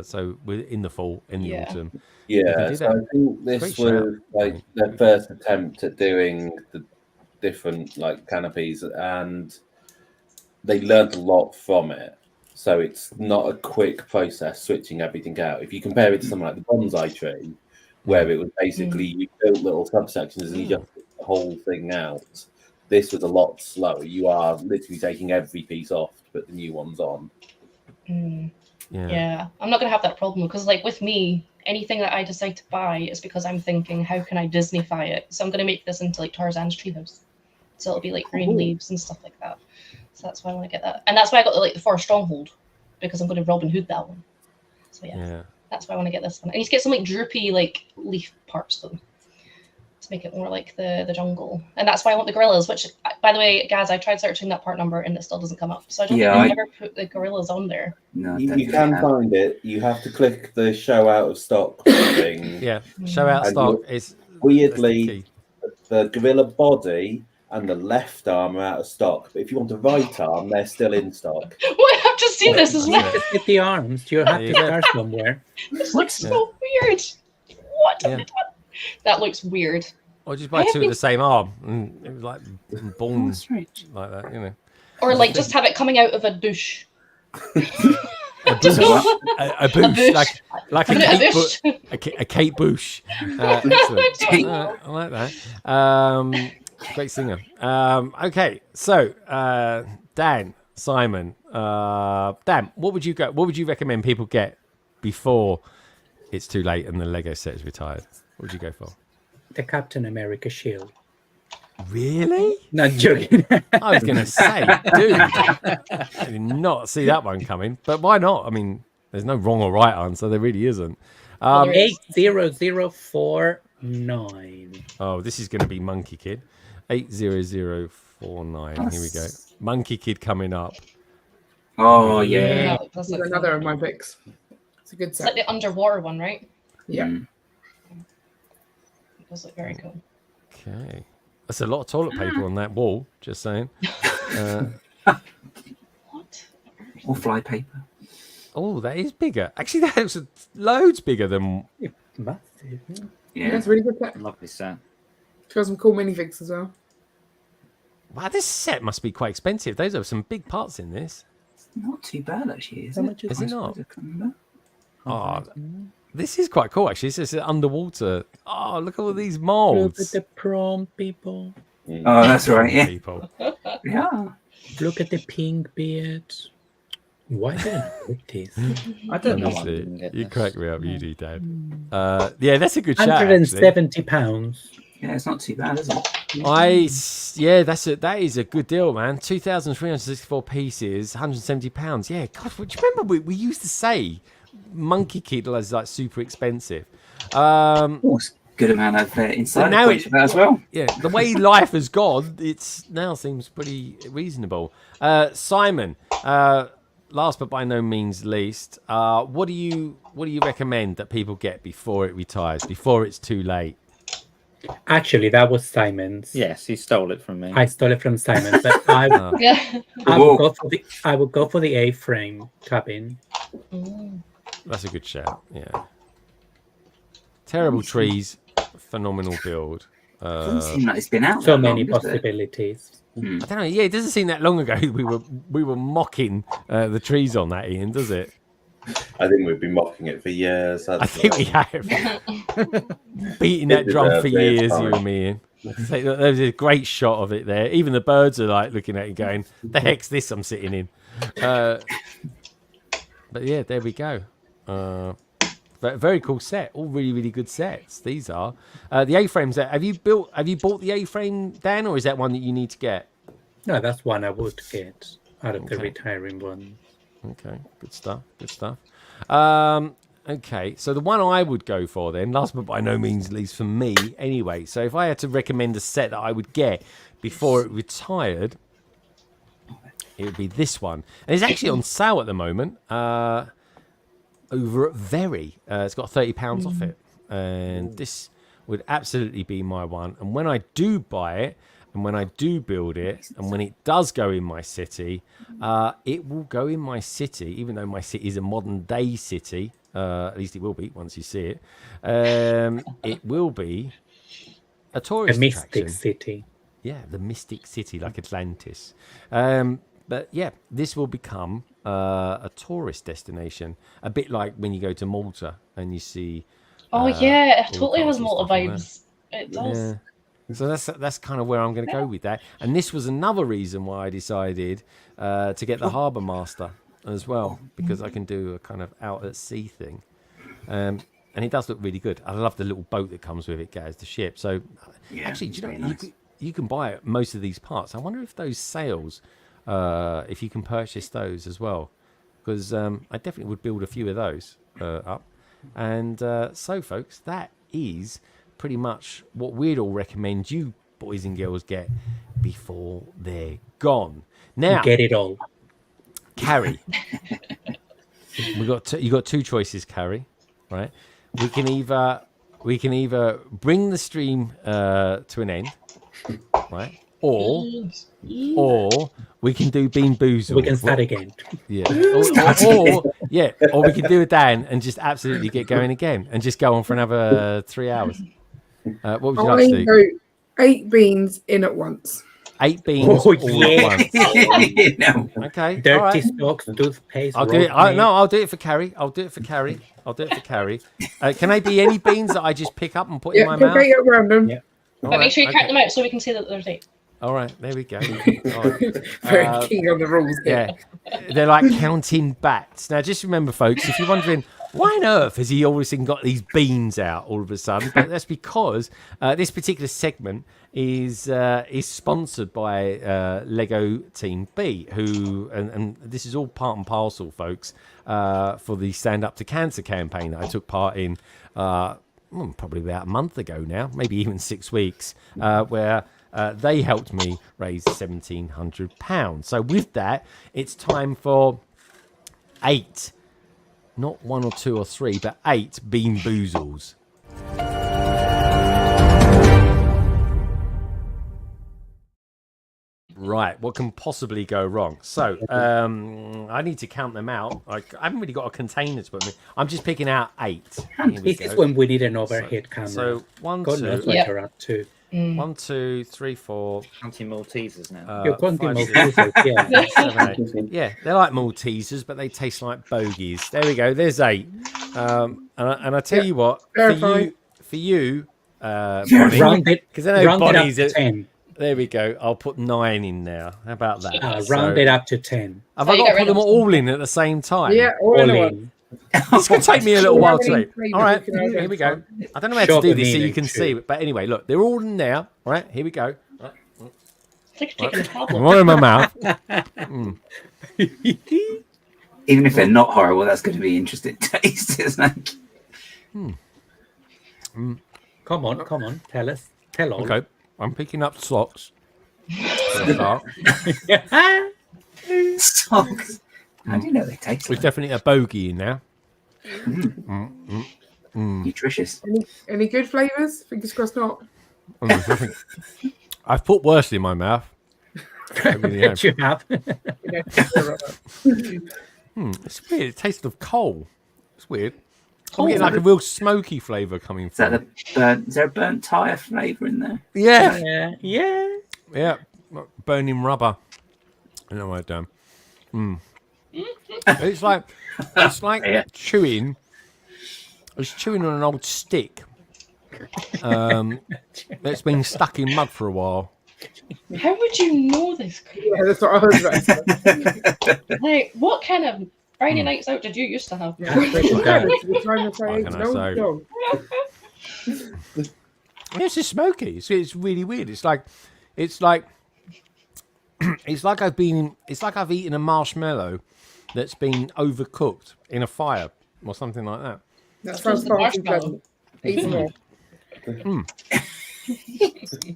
So we're in the fall, in the autumn. Yeah, so I think this was like their first attempt at doing the different like canopies, and they learned a lot from it. So it's not a quick process switching everything out. If you compare it to something like the bonsai tree, where it was basically you built little subsections and you just put the whole thing out. This was a lot slower. You are literally taking every piece off to put the new ones on. Yeah, I'm not gonna have that problem because, like, with me, anything that I decide to buy is because I'm thinking, how can I Disneyfy it? So I'm gonna make this into like Tarzan's treehouse. So it'll be like green leaves and stuff like that. So that's why I want to get that, and that's why I got like the Forest Stronghold, because I'm going to Robin Hood that one. So yeah, that's why I want to get this one. I need to get some like droopy like leaf parts though, to make it more like the jungle, and that's why I want the gorillas. Which, by the way, guys, I tried searching that part number and it still doesn't come up. So I don't think I ever put the gorillas on there. No, you can find it. You have to click the show out of stock thing. Yeah, show out stock. It's weirdly the gorilla body and the left arm are out of stock, but if you want the right arm, they're still in stock. What? I've just seen this as well. Get the arms. You have to start somewhere. This looks so weird. What have they done? That looks weird. Or just buy two of the same arm, and it was like born like that, you know. Or like just have it coming out of a bush. A bush, like a Kate Bush. Excellent. I like that. Great singer. Okay, so Dan, Simon, Dan, what would you recommend people get before it's too late and the Lego set is retired? What would you go for? The Captain America shield. Really? Not joking. I was going to say, dude, I did not see that one coming. But why not? I mean, there's no wrong or right answer. There really isn't. 80049. Oh, this is going to be Monkey Kid. 80049. Here we go. Monkey Kid coming up. Oh, yeah. That's another of my picks. It's a good set. It's like the underwater one, right? Yeah. It does look very cool. Okay. That's a lot of toilet paper on that wall, just saying. What? Or fly paper. Oh, that is bigger. Actually, that looks loads bigger than... Massive. Yeah, that's a really good set. Love this set. It's got some cool minifigs as well. Wow, this set must be quite expensive. Those are some big parts in this. It's not too bad, actually, is How it? much Is it not? Oh, this is quite cool, actually. This is underwater. Oh, look at all these Look molds. at the prawn people. Oh, that's right, yeah. People. Yeah. Look at the pink beards. Why did I put this? I don't know. Honestly, you crack me up, you do, Dad. Yeah, that's a good shot. 170 pounds. Yeah, it's not too bad, is it? That is a good deal, man. 2,364 pieces, £170. Yeah, God, do you remember we used to say Monkey Kid was like super expensive? Good amount of inside now points for that as well. Yeah, the way life has gone, it's now seems pretty reasonable. Simon, last but by no means least, what do you recommend that people get before it retires, before it's too late? Actually, that was Simon's. Yes, he stole it from me. I stole it from Simon, but I would go for the A-frame cabin. That's a good shout. Yeah. Terrible trees, phenomenal build. Doesn't seem like it's been out So that many long, does it? possibilities. I don't know. Yeah, it doesn't seem that long ago we were mocking the trees on that, Ian, does it? I think we've been mocking it for years. I think we have. Beating that drum for years, you and me, Ian. There's a great shot of it there. Even the birds are like looking at it going, the heck's this I'm sitting in? But yeah, there we go. Very cool set. All really, really good sets. These are. The A-frames, have you bought the A-frame, Dan, or is that one that you need to get? No, that's one I would get out of the retiring one. Okay, good stuff. Good stuff. Okay, so the one I would go for then, last but by no means least for me anyway. So if I had to recommend a set that I would get before it retired, it would be this one. And it's actually on sale at the moment over at Very. It's got £30 off it. And this would absolutely be my one. And when I do buy it, and when I do build it, and when it does go in my city, it will go in my city, even though my city is a modern day city. At least it will be once you see it. It will be a tourist mystic attraction. city. Yeah, the mystic city, like Atlantis. But yeah, this will become a tourist destination, a bit like when you go to Malta and you see. Oh yeah, it all totally has castles Malta stuff on vibes. It does. Yeah. So that's kind of where I'm going to go with that. And this was another reason why I decided to get the Harbour Master as well, because I can do a kind of out at sea thing. And it does look really good. I love the little boat that comes with it, Gaz, the ship. So actually, do you know, you can buy most of these parts. I wonder if those sails, if you can purchase those as well, because I definitely would build a few of those up. And so, folks, that is pretty much what we'd all recommend you boys and girls get before they're gone. Now, get it all, Carrie. You got two choices, Carrie. Right? We can either bring the stream to an end, right? Or we can do Bean Boozled. We can start again. Yeah. Or we can do a Dan and just absolutely get going again and just go on for another 3 hours. What would you like to do? 8 beans in at once. 8 beans all at once. Okay. Dirty stocks, toothpaste. I'll do it. I'll do it for Carrie. Can they be any beans that I just pick up and put in my mouth? Yeah, pick random. Yeah. But make sure you crack them out so we can see that there's 8. All right, there we go. Right. Very keen on the rules here. Yeah, they're like counting bats. Now, just remember, folks, if you're wondering why on earth has he all of a sudden got these beans out all of a sudden, but that's because this particular segment is sponsored by Lego Team B, who and this is all part and parcel, folks, for the Stand Up to Cancer campaign that I took part in probably about a month ago now, maybe even 6 weeks, where they helped me raise £1,700. So with that, it's time for 8, not 1 or 2 or 3, but 8 Bean Boozles. Right, what can possibly go wrong? So I need to count them out. I haven't really got a container to put them in. I'm just picking out 8. This is when we need an overhead camera. So 1, God 2, knows what you're up to. 1, 2, 3, 4. Counting Maltesers now. You're counting 5, Maltesers, yeah. 7, 8. Yeah, they're like Maltesers, but they taste like bogies. There we go. There's 8. And I tell you what, for you, Bonnie, because I know Bonnie's at 10. There we go. I'll put 9 in now. How about that? Round it up to 10. Have I got to put them all in at the same time? Yeah, all in. It's going to take me a little while to eat. All right, here we go. I don't know how to do this so you can see, but anyway, look, they're all in there. All right, here we go. One in my mouth. Even if they're not horrible, that's going to be interesting taste, isn't it? Come on. Tell us. Tell all. Okay, I'm picking up socks. Socks. How do you know they taste? There's definitely a bogey in there. Nutritious. Any good flavours? Fingers crossed not. There's nothing. I've put worse in my mouth. I really have. You have. It's weird. It tastes of coal. It's weird. I'm Oh, getting like a real smoky flavour coming Is that from. is there a burnt tyre flavour in there? Yeah. Yeah. Burning rubber. No, I don't. It's like chewing. It's chewing on an old stick. That's been stuck in mud for a while. How would you know this? Yeah, that's what I was about to say. Like, what kind of Friday nights out did you used to have? Yeah, we're trying to say, What can I no, say? no. It's just smoky. It's really weird. It's like it's like I've eaten a marshmallow that's been overcooked in a fire or something like that. That sounds far too pleasant. Eat some more.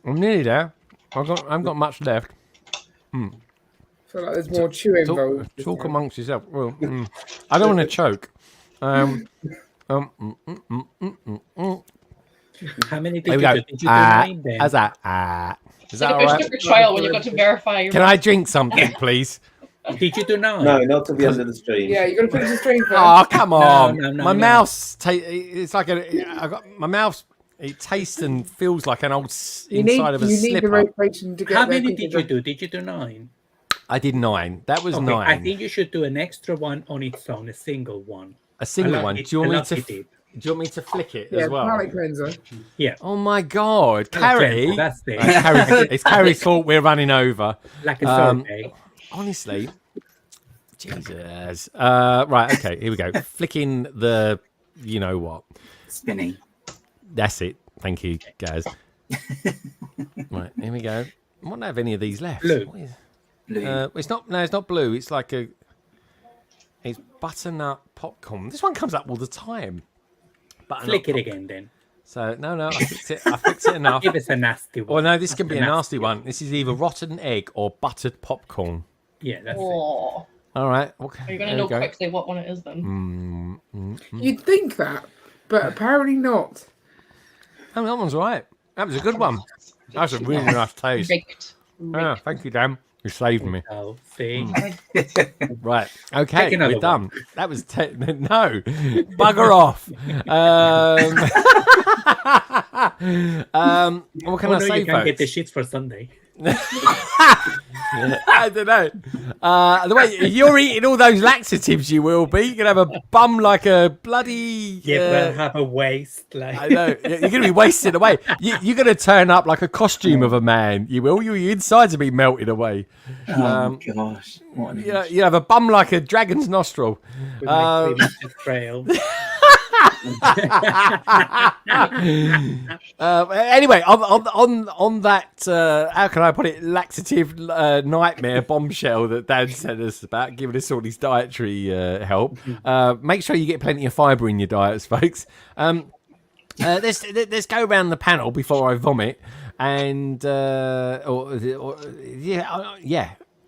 I'm nearly there. I've got much left. I feel like there's more chewing involved. Talk amongst yourself. Well, I don't want to choke. How many did There you we go. do? Did you do 9 then? How's that? Is that all Like a right? sugar trial when you got to verify your. Can I drink something, please? Did you do 9? No, not to the end of the stream. Yeah, you got to finish the stream first. Oh, come on. no, My no. mouth's it's like I got my mouth. It tastes and feels like an old inside of a you need the slipper. rotation to get How there many did quicker. you do? Did you do 9? I did 9. That was Okay, 9. I think you should do an extra one on its own, a single one. A single A one. lucky- Do you want a me lucky to? dip. Do you want me to flick it Yeah, as well? palate cleanser. Yeah. Oh my God, Carrie! That's it. It's Carrie's fault. We're running over. Like a Um, sorbet. Honestly, Jesus. Right. Okay. Here we go. Flicking the. You know what? Spinny. That's it. Thank you, guys. Right. Here we go. I won't have any of these left. Blue. What is- Blue. it's not. No, it's not blue. It's like a. It's butternut popcorn. This one comes up all the time. Butternut Flick it popcorn. again then. So no, I fixed it. I fixed it enough. Give us a nasty one. Well, no, this can be a Nasty nasty one. This is either rotten egg or buttered popcorn. Yeah, that's it. Oh, All right. Okay. are you gonna know quickly what one it is then? You'd think that, but apparently not. Oh, that one's right. That was a good one. That's a really nice taste. Baked. Yeah, thank you, Dan. You saved me. Oh, see. Right. Okay, Take another we're done. That was no. Bugger off. What can Oh, I no, say, you can't get the folks? shits for Sunday. I don't know. The way you're eating all those laxatives, you will be. You're gonna have a bum like a bloody. Yeah, but I'll have a waist. Like... I know. You're gonna be wasted away. You're gonna turn up like a costume of a man. You will. Your insides will be melted away. Oh gosh. What an You have a bum like a dragon's nostril. With my 3 inches trail. Anyway, on that, how can I put it, laxative nightmare bombshell that Dan sent us about, giving us all these dietary help. Make sure you get plenty of fibre in your diets, folks. Let's go around the panel before I vomit, and yeah.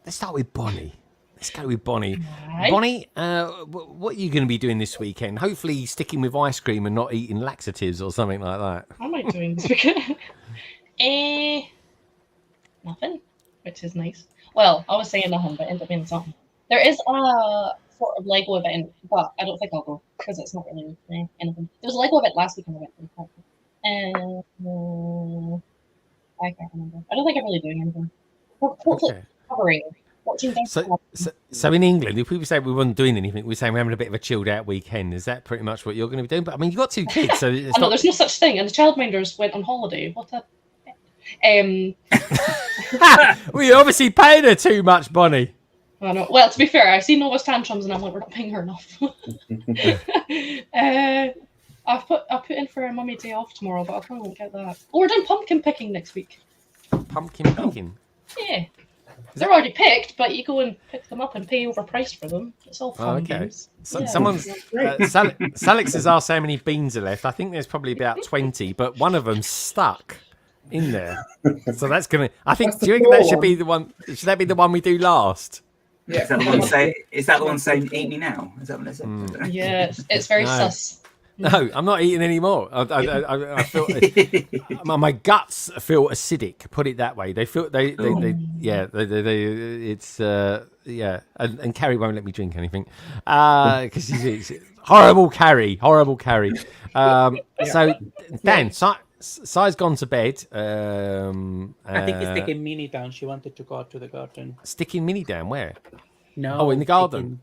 Let's start with Bonnie. Let's go with Bonnie. Right. Bonnie, what are you going to be doing this weekend? Hopefully sticking with ice cream and not eating laxatives or something like that. What am I doing this weekend? Nothing, which is nice. Well, I was saying nothing, but ended up being something. There is a sort of Lego event, but I don't think I'll go because it's not really anything. There was a Lego event last week and I went to I can't remember. I don't think I'm really doing anything. Hopefully covering. Watching things. So in England, if we say we weren't doing anything, we're saying we're having a bit of a chilled out weekend. Is that pretty much what you're going to be doing? But I mean, you've got 2 kids, so it's I know not... there's no such thing, and the childminders went on holiday. What a Well, you're obviously paying her too much, Bonnie. I know. Well, to be fair, I see Nova's tantrums, and I'm like, we're not paying her enough. I've put in for a mummy day off tomorrow, but I probably won't get that. Oh, we're doing pumpkin picking next week. Pumpkin picking? Yeah. They're already picked, but you go and pick them up and pay overpriced for them. It's all fun games. So, Yeah. Someone's Salix has asked how many beans are left. I think there's probably about 20, but one of them's stuck in there. So that's gonna. I think. Do you think that should be the one? Should that be the one we do last? Yeah. Is that the one saying "Eat me now"? Is that what it says? Yeah, it's very No. sus. No, I'm not eating anymore. I feel my guts feel acidic. Put it that way. They feel they it's yeah. And Carrie won't let me drink anything because she's horrible. Carrie. So Dan, Sai's gone to bed. I think he's taking Minnie down. She wanted to go out to the garden. Sticking Minnie down where? No. Oh, in the garden.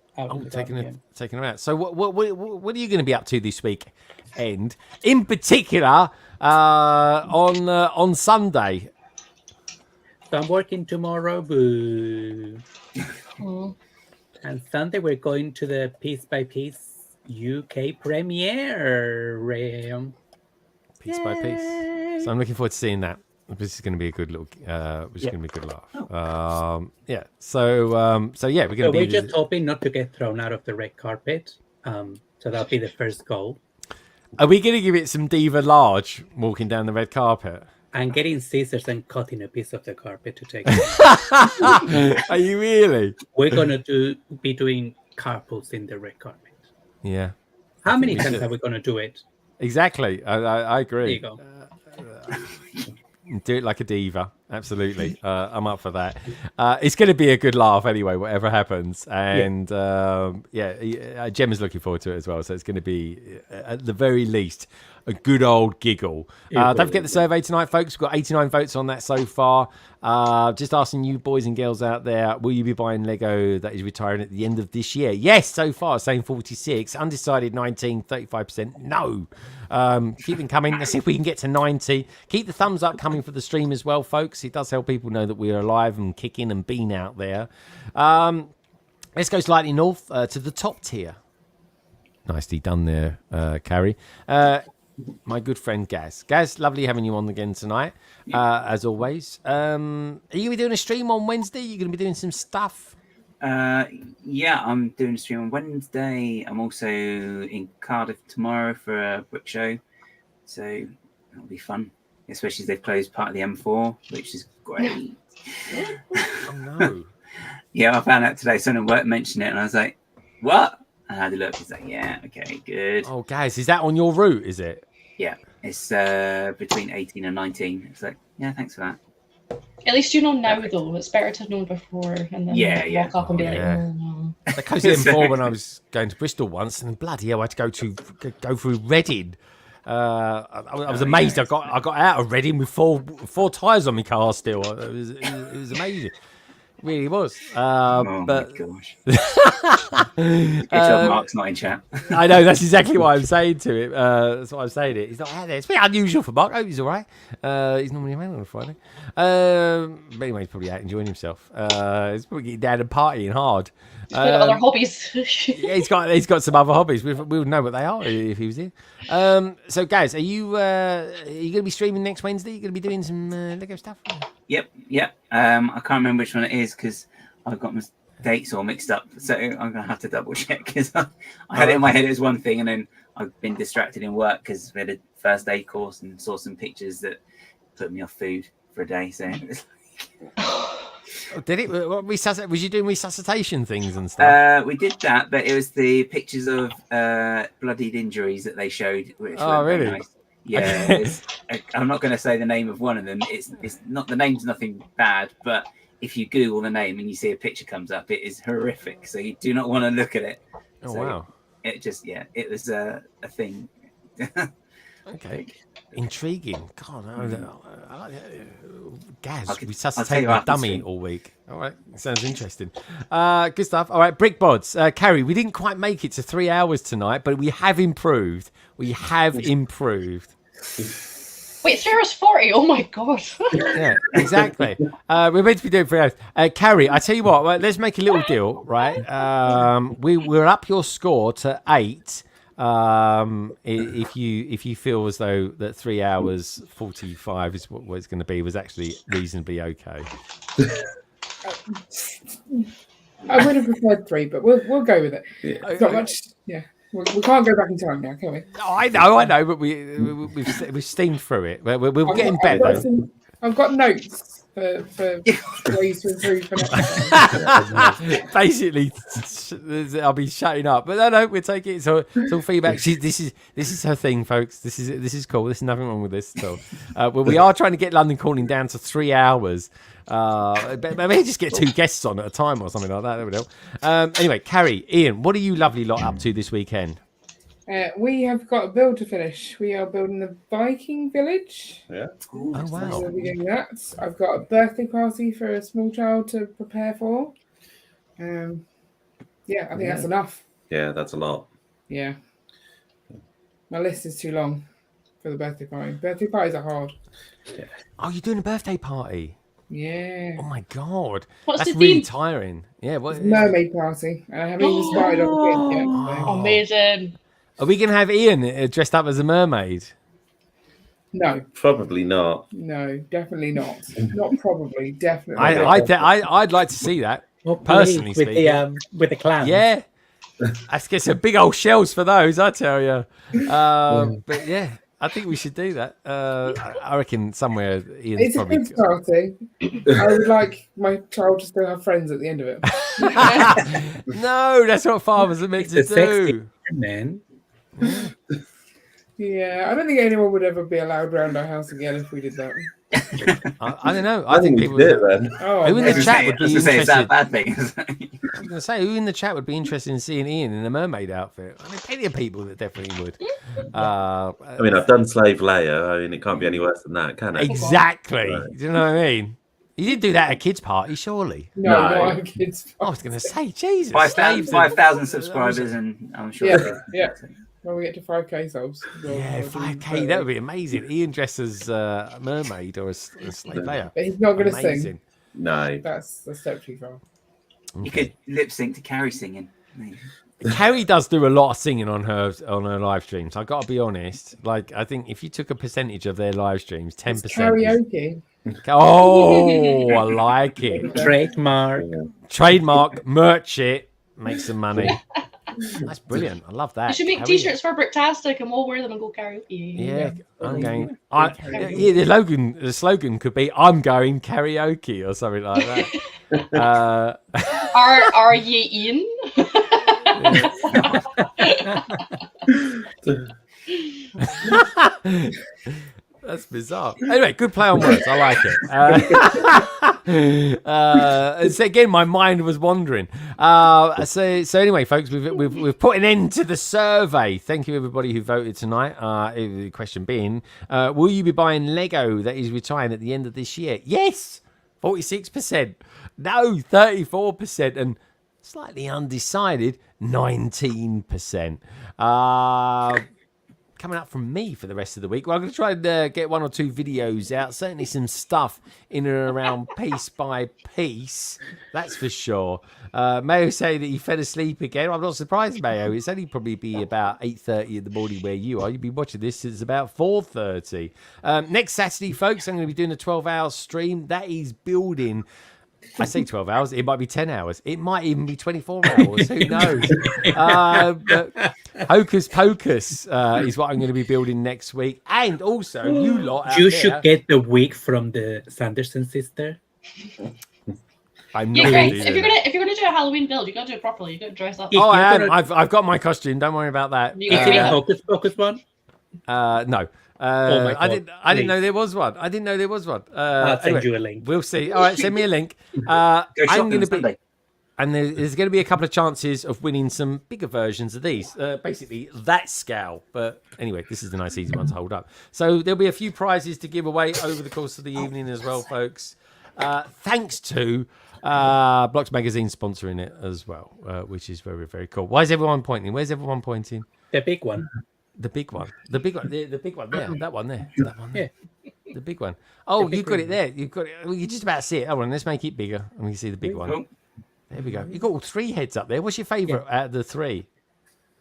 Taking her out. So what are you going to be up to this week? And in particular, on Sunday. So I'm working tomorrow, boo. And Sunday we're going to the Piece by Piece UK premiere. Piece by Piece. So I'm looking forward to seeing that. This is going to be a good little, going to be a good laugh. Yeah. So yeah, we're going to be. We're just hoping not to get thrown out of the red carpet. So that'll be the first goal. Are we going to give it some diva large walking down the red carpet? And getting scissors and cutting a piece of the carpet to take. Are you really? We're going to be doing carpools in the red carpet. Yeah. How many times are we going to do it? Exactly. I agree. There you go. Do it like a diva. Absolutely. I'm up for that. It's going to be a good laugh anyway, whatever happens. And Gemma's looking forward to it as well. So it's going to be, at the very least, a good old giggle. Don't forget the survey tonight, folks. We've got 89 votes on that so far. Just asking you boys and girls out there, will you be buying Lego that is retiring at the end of this year? Yes, so far, saying 46. Undecided 19, 35%. No. Keep them coming. Let's see if we can get to 90. Keep the thumbs up coming for the stream as well, folks. It does help people know that we're alive and kicking and being out there. Let's go slightly north to the top tier. Nicely done there, Carrie. My good friend Gaz. Gaz, lovely having you on again tonight, as always. Are you going to be doing a stream on Wednesday? You're going to be doing some stuff? Yeah, I'm doing a stream on Wednesday. I'm also in Cardiff tomorrow for a book show. So that'll be fun, especially as they've closed part of the M4, which is great. Oh, no. Yeah, I found out today. Someone at work mentioned it, and I was like, what? And I had a look. He's like, yeah, okay, good. Oh, guys, is that on your route, is it? Yeah, it's between 18 and 19. It's like, yeah, thanks for that. At least you know now, though. It's better to know before and then walk up and be like, oh, no. I closed the M4 when I was going to Bristol once, and bloody hell, I had to go through Reading. I was amazed. I got out of Reading with four tyres on my car still. It was amazing. It really was. Oh but... my gosh. Good job Mark's not in chat. I know, that's exactly what I'm saying to him. That's what I'm saying. He's not out there. It's a bit unusual for Mark. I hope he's all right. He's normally around on a Friday. But anyway, he's probably out enjoying himself. He's probably getting down and partying hard. He's got other hobbies. Yeah, he's got some other hobbies. We would know what they are if he was here. So, guys, are you going to be streaming next Wednesday? You going to be doing some Lego stuff? Yep. I can't remember which one it is because I've got my dates all mixed up. So I'm going to have to double check because I had it in my head as one thing and then I've been distracted in work because we had a first aid course and saw some pictures that put me off food for a day. So did it? Was you doing resuscitation things and stuff? We did that, but it was the pictures of bloodied injuries that they showed. Which oh, really? Very nice. Yeah, I'm not going to say the name of one of them. It's not, the name's nothing bad, but if you Google the name and you see a picture comes up, it is horrific. So you do not want to look at it. Oh, so wow. It just, it was a thing. Okay. Intriguing. God, I like Gaz, I'll resuscitate my dummy all week. All right. Sounds interesting. Good stuff. All right. Brick Bods. Carrie, we didn't quite make it to 3 hours tonight, but we have improved. Wait, 3 hours 40? Oh my god. Yeah, exactly. We're meant to be doing 3 hours. Carrie, I tell you what, let's make a little deal, right? We're up your score to 8. If you feel as though that 3 hours 45 is what it's going to be was actually reasonably okay. I would have preferred 3, but we'll go with it. It's not much. Yeah. We can't go back in time now, can we? Oh, I know, but we've steamed through it. We're getting better. I've got notes for ways to improve for next time. Basically, I'll be shutting up. But no, we'll take it. So it's all feedback. This is her thing, folks. This is cool. There's nothing wrong with this. So, well, we are trying to get London Calling down to 3 hours. But maybe just get 2 guests on at a time or something like that. That would help. Anyway, Carrie, Ian, what are you lovely lot up to this weekend? We have got a build to finish. We are building the Viking village. Yeah. Oh, wow. So we'll be doing that. I've got a birthday party for a small child to prepare for. Yeah, I think that's enough. Yeah, that's a lot. Yeah. My list is too long for the birthday party. Birthday parties are hard. Yeah. Oh, you're doing a birthday party? Yeah. Oh my god. What's That's the really theme? tiring. Yeah. What? It's a mermaid party. And I haven't even started on it yet. So. Amazing. Are we going to have Ian dressed up as a mermaid? No. Probably not. No, definitely not. Not probably. Definitely. I'd like to see that. Personally speaking. With the clown. Yeah. Let's get some big old shells for those, I tell you. But yeah, I think we should do that. I reckon somewhere Ian's It's probably... a kids' party. I would like my child to still have friends at the end of it. No, that's what fathers are meant to do. Man. Yeah, I don't think anyone would ever be allowed around our house again if we did that. I don't know. I think we people did it then. Oh, who in the man. chat would be Is that a interested? bad thing? I was going to say, who in the chat would be interested in seeing Ian in a mermaid outfit? I mean, plenty of people that definitely would. I mean, I've done Slave Leia. I mean, it can't be any worse than that, can it? Exactly. Right. Do you know what I mean? You didn't do that at a kids' party, surely? No, not a kids' I was going to say, Jesus. 5,000 subscribers, and I'm sure. Yeah. When we get to 5K subs. Yeah, 5K, that would be amazing. Ian dressed as a mermaid or a slave player. But he's not going to sing. No. That's a step too far. You could lip sync to Carrie singing. Carrie does do a lot of singing on her live streams. I got to be honest. Like, I think if you took a percentage of their live streams, 10%. It's karaoke. Oh, I like it. Trademark, merch it, make some money. That's brilliant. I love that. You should make t-shirts for Bricktastic and we'll wear them and go karaoke. Yeah, I'm going. The slogan could be "I'm going karaoke" or something like that. Are ye Ian? That's bizarre. Anyway, good play on words. I like it. So again, my mind was wandering. So anyway, folks, we've put an end to the survey. Thank you, everybody who voted tonight. The question being, will you be buying Lego that is retiring at the end of this year? Yes, 46%. No, 34%, and slightly undecided, 19%. Coming up from me for the rest of the week. Well, I'm going to try and get 1 or 2 videos out. Certainly some stuff in and around piece by piece. That's for sure. Mayo say that he fell asleep again. I'm not surprised, Mayo. It's only probably be about 8:30 in the morning where you are. You'll be watching this. It's about 4:30. Next Saturday, folks, I'm going to be doing a 12-hour stream. That is building... I say 12 hours. It might be 10 hours. It might even be 24 hours. Who knows? But Hocus Pocus is what I'm going to be building next week. And also, you lot You should get the wig from the Sanderson sister. I'm Yeah, not Greg, gonna if you're gonna do a Halloween build, you gotta do it properly. You gotta dress up. Oh, I am. I've got my costume. Don't worry about that. You gotta a Hocus Pocus one? No. God, I didn't know there was one. I'll send Anyway, you a link. We'll see. All right, send me a link. I'm going to be, and there's going to be a couple of chances of winning some bigger versions of these. Basically, that scale. But anyway, this is a nice, easy one to hold up. So there'll be a few prizes to give away over the course of the evening as well, folks. Thanks to Blocks Magazine sponsoring it as well, which is very, very cool. Why is everyone pointing? Where's everyone pointing? The big one. The big one there, that one there. Yeah. The big one. Oh, you've got it there. You've got it. Well, you just about see it. Hold on, let's make it bigger, and we can see the big one. There we go. You've got all 3 heads up there. What's your favourite out of the 3?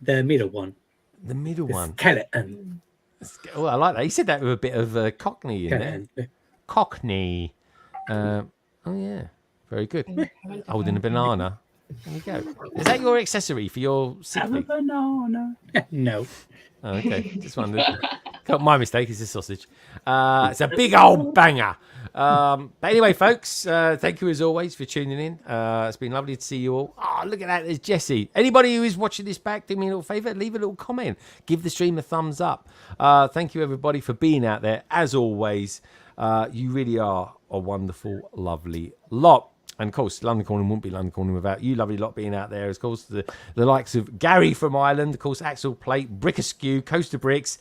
The middle one. The middle one. Skeleton. Oh, I like that. You said that with a bit of Cockney in there. Cockney. Oh yeah, very good. Holding a banana. There you go. Is that your accessory for your sick leave? Banana. No. Oh, okay, just wondered. My mistake. It's a sausage. It's a big old banger. But anyway, folks, thank you as always for tuning in. It's been lovely to see you all. Oh, look at that. There's Jesse. Anybody who is watching this back, do me a little favour. Leave a little comment. Give the stream a thumbs up. Thank you, everybody, for being out there. As always, you really are a wonderful, lovely lot. And of course, London Calling wouldn't be London Calling without you, lovely lot, being out there. Of course, the likes of Gary from Ireland, of course, Axel Plate, Brick Askew, Coaster Bricks,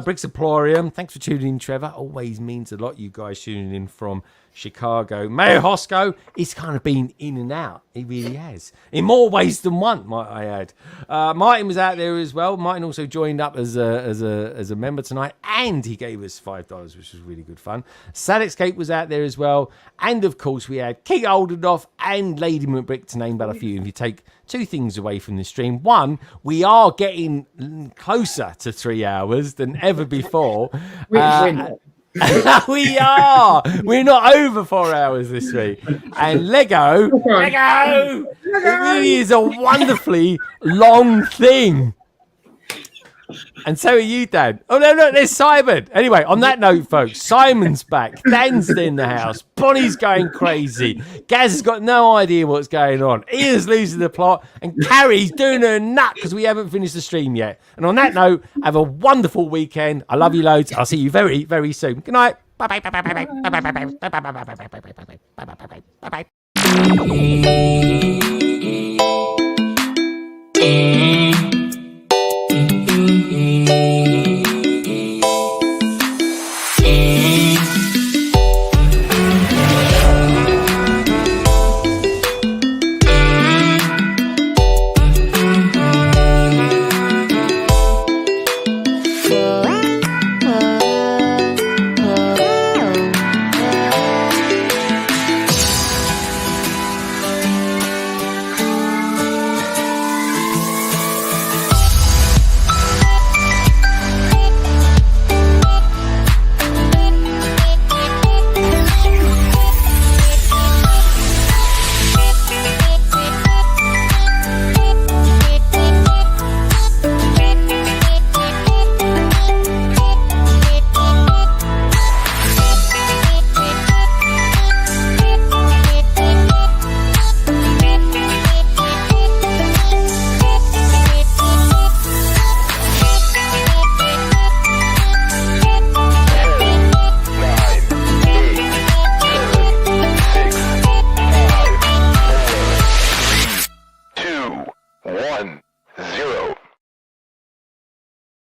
Bricks Emporium. Thanks for tuning in, Trevor. Always means a lot, you guys tuning in from Chicago. Mayor Hosco, he's kind of been in and out. He really has. In more ways than one, might I add. Martin was out there as well. Martin also joined up as a member tonight, and he gave us $5, which was really good fun. Sadexcape was out there as well. And of course, we had King Oldenoff and Lady McBrick, to name but a few. If you take two things away from the stream, one, we are getting closer to 3 hours than ever before. We are. We're not over 4 hours this week. And Lego, it really is a wonderfully long thing. And so are you, Dan. Oh, no, there's Simon. Anyway, on that note, folks, Simon's back. Dan's in the house. Bonnie's going crazy. Gaz has got no idea what's going on. Ian's losing the plot. And Carrie's doing her nut because we haven't finished the stream yet. And on that note, have a wonderful weekend. I love you loads. I'll see you very, very soon. Good night. Bye-bye. Bye-bye. Bye-bye. Bye-bye. Bye-bye. Bye-bye. Bye-bye.